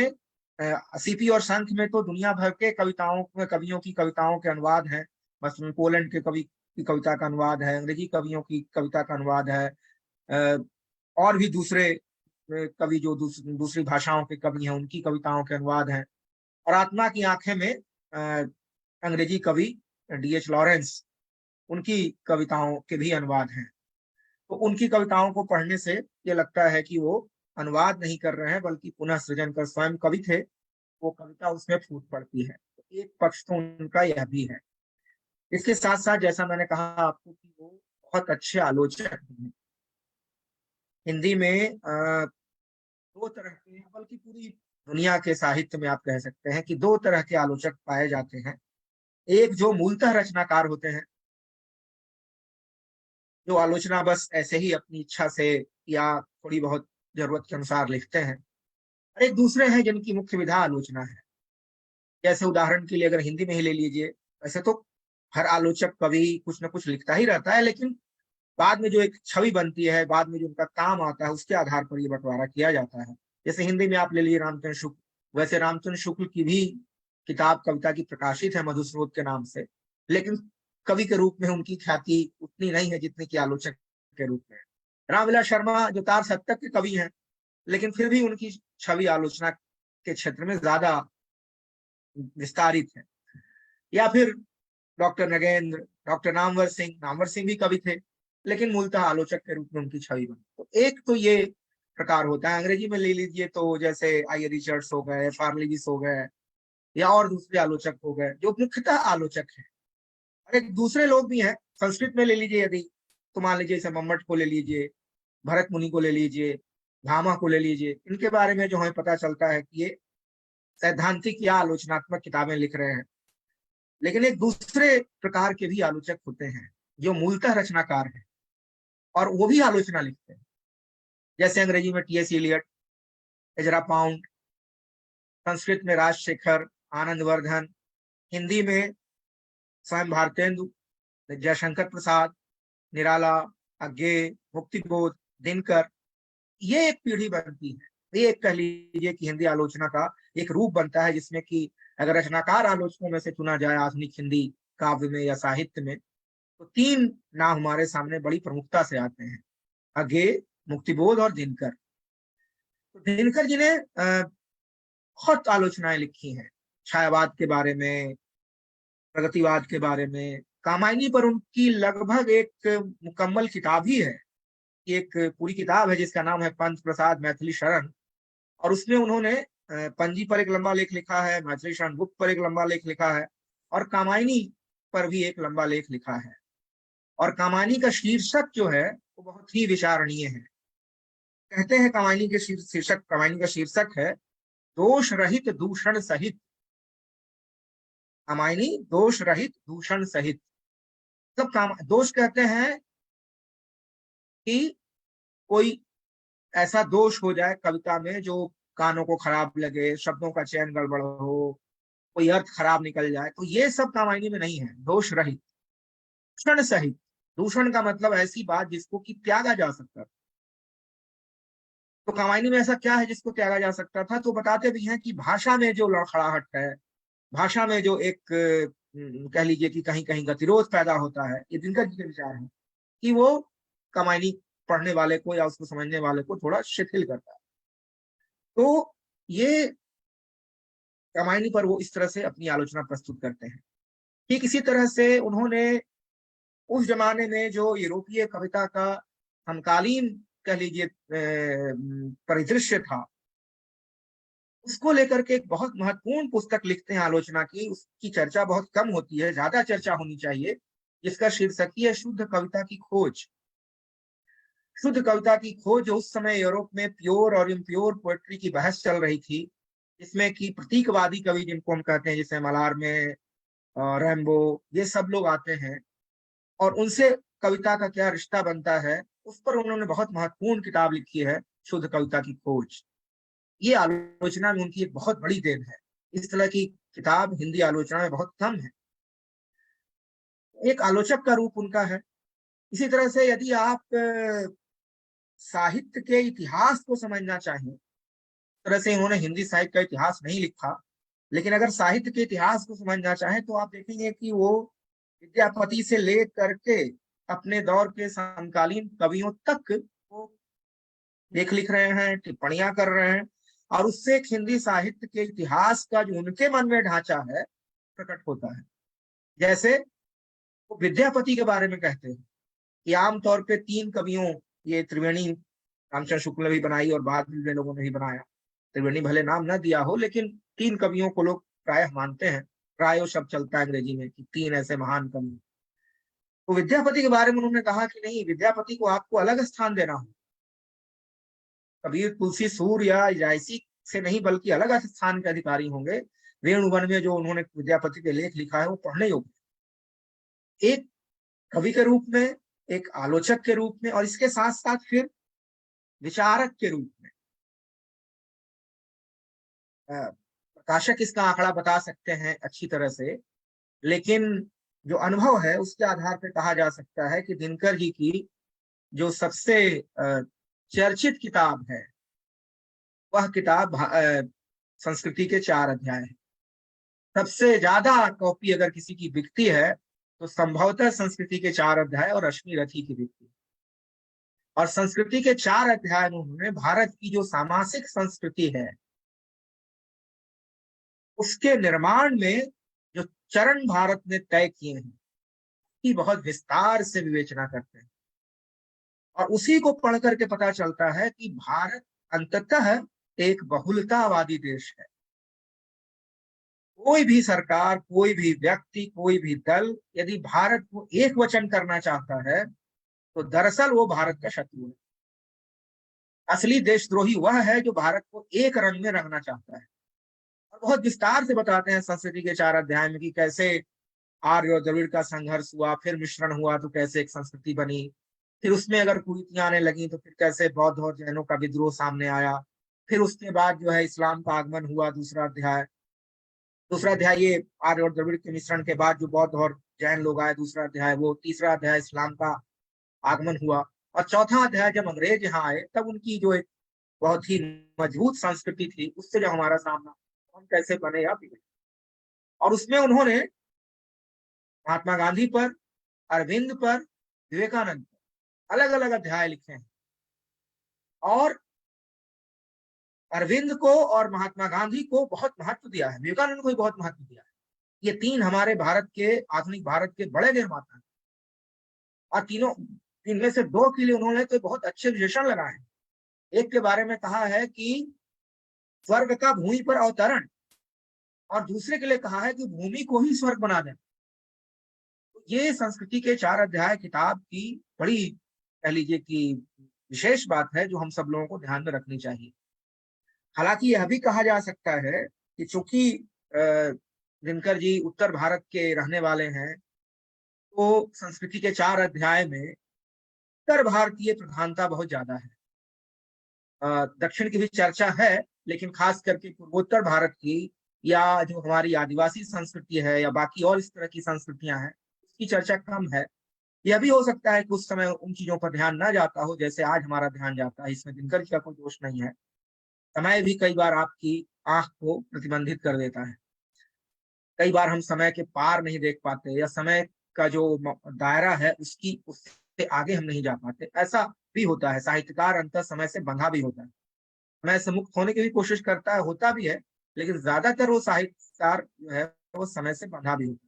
S4: सीपी और शंख में तो दुनिया भर के कवियों की कविताओं के अनुवाद हैं। बस पोलैंड के कवि की कविता का अनुवाद है, अंग्रेजी कवियों की कविता का अनुवाद है, और भी दूसरे कवि जो दूसरी भाषाओं के कवि हैं उनकी कविताओं के अनुवाद हैं। और आत्मा की आंखें में अंग्रेजी कवि डीएच लॉरेंस, उनकी कविताओं के भी अनुवाद हैं। तो उनकी कविताओं को पढ़ने से ये लगता है कि वो अनुवाद नहीं कर रहे हैं, बल्कि पुनः सृजन कर, स्वयं कवि थे, वो कविता उसमें फूट पड़ती है। तो एक पक्ष तो उनका यह भी है। इसके साथ साथ जैसा मैंने कहा आपको कि वो बहुत अच्छे आलोचक हैं। हिंदी में दो तरह के, बल्कि पूरी दुनिया के साहित्य में आप कह सकते हैं कि दो तरह के आलोचक पाए जाते हैं। एक जो मूलतः रचनाकार होते हैं, जो आलोचना बस ऐसे ही अपनी इच्छा से या थोड़ी बहुत जरूरत के अनुसार लिखते हैं, और एक दूसरे हैं जिनकी मुख्य विधा आलोचना है। जैसे उदाहरण के लिए अगर हिंदी में ही ले लीजिए, वैसे तो हर आलोचक कवि कुछ ना कुछ लिखता ही रहता है, लेकिन बाद में जो एक छवि बनती है, बाद में जो उनका काम आता है, उसके आधार पर ये बंटवारा किया जाता है। जैसे हिंदी में आप ले लीजिए रामचंद्र शुक्ल, वैसे रामचंद्र शुक्ल की भी किताब कविता की प्रकाशित है मधुस्रोत के नाम से, लेकिन कवि के रूप में उनकी ख्याति उतनी नहीं है जितनी कि आलोचक के रूप में। रामविलास शर्मा जो तार सप्तक के कवि हैं, लेकिन फिर भी उनकी छवि आलोचना के क्षेत्र में ज्यादा विस्तारित है। या फिर डॉक्टर नगेंद्र, डॉक्टर नामवर सिंह भी कवि थे, लेकिन मूलतः आलोचक के रूप में उनकी छवि बनी। तो एक तो ये प्रकार होता है। अंग्रेजी में ले लीजिए तो जैसे आई रिचर्ड्स हो गए, फार्लिविस हो गए, या और दूसरे आलोचक हो गए जो मुख्यतः आलोचक हैं। और एक दूसरे लोग भी हैं, संस्कृत में ले लीजिए यदि, तो मान लीजिए जैसे मम्मट को ले लीजिए, भरत मुनि को ले लीजिए, भामा को ले लीजिए। इनके बारे में जो हमें पता चलता है कि ये सैद्धांतिक या आलोचनात्मक किताबें लिख रहे हैं। लेकिन एक दूसरे प्रकार के भी आलोचक होते हैं जो मूलतः रचनाकार हैं और वो भी आलोचना लिखते हैं। जैसे अंग्रेजी में T S Eliot, Ezra pound, Sanskrit में राजशेखर, आनंदवर्धन, हिंदी में स्वयं भारतेंदु, जयशंकर प्रसाद, निराला, अज्ञे, मुक्तिबोध, दिनकर। ये एक पीढ़ी बनती है। ये एक कह लीजिए कि हिंदी आलोचना का एक रूप बनता है, जिसमें कि अगर रचनाकार आलोचकों में से चुना जाए आधुनिक हिंदी काव्य में या साहित्य में, तो तीन नाम हमारे सामने बड़ी प्रमुखता से आते हैं, अज्ञे, मुक्तिबोध और दिनकर। तो दिनकर जी ने बहुत आलोचनाएं लिखी हैं, छायावाद के बारे में, प्रगतिवाद के बारे में। कामायनी पर उनकी लगभग एक मुकम्मल किताब ही है। एक पूरी किताब है जिसका नाम है पंथ प्रसाद मैथिली शरण, और उसमें उन्होंने पंजी पर एक लंबा लेख लिखा है, मैथिली शरण गुप्त पर एक लंबा लेख लिखा है, और कामायनी पर भी एक लंबा लेख लिखा है। और कामायनी का शीर्षक जो है वो बहुत ही विचारणीय है। कहते हैं कामायनी का शीर्षक है दोष रहित दूषण सहित। कामायनी दोष रहित दूषण सहित। सब काम दोष कहते हैं कि कोई ऐसा दोष हो जाए कविता में जो कानों को खराब लगे, शब्दों का चयन गड़बड़ हो, कोई अर्थ खराब निकल जाए, तो ये सब कामायनी में नहीं है। दोष रहित, दूषण सहित। दूषण का मतलब ऐसी बात जिसको कि त्यागा जा सकता था। तो कामायनी में ऐसा क्या है जिसको त्यागा जा सकता था? तो बताते भी हैं कि भाषा में जो लड़खड़ाहट है, भाषा में जो एक कह लीजिए कि कहीं कहीं गतिरोध पैदा होता है, ये दिनकर जी के विचार है कि वो कामायनी पढ़ने वाले को या उसको समझने वाले को थोड़ा शिथिल करता है। तो ये कामायनी पर वो इस तरह से अपनी आलोचना प्रस्तुत करते हैं। ठीक इसी तरह से उन्होंने उस जमाने में जो यूरोपीय कविता का समकालीन कह लीजिए परिदृश्य था, उसको लेकर के एक बहुत महत्वपूर्ण पुस्तक लिखते हैं आलोचना की। उसकी चर्चा बहुत कम होती है, ज्यादा चर्चा होनी चाहिए, जिसका शीर्षक ही है शुद्ध कविता की खोज। शुद्ध कविता की खोज उस समय यूरोप में प्योर और इम्प्योर पोएट्री की बहस चल रही थी, जिसमें कि प्रतीकवादी कवि जिनको हम कहते हैं, जैसे मलार में रैम्बो, ये सब लोग आते हैं, और उनसे कविता का क्या रिश्ता बनता है, उस पर उन्होंने बहुत महत्वपूर्ण किताब लिखी है, शुद्ध कविता की खोज। ये आलोचना में उनकी एक बहुत बड़ी देन है। इस तरह की किताब हिंदी आलोचना में बहुत कम है। एक आलोचक का रूप उनका है। इसी तरह से यदि आप साहित्य के इतिहास को समझना चाहें, तरह से इन्होंने हिंदी साहित्य का इतिहास नहीं लिखा, लेकिन अगर साहित्य के इतिहास को समझना चाहें तो आप देखेंगे कि वो विद्यापति से ले करके अपने दौर के समकालीन कवियों तक वो लेख लिख रहे हैं, टिप्पणियां कर रहे हैं, और उससे एक हिंदी साहित्य के इतिहास का जो उनके मन में ढांचा है प्रकट होता है। जैसे वो विद्यापति के बारे में कहते हैं कि आमतौर पे तीन कवियों, ये त्रिवेणी रामचंद्र शुक्ल ने भी बनाई और बाद में लोगों ने भी बनाया, त्रिवेणी भले नाम न दिया हो, लेकिन तीन कवियों को लोग प्रायः मानते हैं, प्रायो शब्द चलता है अंग्रेजी में कि 3 ऐसे महान कवि। तो विद्यापति के बारे में उन्होंने कहा कि नहीं, विद्यापति को आपको अलग स्थान देना हो। कबीर तुलसी सूर या जायसी से नहीं, बल्कि अलग स्थान के अधिकारी होंगे। वेणुवन में जो उन्होंने विद्यापति के लेख लिखा है वो पढ़ने योग्य, एक कवि के रूप में, एक आलोचक के रूप में, और इसके साथ साथ फिर विचारक के रूप में। प्रकाशक इसका आंकड़ा बता सकते हैं अच्छी तरह से, लेकिन जो अनुभव है उसके आधार पर कहा जा सकता है कि दिनकर जी की जो सबसे चर्चित किताब है वह किताब संस्कृति के 4 अध्याय है। सबसे ज्यादा कॉपी अगर किसी की बिकती है तो संभवतः संस्कृति के 4 अध्याय और रश्मि रथी की बिकती है। और संस्कृति के 4 अध्याय में उन्होंने भारत की जो सामासिक संस्कृति है उसके निर्माण में जो चरण भारत ने तय किए हैं की बहुत विस्तार से विवेचना करते हैं। और उसी को पढ़ करके पता चलता है कि भारत अंततः एक बहुलतावादी देश है। कोई भी सरकार, कोई भी व्यक्ति, कोई भी दल यदि भारत को एक वचन करना चाहता है तो दरअसल वो भारत का शत्रु है। असली देशद्रोही वह है जो भारत को एक रंग में रंगना चाहता है। और बहुत विस्तार से बताते हैं संस्कृति के 4 अध्याय में कि कैसे आर्य और द्रविड़ का संघर्ष हुआ, फिर मिश्रण हुआ तो कैसे एक संस्कृति बनी, फिर उसमें अगर कुरीतियां आने लगी तो फिर कैसे बौद्ध और जैनों का विद्रोह सामने आया, फिर उसके बाद जो है इस्लाम का आगमन हुआ। दूसरा अध्याय ये आर्य और द्रविड़ के मिश्रण के बाद जो बौद्ध और जैन लोग आए, दूसरा अध्याय वो। तीसरा अध्याय इस्लाम का आगमन हुआ। और चौथा अध्याय जब अंग्रेज यहाँ आए तब उनकी जो एक बहुत ही मजबूत संस्कृति थी उससे जब हमारा सामना, हम कैसे बने या बिगड़े। और उसमें उन्होंने महात्मा गांधी पर, अरविंद पर, विवेकानंद पर अलग अलग अध्याय लिखे हैं। और अरविंद को और महात्मा गांधी को बहुत महत्व दिया है, विवेकानंद को भी बहुत महत्व दिया है। ये 3 हमारे भारत के, आधुनिक भारत के बड़े निर्माता हैं। और तीनों, इनमें से 2 के लिए उन्होंने तो बहुत अच्छे विशेषण लगाए हैं। एक के बारे में कहा है कि स्वर्ग का भूमि पर अवतरण, और दूसरे के लिए कहा है कि भूमि को ही स्वर्ग बना देना। तो ये संस्कृति के 4 अध्याय किताब की बड़ी, कह लीजिए कि विशेष बात है जो हम सब लोगों को ध्यान में रखनी चाहिए। हालांकि यह भी कहा जा सकता है कि चूंकि दिनकर जी उत्तर भारत के रहने वाले हैं तो संस्कृति के 4 अध्याय में उत्तर भारतीय प्रधानता बहुत ज्यादा है। दक्षिण की भी चर्चा है, लेकिन खास करके पूर्वोत्तर भारत की, या जो हमारी आदिवासी संस्कृति है, या बाकी और इस तरह की संस्कृतियां हैं, उसकी चर्चा कम है। यह भी हो सकता है कि उस समय उन चीजों पर ध्यान न जाता हो जैसे आज हमारा ध्यान जाता है। इसमें दिनकर जी का कोई दोष नहीं है। समय भी कई बार आपकी आंख को प्रतिबंधित कर देता है। कई बार हम समय के पार नहीं देख पाते, या समय का जो दायरा है उससे आगे हम नहीं जा पाते। ऐसा भी होता है। साहित्यकार अंततः समय से बंधा भी होता है, समय से मुक्त होने की भी कोशिश करता है, होता भी है, लेकिन ज्यादातर वो साहित्यकार जो है वो समय से बंधा भी होता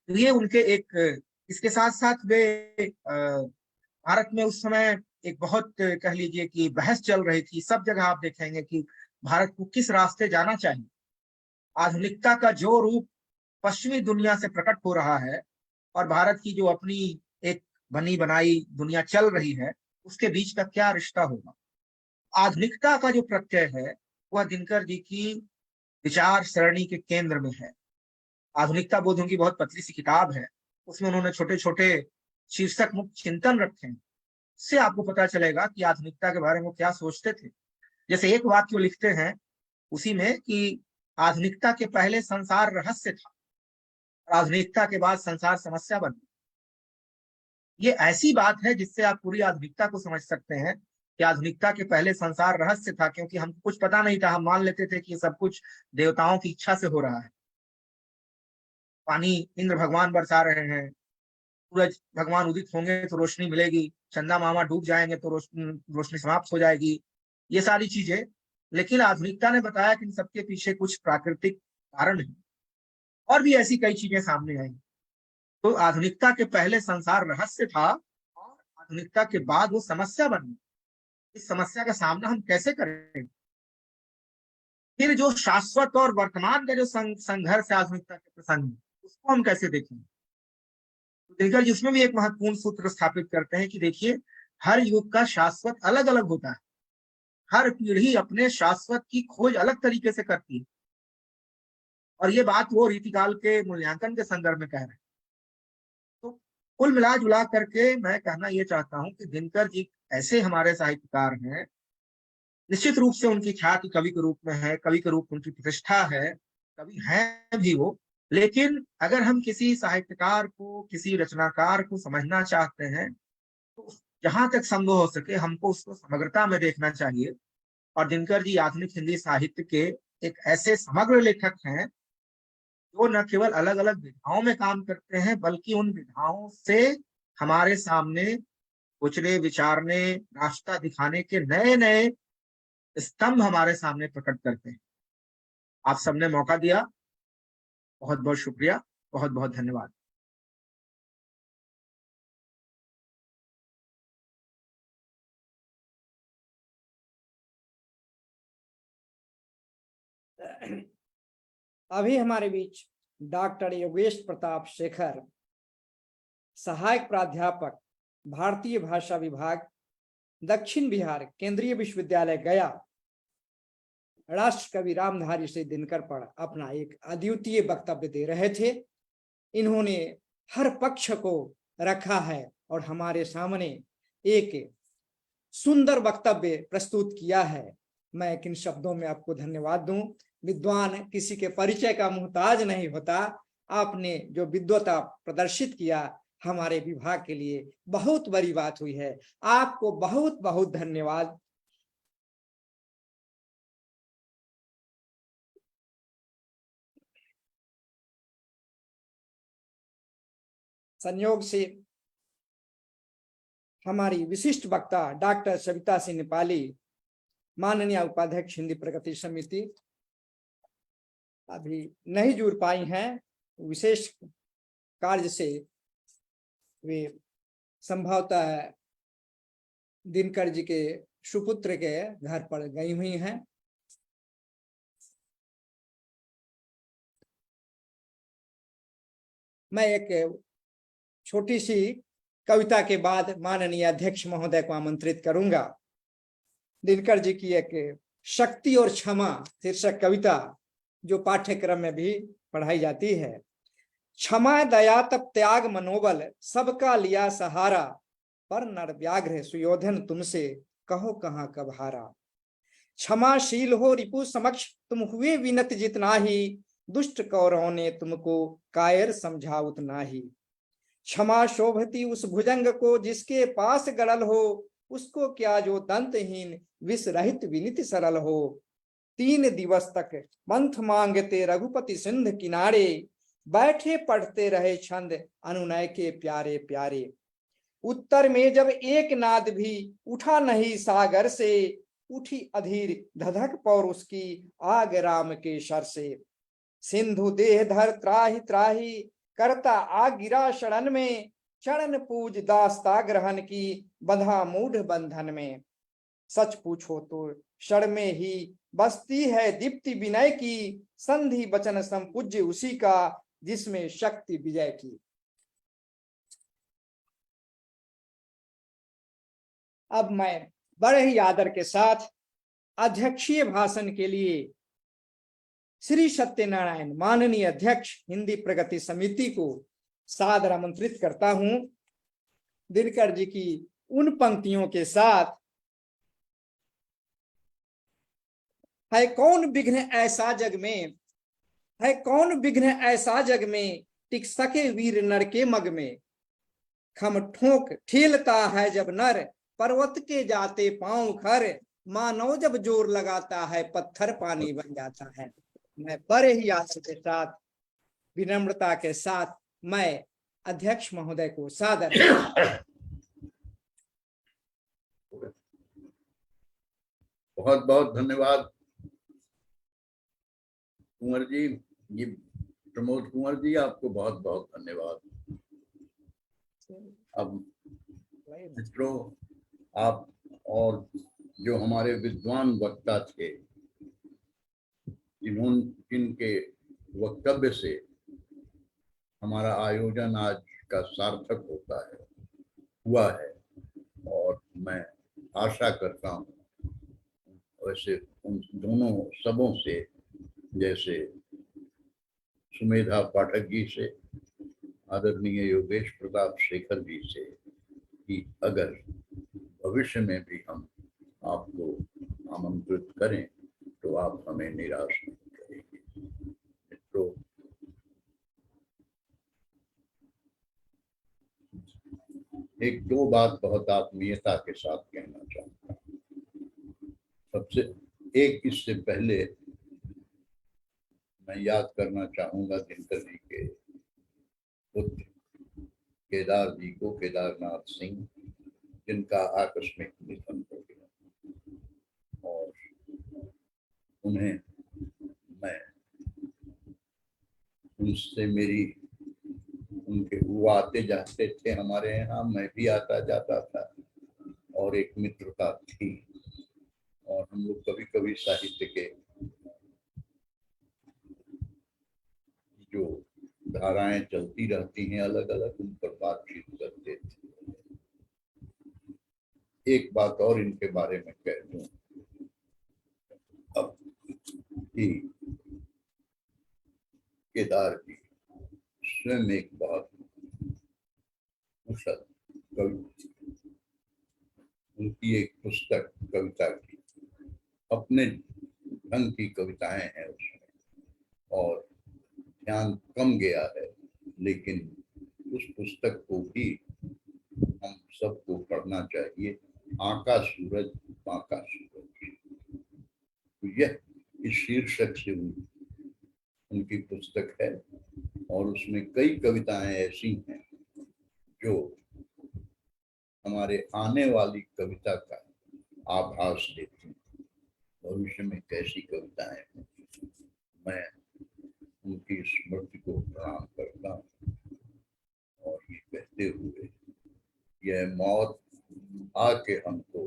S4: है। तो ये उनके एक, इसके साथ साथ वे भारत में उस समय एक बहुत, कह लीजिए कि बहस चल रही थी। सब जगह आप देखेंगे कि भारत को किस रास्ते जाना चाहिए। आधुनिकता का जो रूप पश्चिमी दुनिया से प्रकट हो रहा है और भारत की जो अपनी एक बनी बनाई दुनिया चल रही है, उसके बीच का क्या रिश्ता होगा। आधुनिकता का जो प्रत्यय है वह दिनकर जी की विचार सरणी के केंद्र में है। आधुनिकता बोधों की बहुत पतली सी किताब है, उसमें उन्होंने छोटे छोटे शीर्षक मुक्त चिंतन रखे हैं। उससे आपको पता चलेगा कि आधुनिकता के बारे में क्या सोचते थे। जैसे एक वाक्य लिखते हैं उसी में कि आधुनिकता के पहले संसार रहस्य था, आधुनिकता के बाद संसार समस्या बन गई। ये ऐसी बात है जिससे आप पूरी आधुनिकता को समझ सकते हैं कि आधुनिकता के पहले संसार रहस्य था, क्योंकि हमको कुछ पता नहीं था। हम मान लेते थे कि सब कुछ देवताओं की इच्छा से हो रहा है। पानी इंद्र भगवान बरसा रहे हैं, सूरज भगवान उदित होंगे तो रोशनी मिलेगी, चंदा मामा डूब जाएंगे तो रोशनी समाप्त हो जाएगी, ये सारी चीजें। लेकिन आधुनिकता ने बताया कि इन सबके पीछे कुछ प्राकृतिक कारण है, और भी ऐसी कई चीजें सामने आई। तो आधुनिकता के पहले संसार रहस्य था और आधुनिकता के बाद वो समस्या बन गई। इस समस्या का सामना हम कैसे करें। फिर जो शाश्वत और वर्तमान का जो संघर्ष है आधुनिकता के प्रसंग में, उसको हम कैसे देखेंगे? तो दिनकर जी उसमें भी एक महत्वपूर्ण सूत्र स्थापित करते हैं कि देखिए, हर युग का शाश्वत अलग अलग होता है, हर पीढ़ी अपने शाश्वत की खोज अलग तरीके से करती है, और ये बात वो रीतिकाल के मूल्यांकन के संदर्भ में कह रहे हैं। तो कुल मिला जुला करके मैं कहना ये चाहता हूं कि दिनकर जी ऐसे हमारे साहित्यकार हैं, निश्चित रूप से उनकी ख्याति कवि के रूप में है, कवि के रूप में उनकी प्रतिष्ठा है, कवि हैं भी वो। लेकिन अगर हम किसी साहित्यकार को, किसी रचनाकार को समझना चाहते हैं, तो जहां तक संभव हो सके हमको उसको समग्रता में देखना चाहिए। और दिनकर जी आधुनिक हिंदी साहित्य के एक ऐसे समग्र लेखक हैं जो न केवल अलग अलग विधाओं में काम करते हैं, बल्कि उन विधाओं से हमारे सामने सोचने, विचारने, रास्ता दिखाने के नए नए स्तंभ हमारे सामने प्रकट करते हैं। आप सबने मौका दिया, बहुत बहुत शुक्रिया, बहुत बहुत धन्यवाद।
S1: अभी हमारे बीच डॉक्टर योगेश प्रताप शेखर, सहायक प्राध्यापक, भारतीय भाषा विभाग, दक्षिण बिहार केंद्रीय विश्वविद्यालय गया, राष्ट्र कवि रामधारी सिंह दिनकर पर अपना एक अद्वितीय वक्तव्य दे रहे थे। इन्होंने हर पक्ष को रखा है और हमारे सामने एक सुंदर वक्तव्य प्रस्तुत किया है। मैं किन शब्दों में आपको धन्यवाद दूं। विद्वान किसी के परिचय का मुहताज नहीं होता। आपने जो विद्वता प्रदर्शित किया हमारे विभाग के लिए बहुत बड़ी बात हुई है। आपको बहुत बहुत धन्यवाद। संयोग से हमारी विशिष्ट वक्ता डॉक्टर सविता सिंह नेपाली, माननीय उपाध्यक्ष हिंदी प्रगति समिति, अभी नहीं जुड़ पाई हैं। विशेष कार्य से वे संभवतः दिनकर जी के सुपुत्र के घर पर गई हुई हैं। मैं एक छोटी सी कविता के बाद माननीय अध्यक्ष महोदय को आमंत्रित करूंगा। दिनकर जी की एक शक्ति और क्षमा शीर्षक कविता जो पाठ्यक्रम में भी पढ़ाई जाती है। क्षमा दया तप त्याग मनोबल सबका लिया सहारा, पर नर व्याघ्र सुयोधन तुमसे कहो कहां कब हारा। क्षमाशील हो रिपु समक्ष तुम हुए विनत जितना ही, दुष्ट कौरवों ने तुमको कायर समझा उतना ही। क्षमा शोभती उस भुजंग को जिसके पास गड़ल हो, उसको क्या जो दंतहीन विष रहित विनित सरल हो। 3 दिवस तक मंथ मांगते रघुपति सिंध किनारे, बैठे पढ़ते रहे छंद अनुनय के प्यारे प्यारे। उत्तर में जब एक नाद भी उठा नहीं सागर से, उठी अधीर धधक पौर उसकी आग राम के शर से। सिंधु देह धर त्राहि त्राहि करता आ गिरा शरण में, चरण पूज दास्ता ग्रहण की बंधा मूढ़ बंधन में। सच पूछो तो क्षण में ही बसती है दीप्ति विनय की, संधि वचन संपूज्य उसी का जिसमें शक्ति विजय की। अब मैं बड़े ही आदर के साथ अध्यक्षीय भाषण के लिए श्री सत्यनारायण माननीय अध्यक्ष हिंदी प्रगति समिति को सादर आमंत्रित करता हूं। दिनकर जी की उन पंक्तियों के साथ, है कौन विघ्न ऐसा जग में, है कौन विघ्न ऐसा जग में, टिक सके वीर नर के मग में। खम ठोक ठेलता है जब नर, पर्वत के जाते पांव खर। मानव जब जोर लगाता है पत्थर पानी बन जाता है। मैं बड़े ही आदर के साथ, विनम्रता के साथ मैं अध्यक्ष महोदय को सादर
S5: बहुत बहुत धन्यवाद कुंवर जी। ये प्रमोद कुंवर जी, आपको बहुत बहुत धन्यवाद। अब मित्रों, आप और जो हमारे विद्वान वक्ता थे जिनके वक्तव्य से हमारा आयोजन आज का सार्थक हुआ है, और मैं आशा करता हूँ वैसे उन दोनों सबों से, जैसे सुमेधा पाठक जी से, आदरणीय योगेश प्रताप शेखर जी से, कि अगर भविष्य में भी हम आपको आमंत्रित करें तो आप हमें निराश नहीं करेंगे। तो एक दो बात बहुत आत्मीयता के साथ कहना चाहूंगा। सबसे एक, इससे पहले मैं याद करना चाहूंगा दिनकर जी के पुत्र केदार जी को, केदारनाथ सिंह, जिनका आकस्मिक निधन हो गया, और उन्हें मैं उनसे मेरी उनके वो आते जाते थे हमारे यहाँ, मैं भी आता जाता था, और एक मित्रता थी, और हम लोग कभी कभी साहित्य के जो धाराएं चलती रहती हैं अलग अलग, उन पर बातचीत करते थे। एक बात और इनके बारे में कह दूं अब कि केदार जी स्वयं एक बहुत कुशल कवि, उनकी एक पुस्तक कविता की, अपने ढंग की कविताएं हैं उसमें, और ध्यान कम गया है, लेकिन उस पुस्तक को भी हम सबको पढ़ना चाहिए। आका सूरज बाका सूरज, तो यह इस शीर्षक से उनकी पुस्तक है, और उसमें कई कविताएं ऐसी हैं जो हमारे आने वाली कविता का आभास देती हैं। भविष्य में कैसी कविताएं हैं, मैं उनकी स्मृति को प्रणाम करता हूँ, और ये कहते हुए, यह मौत आके हमको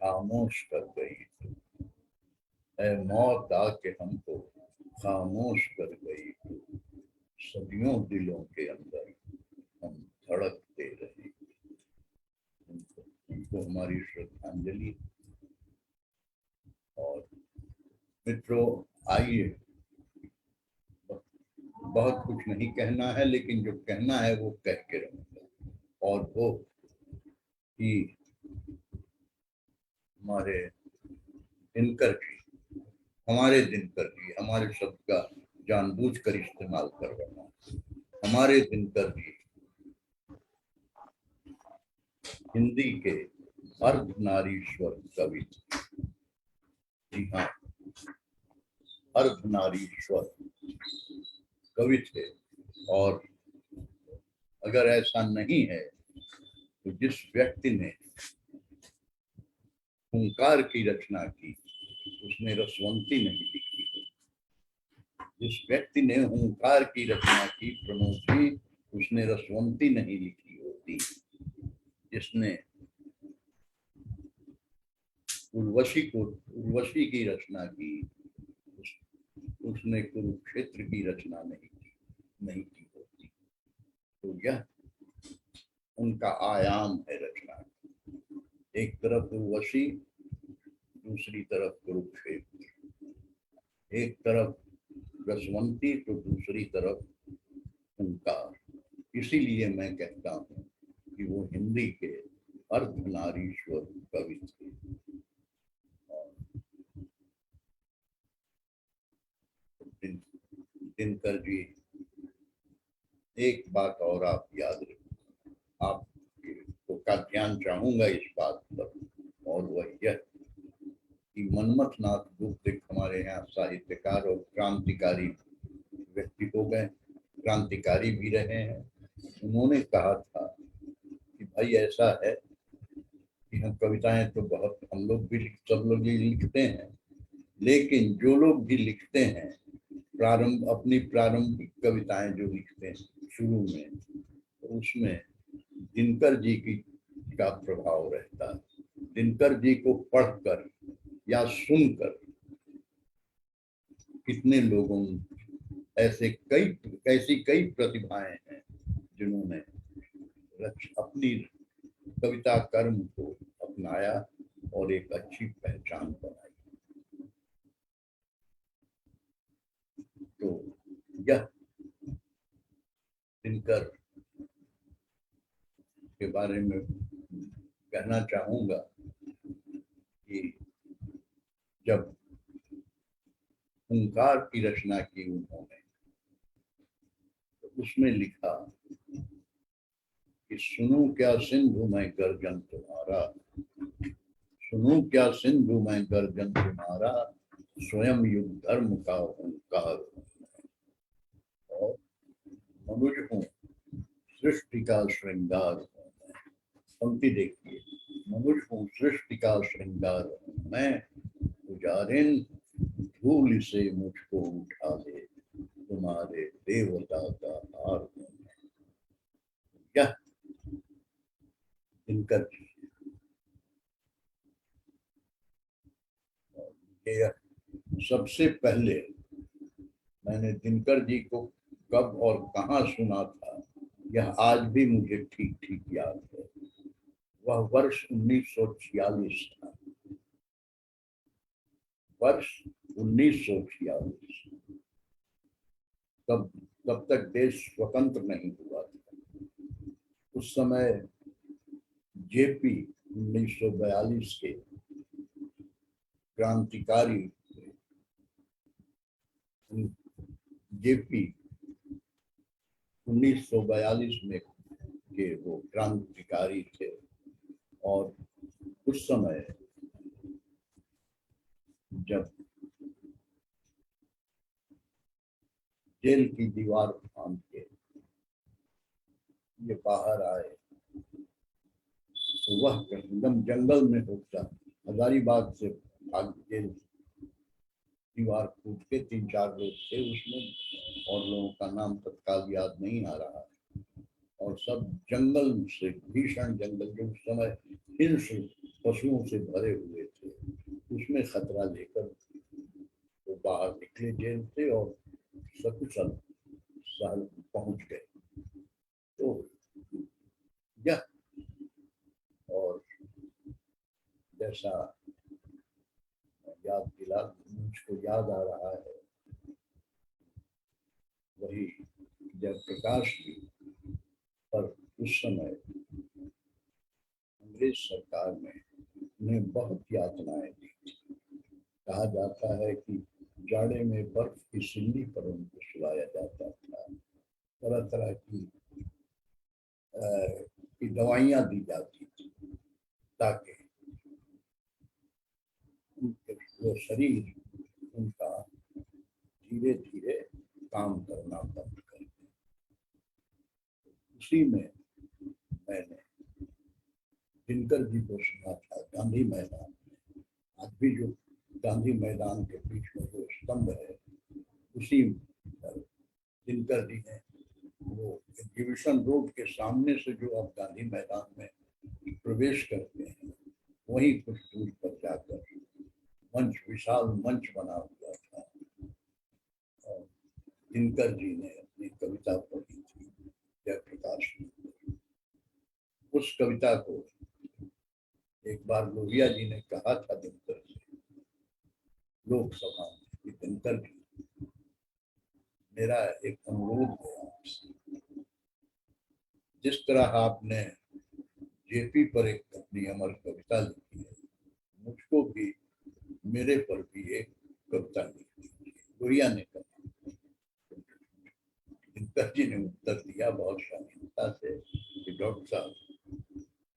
S5: खामोश कर गई, मौत आके हमको खामोश कर गई, सदियों दिलों के अंदर हम धड़कते रहे। उनको हमारी श्रद्धांजलि। और मित्रों, आइए, बहुत कुछ नहीं कहना है, लेकिन जो कहना है वो कह के रहूंगा, और वो कि हमारे दिनकर जी, हमारे शब्द का जानबूझकर इस्तेमाल कर रहा हूँ, हमारे दिनकर जी हिंदी के अर्धनारीश्वर कवि थे। जी हाँ, अर्धनारीश्वर कवि थे, और अगर ऐसा नहीं है तो जिस व्यक्ति ने हुंकार की रचना की उसने रसवंती नहीं लिखी। जिस व्यक्ति ने हुंकार की रचना की प्रमोद जी, उसने रसवंती नहीं लिखी होती। जिसने उर्वशी की रचना की, उसने कुरुक्षेत्र की रचना नहीं की होती। तो यह उनका आयाम है रचना। एक तरफ उर्वशी, दूसरी तरफ कुरुक्षेत्र, एक तरफ रसवंती तो दूसरी तरफ हुंकार। इसीलिए मैं कहता हूँ कि वो हिंदी के अर्धनारीश्वर कवि थे। दिनकर जी, एक बात और आप याद रखें, आपको का ध्यान चाहूंगा इस बात पर, और वह यह कि मनमथ नाथ गुप्त हमारे यहाँ साहित्यकार और क्रांतिकारी व्यक्ति हो गए, क्रांतिकारी भी रहे हैं। उन्होंने कहा था कि भाई ऐसा है कि हम कविताएं तो बहुत, हम लोग भी सब लोग ही लिखते हैं, लेकिन जो लोग भी लिखते हैं अपनी प्रारंभिक कविताएं जो लिखते हैं शुरू में, तो उसमें दिनकर जी का प्रभाव रहता है। दिनकर जी को पढ़कर या सुनकर कितने लोगों, ऐसी कई प्रतिभाएं हैं जिन्होंने अपनी कविता कर्म को अपनाया और एक अच्छी पहचान बनाई। तो यह दिनकर के बारे में कहना चाहूंगा कि जब हुंकार की रचना की उन्होंने, तो उसमें लिखा कि सुनूं क्या सिंधु में गर्जन तुम्हारा, सुनूं क्या सिंधु में गर्जन तुम्हारा, स्वयं युग धर्म का हुंकार, और मनुज हूँ सृष्टि का श्रृंगार हूँ मैं। पंक्ति देखिए, मनुज हूँ सृष्टि का श्रृंगार हूँ मैं, पुजारिन धूल से मुझको उठा दे, तुम्हारे देवता का हार हूँ मैं। यह दिनकर जी, ये सबसे पहले मैंने दिनकर जी को कब और कहाँ सुना था, यह आज भी मुझे ठीक ठीक याद है। वह वर्ष 1946 था, वर्ष 1946। तब तक देश स्वतंत्र नहीं हुआ था। उस समय जेपी 1942 के क्रांतिकारी, जेपी 1942 में के वो क्रांतिकारी थे, और उस समय जब जेल की दीवार फांद के ये बाहर आए, तो वह एकदम जंगल में होता, हजारीबाग से भाग जेल दीवार फूट के 3-4 लोग थे उसमें, और लोगों का नाम तत्काल याद नहीं आ रहा, और सब जंगल से, भीषण जंगल जो उस समय हिंस पशुओं से भरे हुए थे, उसमें खतरा लेकर वो बाहर निकले जेल से और सकुशल शहर पहुंच गए। तो यह, और जैसा याद दिला, मुझको याद आ रहा है, वही जयप्रकाश जी पर उस समय अंग्रेज सरकार ने उन्हें बहुत यातनाएं दी थी। कहा जाता है कि जाड़े में बर्फ की सिल्ली पर उनको सुलाया जाता था, तरह तरह की दवाइयां दी जाती थी ताकि वो शरीर उनका धीरे धीरे काम करना बंद कर दे। उसी में मैंने दिनकर जी को सुना था गांधी मैदान में। आज भी जो गांधी मैदान के बीच में जो स्तंभ है, उसी पर दिनकर जी ने, वो एग्जीबिशन रोड के सामने से जो आप गांधी मैदान में प्रवेश करते हैं, वहीं कुछ दूर पर जाकर मंच, विशाल मंच बना हुआ था, और दिनकर जी ने अपनी कविता पढ़ी थी, जयप्रकाश ने। उस कविता को एक बार लोहिया जी ने कहा था दिनकर से लोकसभा में कि दिनकर जी, मेरा एक अनुरोध है आपसे, जिस तरह आपने जेपी पर एक अपनी अमर कविता लिखी है, मुझको भी, मेरे पर भी एक कविता लिखी। लोहिया ने कहा, दिनकर जी ने उत्तर दिया बहुत शालीनता से कि डॉक्टर साहब,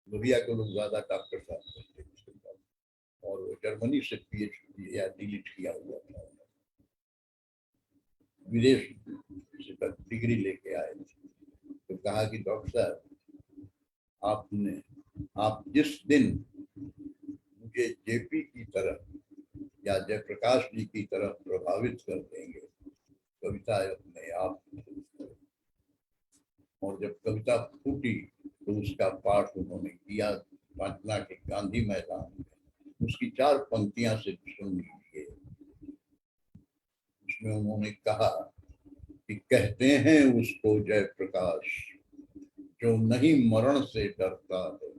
S5: लोहिया को लोग ज्यादा डॉक्टर साहब कहते हैं, और वो जर्मनी से पीएचडी या डीलिट किया हुआ था, विदेश से डिग्री लेके आए थे। तो कहा कि डॉक्टर साहब, आप जिस दिन मुझे जेपी की तरह या जयप्रकाश जी की तरह प्रभावित कर देंगे, कविता अपने आप। और जब कविता फूटी तो उसका पाठ उन्होंने किया पटना के गांधी मैदान में। उसकी 4 पंक्तियां से सुन लीजिए। जिसमें उन्होंने कहा कि कहते हैं उसको जयप्रकाश जो नहीं मरण से डरता है,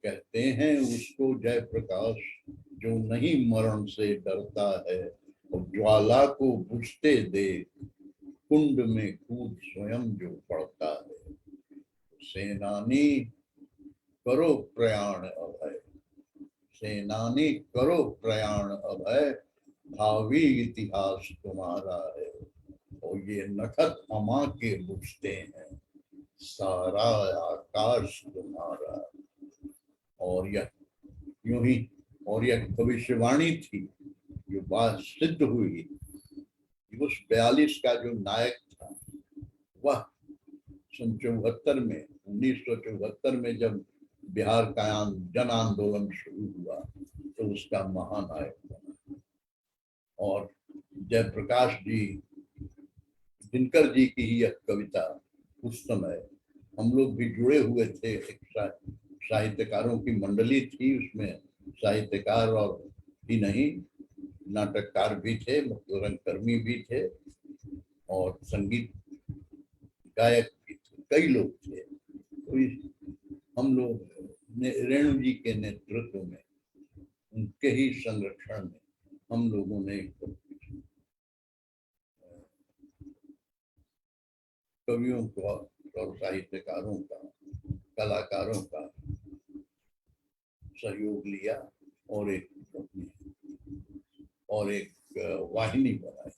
S5: कहते हैं उसको जयप्रकाश जो नहीं मरण से डरता है, और ज्वाला को बुझते देख कुंड में कूद स्वयं जो पड़ता है। सेनानी करो प्रयाण अभय, सेनानी करो प्रयाण अभय, भावी इतिहास तुम्हारा है। और ये नखत हमा के बुझते हैं, सारा आकाश तुम्हारा। और यह यूं ही, और यह भविष्यवाणी थी जो बात सिद्ध हुई कि उस 42 का जो नायक था वह सन 74 में 1974 में जब बिहार का जन आंदोलन शुरू हुआ तो उसका महानायक बना। और जयप्रकाश जी, दिनकर जी की ही यह कविता उस समय हम लोग भी जुड़े हुए थे, एक साहित्यकारों की मंडली थी, उसमें साहित्यकार और ही नहीं नाटककार भी थे, रंगकर्मी भी थे और संगीत गायक भी थे, कई लोग थे। तो हम लोग ने रेणु जी के नेतृत्व में, उनके ही संरक्षण में हम लोगों ने कवियों का और साहित्यकारों का, कलाकारों का सहयोग लिया और एक वाहिनी बनाई।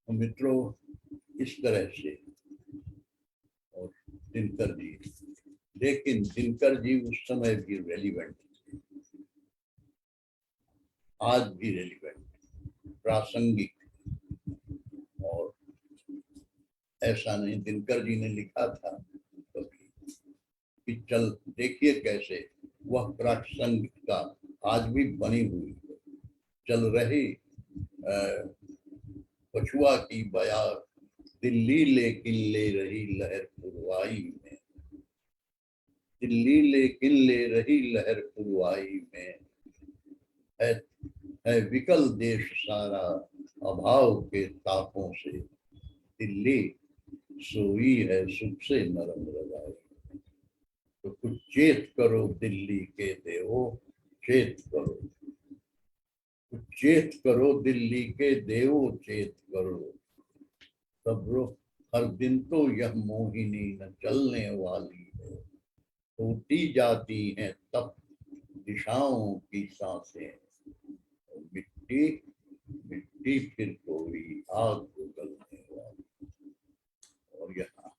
S5: मित्रों, इस तरह से, और दिनकर जी, लेकिन दिनकर जी उस समय भी रेलिवेंट थे, आज भी रेलिवेंट, प्रासंगिक। और ऐसा नहीं, दिनकर जी ने लिखा था कभी कि चल देखिए कैसे वह प्रासंगिकता आज भी बनी हुई है। चल रही पछुआ की बयार, दिल्ली लेकिन ले रही लहर पुरवाई में, दिल्ली लेकिन ले रही लहर पुरवाई में, है विकल देश सारा अभाव के तापों से, दिल्ली सोई है सुख से नरम रजाई। तो कुछ चेत करो दिल्ली के देवो, चेत करो, कुछ चेत करो दिल्ली के देवो, चेत करो। सबरो हर दिन तो यह मोहिनी न चलने वाली है, टूटी जाती हैं तब दिशाओं की सांसें, मिट्टी मिट्टी फिर कोई आग उगलने वाली। और यहाँ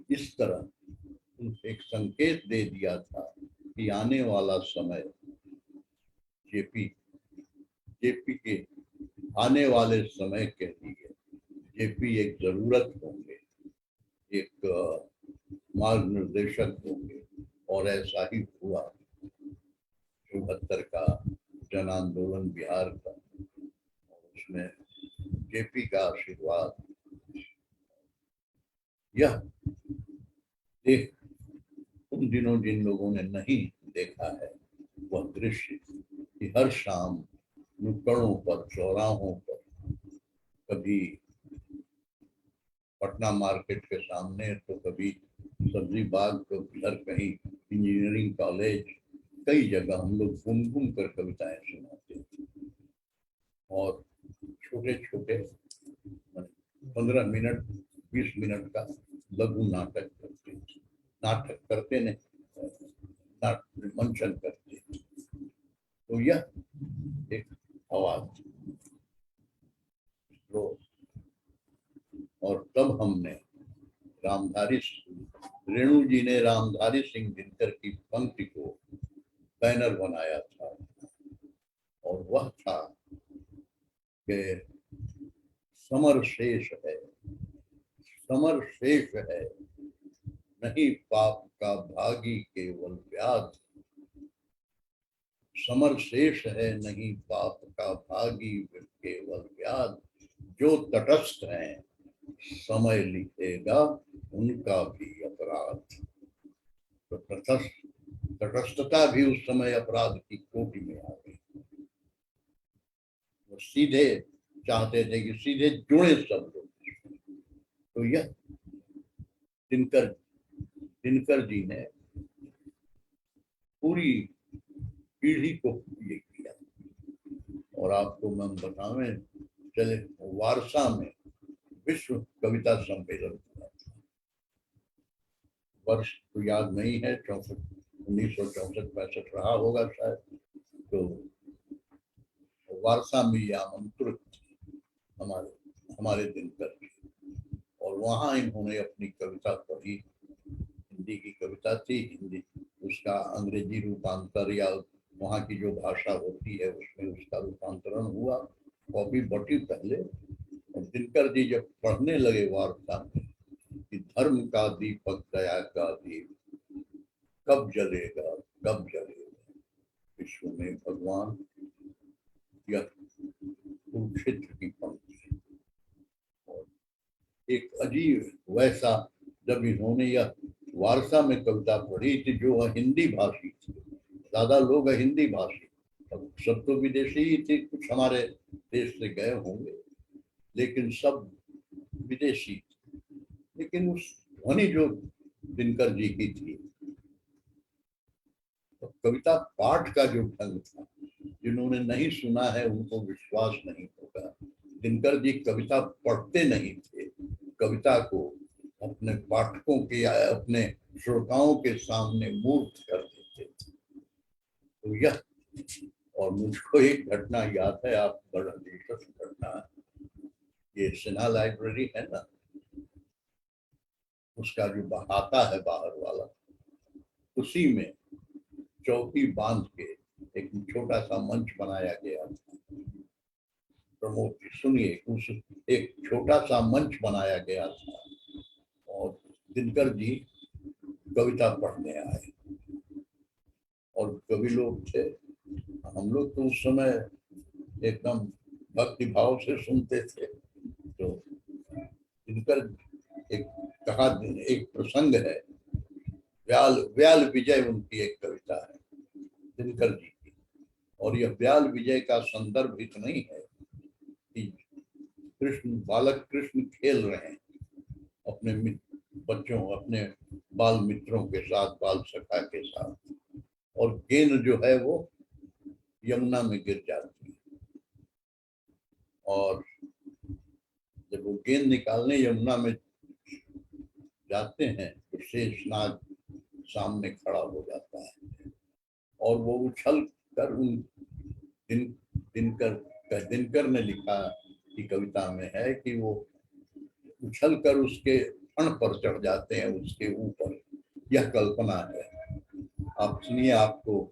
S5: इस तरह एक संकेत दे दिया था कि आने वाला समय जेपी के आने वाले समय के लिए जेपी एक जरूरत होंगे, एक मार्ग निर्देशक होंगे। और ऐसा ही हुआ। 74 का जन आंदोलन बिहार का, उसमें जेपी का आशीर्वाद, यह देख उन दिनों जिन लोगों ने नहीं देखा है वह दृश्य कि हर शाम नुक्कड़ों पर, चौराहों पर, कभी पटना मार्केट के सामने तो कभी सब्जी बाग, तो इधर कहीं इंजीनियरिंग कॉलेज, कई जगह हम लोग घूम घूम कर कविताएं सुनाते थे। और छोटे छोटे 15 मिनट 20 मिनट का लघु नाटक करते ने मंचन करते। तो यह एक आवाज। और तब हमने रेणु जी ने रामधारी सिंह दिनकर की पंक्ति को बैनर बनाया था, और वह था कि समर शेष है, समर शेष है, नहीं पाप का भागी केवल व्याध, समर शेष है नहीं पाप का भागी केवल व्याध, जो तटस्थ हैं समय लिखेगा उनका भी अपराध। तो तटस्थता भी उस समय अपराध की कोटि में आ गई। वो सीधे चाहते थे कि सीधे जुड़े सब लोग। तो यह दिनकर जी ने पूरी पीढ़ी को ये किया। और आपको मैं बतावे चले, वारसा में विश्व कविता सम्मेलन हुआ। वर्ष तो याद नहीं है, 1964-65 रहा होगा शायद। तो वारसा में ये आमंत्रित हमारे दिनकर, और वहां इन्होंने अपनी कविता पढ़ी। हिंदी की कविता थी, हिंदी उसका अंग्रेजी रूपांतर या वहाँ की जो भाषा होती है उसमें उसका रूपांतरण हुआ, कॉपी बटी पहले। और दिनकर जी जब पढ़ने लगे वार्ता में कि धर्म का दीपक दया का दीप कब जलेगा कब जलेगा विश्व में भगवान, यह कुरुक्षेत्र की पंक्ति। और एक अजीब वैसा, जब इन्होंने यह वारसा में कविता पढ़ी थी जो हिंदी भाषी थी, ज्यादा लोग हिंदी भाषी, अब सब तो विदेशी ही थे, कुछ हमारे देश से गए होंगे लेकिन सब विदेशी थे। लेकिन उस ध्वनि जो दिनकर जी की थी, तो कविता पाठ का जो ढंग था, जिन्होंने नहीं सुना है उनको विश्वास नहीं होगा। दिनकर जी कविता पढ़ते नहीं थे, कविता को अपने पाठकों के या अपने श्रोताओं के सामने मूर्त कर देते थे। तो यह, और मुझको एक घटना याद है, आप बड़ा दिलचस्प घटना है, ये सिन्हा लाइब्रेरी है ना, उसका जो बहाता है बाहर वाला, उसी में चौकी बांध के एक छोटा सा मंच बनाया गया था। प्रमोद जी सुनिए, उस एक छोटा सा मंच बनाया गया था और दिनकर जी कविता पढ़ने आए। और कवि लोग थे, हम लोग तो उस समय एकदम भक्ति भाव से सुनते थे। तो दिनकर एक प्रसंग है, व्याल विजय उनकी एक कविता है दिनकर जी की। और यह व्याल विजय का संदर्भ हित नहीं है कि बालक कृष्ण खेल रहे हैं अपने बच्चों, अपने बाल मित्रों के साथ, बाल सखा के साथ, और गेंद जो है वो यमुना में गिर जाती है। और जब वो गेंद निकालने यमुना में जाते हैं तो शेषनाग सामने खड़ा हो जाता है और वो उछल कर उन दिनकर ने लिखा कि कविता में है कि वो उछल कर उसके फण पर चढ़ जाते हैं, उसके ऊपर। यह कल्पना है, आप सुनिए, आपको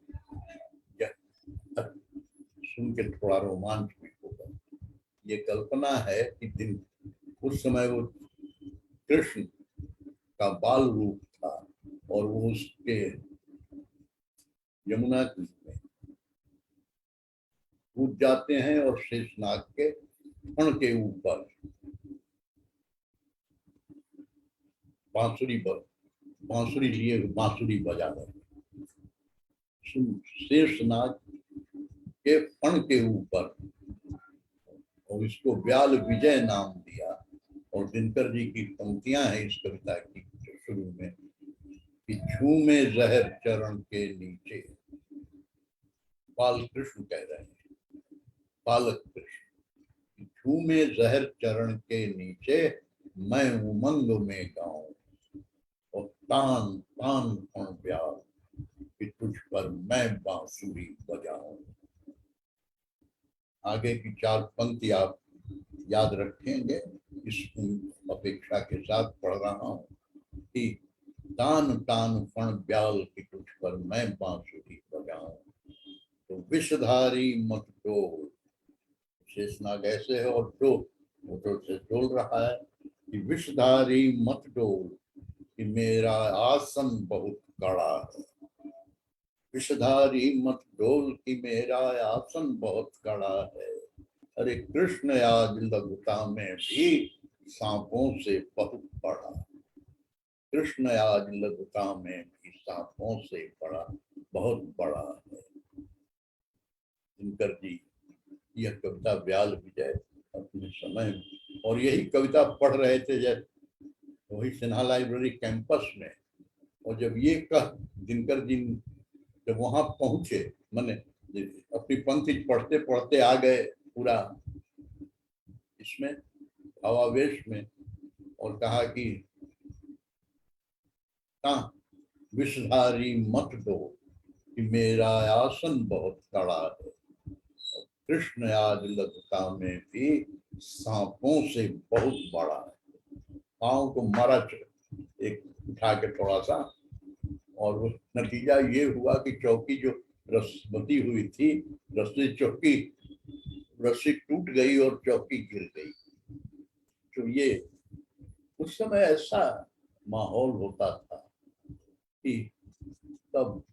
S5: यह सुन के थोड़ा रोमांच भी होगा। ये कल्पना है कि उस समय वो कृष्ण का बाल रूप था और वो उसके यमुना में कूद जाते हैं और शेषनाग के फण के ऊपर बांसुरी लिए बांसुरी बजा रहे। शेषनाग के फण के ऊपर, और इसको व्याल विजय नाम दिया। और दिनकर जी की पंक्तियां हैं इस कविता की शुरू में कि झूमे जहर चरण के नीचे, बाल कृष्ण कह रहे हैं, बालक कृष्ण, झूमे जहर चरण के नीचे मैं उमंग में गाऊं, और तान तान फण व्याल कि तुझ पर मैं बांसुरी बजाऊं। आगे की 4 पंक्ति आप याद रखेंगे, इस अपेक्षा के साथ पढ़ रहा हूं कि तान तान फण ब्याल की तुझ पर मैं बांसुरी बजाऊं, तो विषधारी मत डोल। शेषनाग ऐसे है और मोटर से डोल रहा है कि विषधारी मत डोल कि मेरा आसन बहुत कड़ा है। विषधारी मत डोल कि मेरा आसन बहुत कड़ा है। अरे कृष्ण आज लघुता में भी सांपों से बहुत बड़ा। कृष्ण आज लघुता में भी सांपों से बड़ा, बहुत बड़ा है। दिनकर जी यह कविता व्याल विजय अपने समय में, और यही कविता पढ़ रहे थे जब वही सिन्हा लाइब्रेरी कैंपस में, और जब ये कह दिनकर जी जब वहां पहुंचे, मैंने अपनी पंक्ति पढ़ते पढ़ते आ गए पूरा इसमें भावावेश में, और कहा कि विषधारी मत दो कि मेरा आसन बहुत कड़ा है, कृष्ण आज लता में भी सांपों से बहुत बड़ा है। पाँव को मारा एक उठा के थोड़ा सा, और वो नतीजा ये हुआ कि चौकी जो रस्मती हुई थी, रस्सी टूट गई और चौकी गिर गई। तो ये उस समय ऐसा माहौल होता था कि तब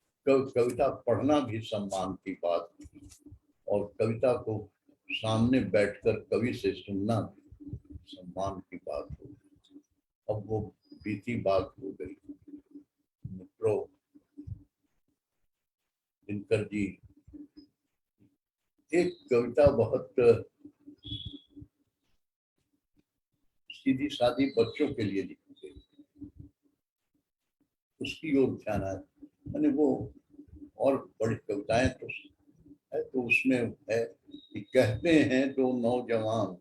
S5: कविता पढ़ना भी सम्मान की बात थी, और कविता को सामने बैठकर कवि से सुनना भी सम्मान की बात हो। अब वो बीती बात हो गई। मित्रों, दिनकर जी एक कविता बहुत सीधी सादी बच्चों के लिए लिखी गई, उसकी ओर ध्यान है। मैंने वो और बड़ी कविताएं तो है, तो उसमें है कि कहते हैं दो नौजवान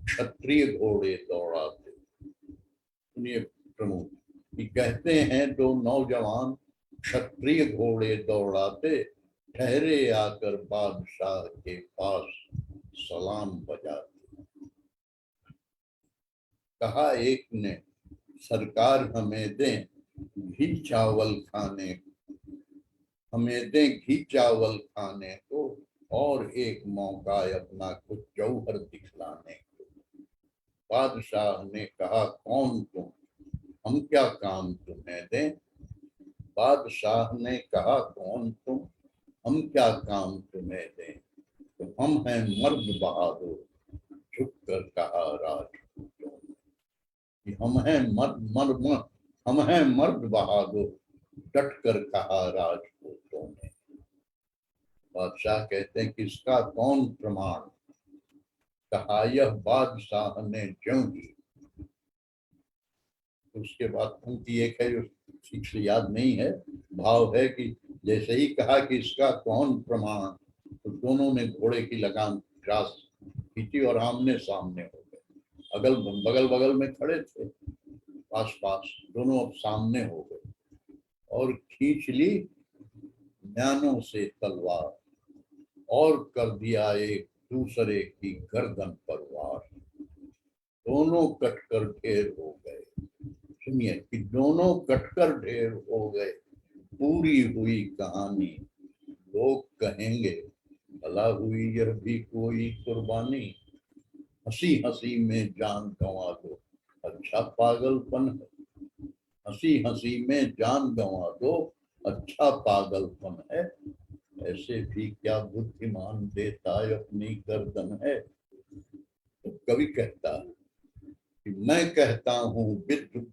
S5: क्षत्रिय घोड़े दौड़ाते, सुनिए प्रमुख, कि कहते हैं दो नौजवान क्षत्रिय घोड़े दौड़ाते, ठहरे आकर बादशाह के पास सलाम बजाते। कहा एक ने सरकार हमें दें घी चावल खाने, हमें दें घी चावल खाने को, और एक मौका अपना कुछ जौहर दिखलाने को। बादशाह ने कहा कौन तुम, हम क्या काम तुम्हें दें। बादशाह ने कहा कौन तुम, हम क्या काम तुम्हें दें। तो हम हैं मर्द बहादुर, झुक कर कहा राजपूतों ने। हम हैं हम हैं मर्द बहादुर, डट कर कहा राजपूतों ने। बादशाह कहते हैं कि इसका कौन प्रमाण। कहा यह बादशाह ने ज्यों ही। उसके बाद पंक्ति एक है जो ठीक से याद नहीं है, भाव है कि जैसे ही कहा कि इसका कौन प्रमाण, तो दोनों ने घोड़े की लगाम क्रॉस खींची और आमने सामने हो गए। बगल बगल में खड़े थे, पास पास, दोनों अब सामने हो गए और खींच ली म्यानों से तलवार, और कर दिया एक दूसरे की गर्दन पर वार। दोनों कटकर ढेर हो गए। सुनिए कि दोनों कटकर ढेर हो गए, पूरी हुई कहानी। लोग कहेंगे भला हुई यह भी कोई कुर्बानी। हंसी हंसी में जान गंवा दो, अच्छा पागलपन है। हंसी हंसी में जान गंवा दो, अच्छा पागलपन है। ऐसे भी क्या बुद्धिमान देता अपनी गर्दन है। तो कवि कहता है कि मैं कहता हूँ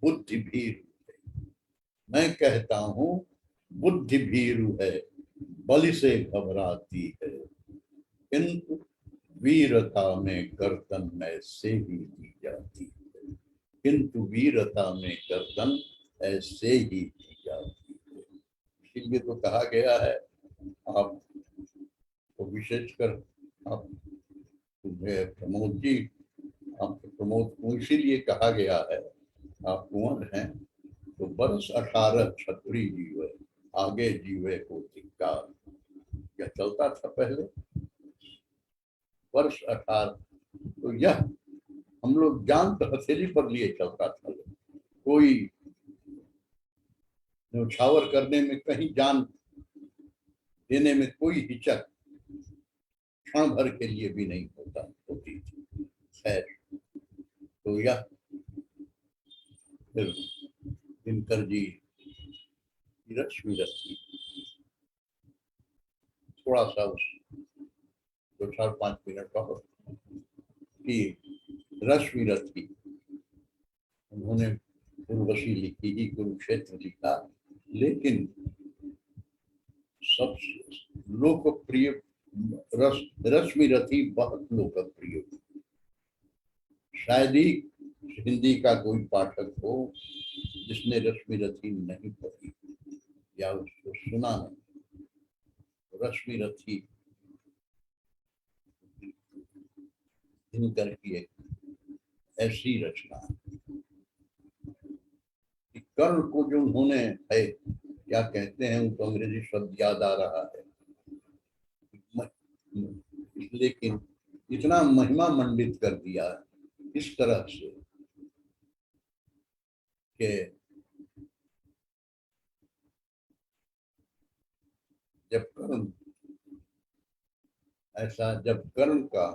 S5: बुद्धि भीरु, मैं कहता हूँ बुद्धि भीरु है, बलि से घबराती है, किंतु वीरता में गर्दन ऐसे ही दी जाती है। किंतु वीरता में गर्दन ऐसे ही दी जाती है। इसीलिए तो कहा गया है, आप तो विशेषकर आप प्रमोद जी, आप प्रमोद को इसीलिए कहा गया है, आप कुंवर हैं तो बरस 18 छत्री जीवे, आगे जीवे को धिक्कार। क्या चलता था पहले, वर्ष 18। तो यह हम लोग जान तो हथेली पर लिए चलता था, कोई न्यौछावर करने में, कहीं जान देने में कोई हिचक क्षण भर के लिए भी नहीं होती थी। खैर, तो यह फिर दिनकर जी की रश्मि रथी, थोड़ा सा उस 2-4-5 मिनट और कि रश्मि रथी उन्होंने उर्वशी लिखी ही, कुरुक्षेत्र लिखा, लेकिन सब लोकप्रिय रश्मि रथी बहुत लोकप्रिय। शायद ही हिंदी का कोई पाठक हो जिसने रश्मि रथी नहीं पढ़ी या उसको सुना नहीं। रश्मि रथी दिनकर की एक ऐसी रचना कि कर्ण को जो उन्होंने है, क्या कहते हैं, उनको अंग्रेजी शब्द याद आ रहा है, लेकिन इतना महिमा मंडित कर दिया इस तरह से कि जब कर्ण का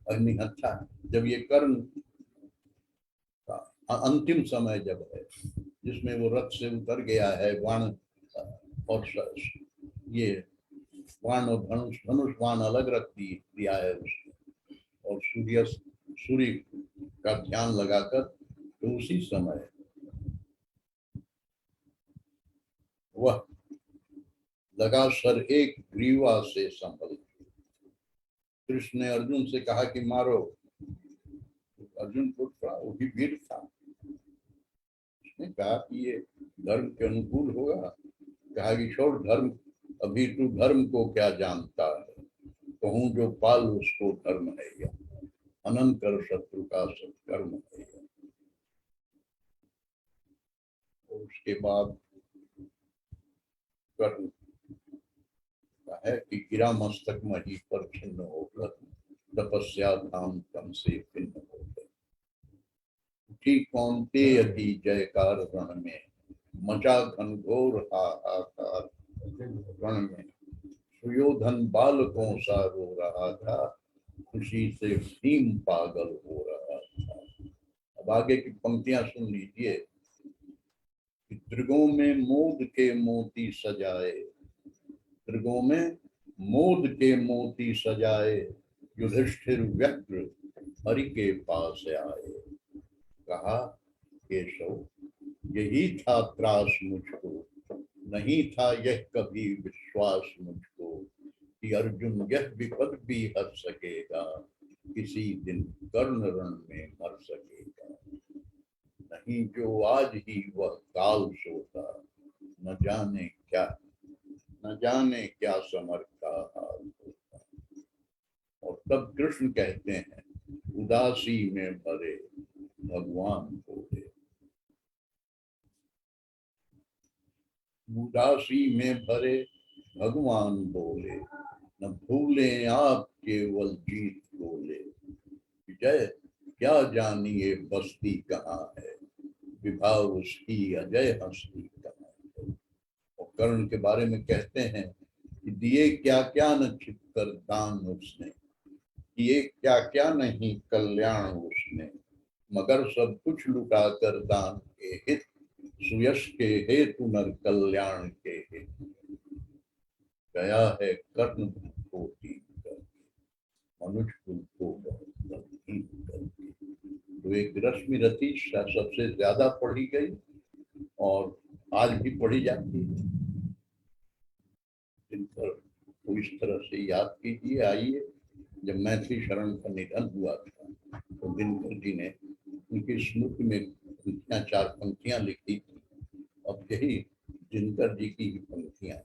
S5: अग्निहत्या, जब ये कर्ण का अंतिम समय जब है जिसमें वो रथ से उतर गया है, बाण और ये बाण और धनुष बाण अलग रख दिया है उसने, और सूर्य का ध्यान लगाकर, तो उसी समय वह लगा सर एक ग्रीवा से संभल। कृष्ण ने अर्जुन से कहा कि मारो। अर्जुन को वो भी वीर था, उसने कहा कि ये धर्म के अनुकूल होगा। कहा कि छोड़ धर्म, अभी तू धर्म को क्या जानता है, कहूं जो पाल उसको धर्म है या अनंत कर शत्रु का सत्कर्म है या। और उसके बाद कर्ण है कि गिरा मस्तक मही पर छिन्न होकर, तपस्या धाम कम से भिन्न हो गए। उठी कौन्तेय की जयकार रण में, मचा घनघोर हाहाकार रण में। सुयोधन बालकों सा रो रहा था, खुशी से भीम पागल हो रहा था। अब आगे की पंक्तियां सुन लीजिए। त्रिगों में मोद के मोती सजाए, त्रिगों में मोद के मोती सजाए, युधिष्ठिर व्यग्र हरि के पास आए। कहा केशव यही था त्रास मुझको, नहीं था यह कभी विश्वास मुझको, कि अर्जुन यह विपद भी हर सकेगा, किसी दिन कर्ण रण में मर सकेगा। नहीं जो आज ही वह काल सोता, न जाने क्या समर का हाल होता। और तब कृष्ण कहते हैं, उदासी में भरे भगवान बोले, उदासी में भरे भगवान बोले, न भूले आप केवल जीत बोले। विजय क्या जानिए बस्ती कहाँ है, विभाव उसकी अजय हस्ती कहाँ है। और कर्ण के बारे में कहते हैं कि दिए क्या क्या न छिप कर दान उसने, किए क्या क्या नहीं कल्याण उसने, मगर सब कुछ लुटा कर दान के हित, सुयश के हेतु नर कल्याण के हित। गया है कर्ण को दीन कर, मनुष्य कुल को बहुत गंभीर करके। तो एक रश्मि रथी सबसे ज्यादा पढ़ी गई और आज भी पढ़ी जाती है। दिनकर को इस तरह से याद कीजिए। आइए, जब मैथिली शरण का निधन हुआ था तो दिनकर जी ने उनकी स्मृति में पंक्तियां, 4 पंक्तियां लिखी थी। अब यही दिनकर जी की ही पंक्तियां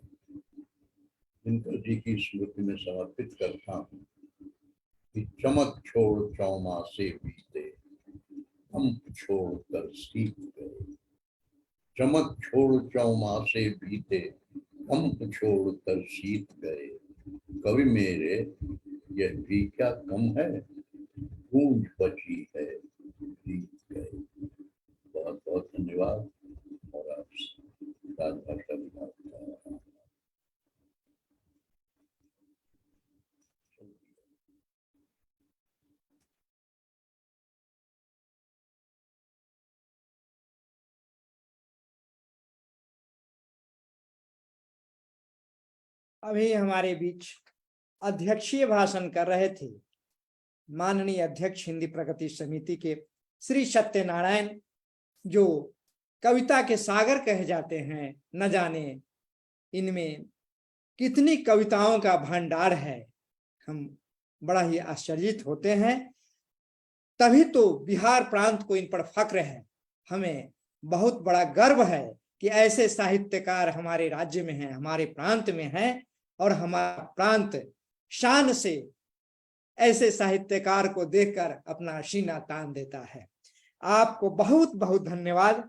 S5: दिनकर जी की स्मृति में समर्पित करता हूँ कि चमक छोड़ चौमासे बीते, कंप छोड़ कर सीख गए। चमक छोड़ चौमासे बीते, कंप छोड़ कर शीत गए। कवि मेरे यह भी क्या कम है, गूंज बची है जीत गए। बहुत बहुत धन्यवाद। और आप राजभाषा विभाग का
S1: अभी हमारे बीच अध्यक्षीय भाषण कर रहे थे माननीय अध्यक्ष हिंदी प्रगति समिति के श्री सत्यनारायण, जो कविता के सागर कहे जाते हैं। न जाने इनमें कितनी कविताओं का भंडार है, हम बड़ा ही आश्चर्यित होते हैं। तभी तो बिहार प्रांत को इन पर फक्र है। हमें बहुत बड़ा गर्व है कि ऐसे साहित्यकार हमारे राज्य में हैं, हमारे प्रांत में हैं, और हमारा प्रांत शान से ऐसे साहित्यकार को देखकर अपना सीना तान देता है। आपको बहुत बहुत धन्यवाद।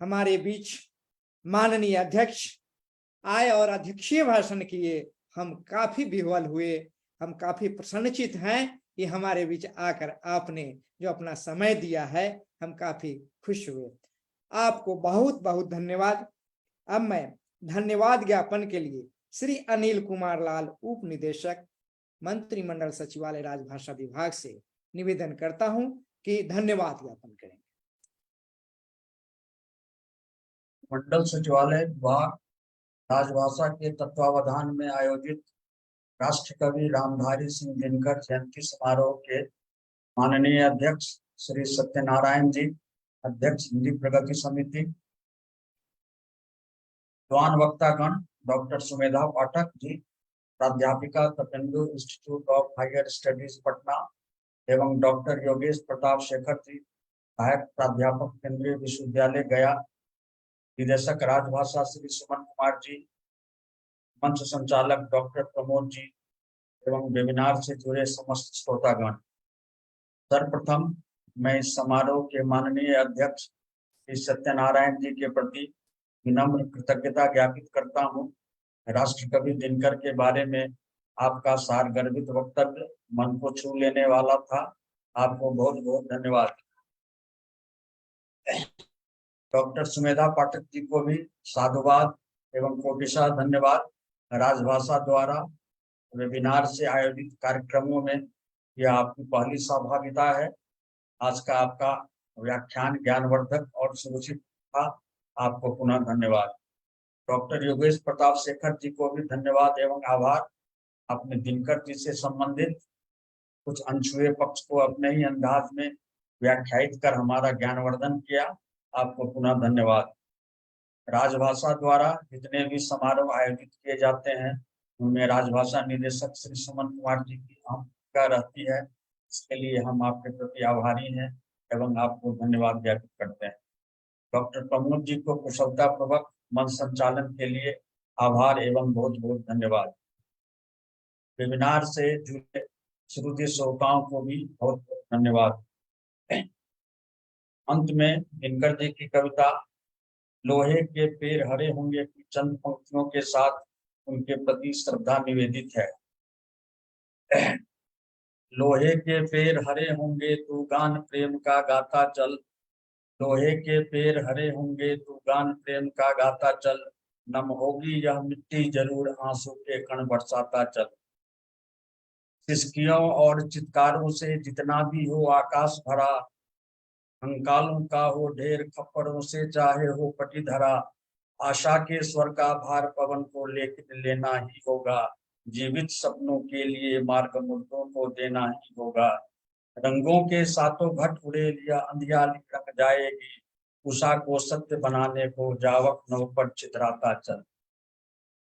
S1: हमारे बीच माननीय अध्यक्ष आए और अध्यक्षीय भाषण किए, हम काफी विह्वल हुए, हम काफी प्रसन्नचित हैं कि हमारे बीच आकर आपने जो अपना समय दिया है, हम काफी खुश हुए। आपको बहुत बहुत धन्यवाद। अब मैं धन्यवाद ज्ञापन के लिए श्री अनिल कुमार लाल, उप निदेशक मंत्रिमंडल सचिवालय राजभाषा विभाग से निवेदन करता हूं कि धन्यवाद ज्ञापन करें।
S6: मंडल सचिवालय विभाग राजभाषा के तत्वावधान में आयोजित राष्ट्र कवि रामधारी सिंह दिनकर जयंती समारोह के माननीय अध्यक्ष श्री सत्यनारायण जी, अध्यक्ष हिंदी प्रगति समिति, जवान वक्तागण डॉक्टर सुमेधा पाठक जी, प्राध्यापिका Tapendu Institute of Higher Studies Patna एवं डॉक्टर योगेश प्रताप शेखर जी, सहायक प्राध्यापक केंद्रीय विश्वविद्यालय गया, निदेशक राजभाषा श्री सुमन कुमार जी, मंच संचालक डॉक्टर प्रमोद जी एवं वेबिनार से जुड़े समस्त श्रोतागण, सर्वप्रथम मैं इस समारोह के माननीय अध्यक्ष श्री सत्यनारायण जी के प्रति विनम्र कृतज्ञता ज्ञापित करता हूं। राष्ट्र कवि दिनकर के बारे में आपका सारगर्भित वक्तव्य मन को छू लेने वाला था। आपको बहुत बहुत धन्यवाद। डॉक्टर सुमेधा पाठक जी को भी साधुवाद एवं कोटिशा धन्यवाद। राजभाषा द्वारा वेबिनार से आयोजित कार्यक्रमों में यह आपकी पहली सहभागिता है। आज का आपका व्याख्यान ज्ञानवर्धक और सुरुचित था। आपको पुनः धन्यवाद। डॉक्टर योगेश प्रताप शेखर जी को भी धन्यवाद एवं आभार। आपने दिनकर जी से संबंधित कुछ अनछुए पक्ष को अपने ही अंदाज में व्याख्यायित कर हमारा ज्ञानवर्धन किया। आपको पुनः धन्यवाद। राजभाषा द्वारा जितने भी समारोह आयोजित किए जाते हैं उनमें राजभाषा निदेशक श्री सुमन कुमार जी की अहम भूमिका रहती है। इसके लिए हम आपके प्रति आभारी हैं एवं आपको धन्यवाद ज्ञापित करते हैं। डॉक्टर प्रमोद जी को कुशलता पूर्वक मंच संचालन के लिए आभार एवं बहुत बहुत धन्यवाद। वेबिनार से जुड़े श्रोता श्रोताओं को भी बहुत बहुत धन्यवाद। अंत में दिनकर जी की कविता लोहे के पैर हरे होंगे की चंद पंक्तियों के साथ उनके प्रति श्रद्धा निवेदित है। लोहे के पैर हरे होंगे तू गान प्रेम का गाता चल, लोहे के पैर हरे होंगे तू गान प्रेम का गाता चल, नम होगी यह मिट्टी जरूर आंसू के कण बरसाता चल। सिसकियों और चित्कारों से जितना भी हो आकाश भरा, कंकालों का हो ढेर खप्परों से चाहे हो पटी धरा, आशा के स्वर का भार पवन को लेकिन लेना ही होगा, जीवित सपनों के लिए मार्ग मुर्दों को देना ही होगा। रंगों के सातों घट उड़े लिया अंधियाली रंग जाएगी, उषा को सत्य बनाने को जावक नव पर चितराता चल।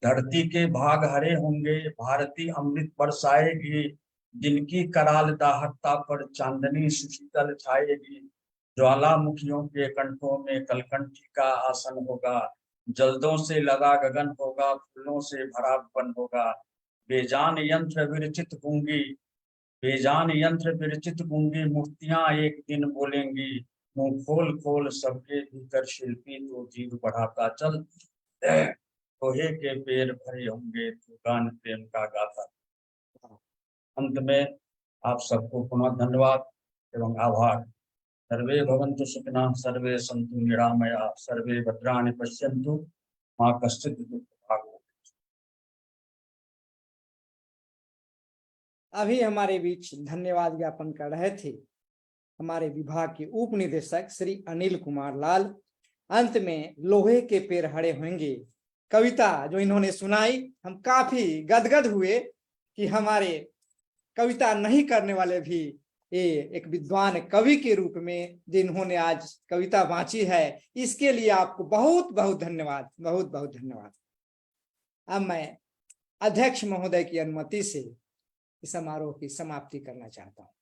S6: धरती के भाग हरे होंगे भारती अमृत बरसाएगी, जिनकी कराल दाहकता पर चांदनी सुशीतल छाएगी। ज्वालामुखियों के कंठों में कलकंठी का आसन होगा, जल्दों से लगा गगन होगा, फूलों से भरा वन होगा। बेजान यंत्र विरचित गूंगी, बेजान यंत्र विरचित गूंगी मूर्तियां एक दिन बोलेंगी, मुंह खोल खोल सबके भीतर शिल्पी तो जीव बढ़ाता चल। लोहे के पैर भरे होंगे तो गान प्रेम का गाता। अंत में आप सबको पुनः धन्यवाद एवं आभार। सर्वे भवन्तु सुखिनः, सर्वे सन्तु निरामयाः, सर्वे भद्राणि पश्यन्तु मा कश्चित् दुःखभाग् भवेत्।
S1: अभी हमारे बीच धन्यवाद ज्ञापन कर रहे थे हमारे विभाग के उप निदेशक श्री अनिल कुमार लाल। अंत में लोहे के पैर हरे होंगे कविता जो इन्होंने सुनाई, हम काफी गदगद हुए कि हमारे कविता नहीं करने वाले भी ये एक विद्वान कवि के रूप में जिन्होंने आज कविता वांची है, इसके लिए आपको बहुत बहुत धन्यवाद, बहुत बहुत धन्यवाद। अब मैं अध्यक्ष महोदय की अनुमति से इस समारोह की समाप्ति करना चाहता हूं।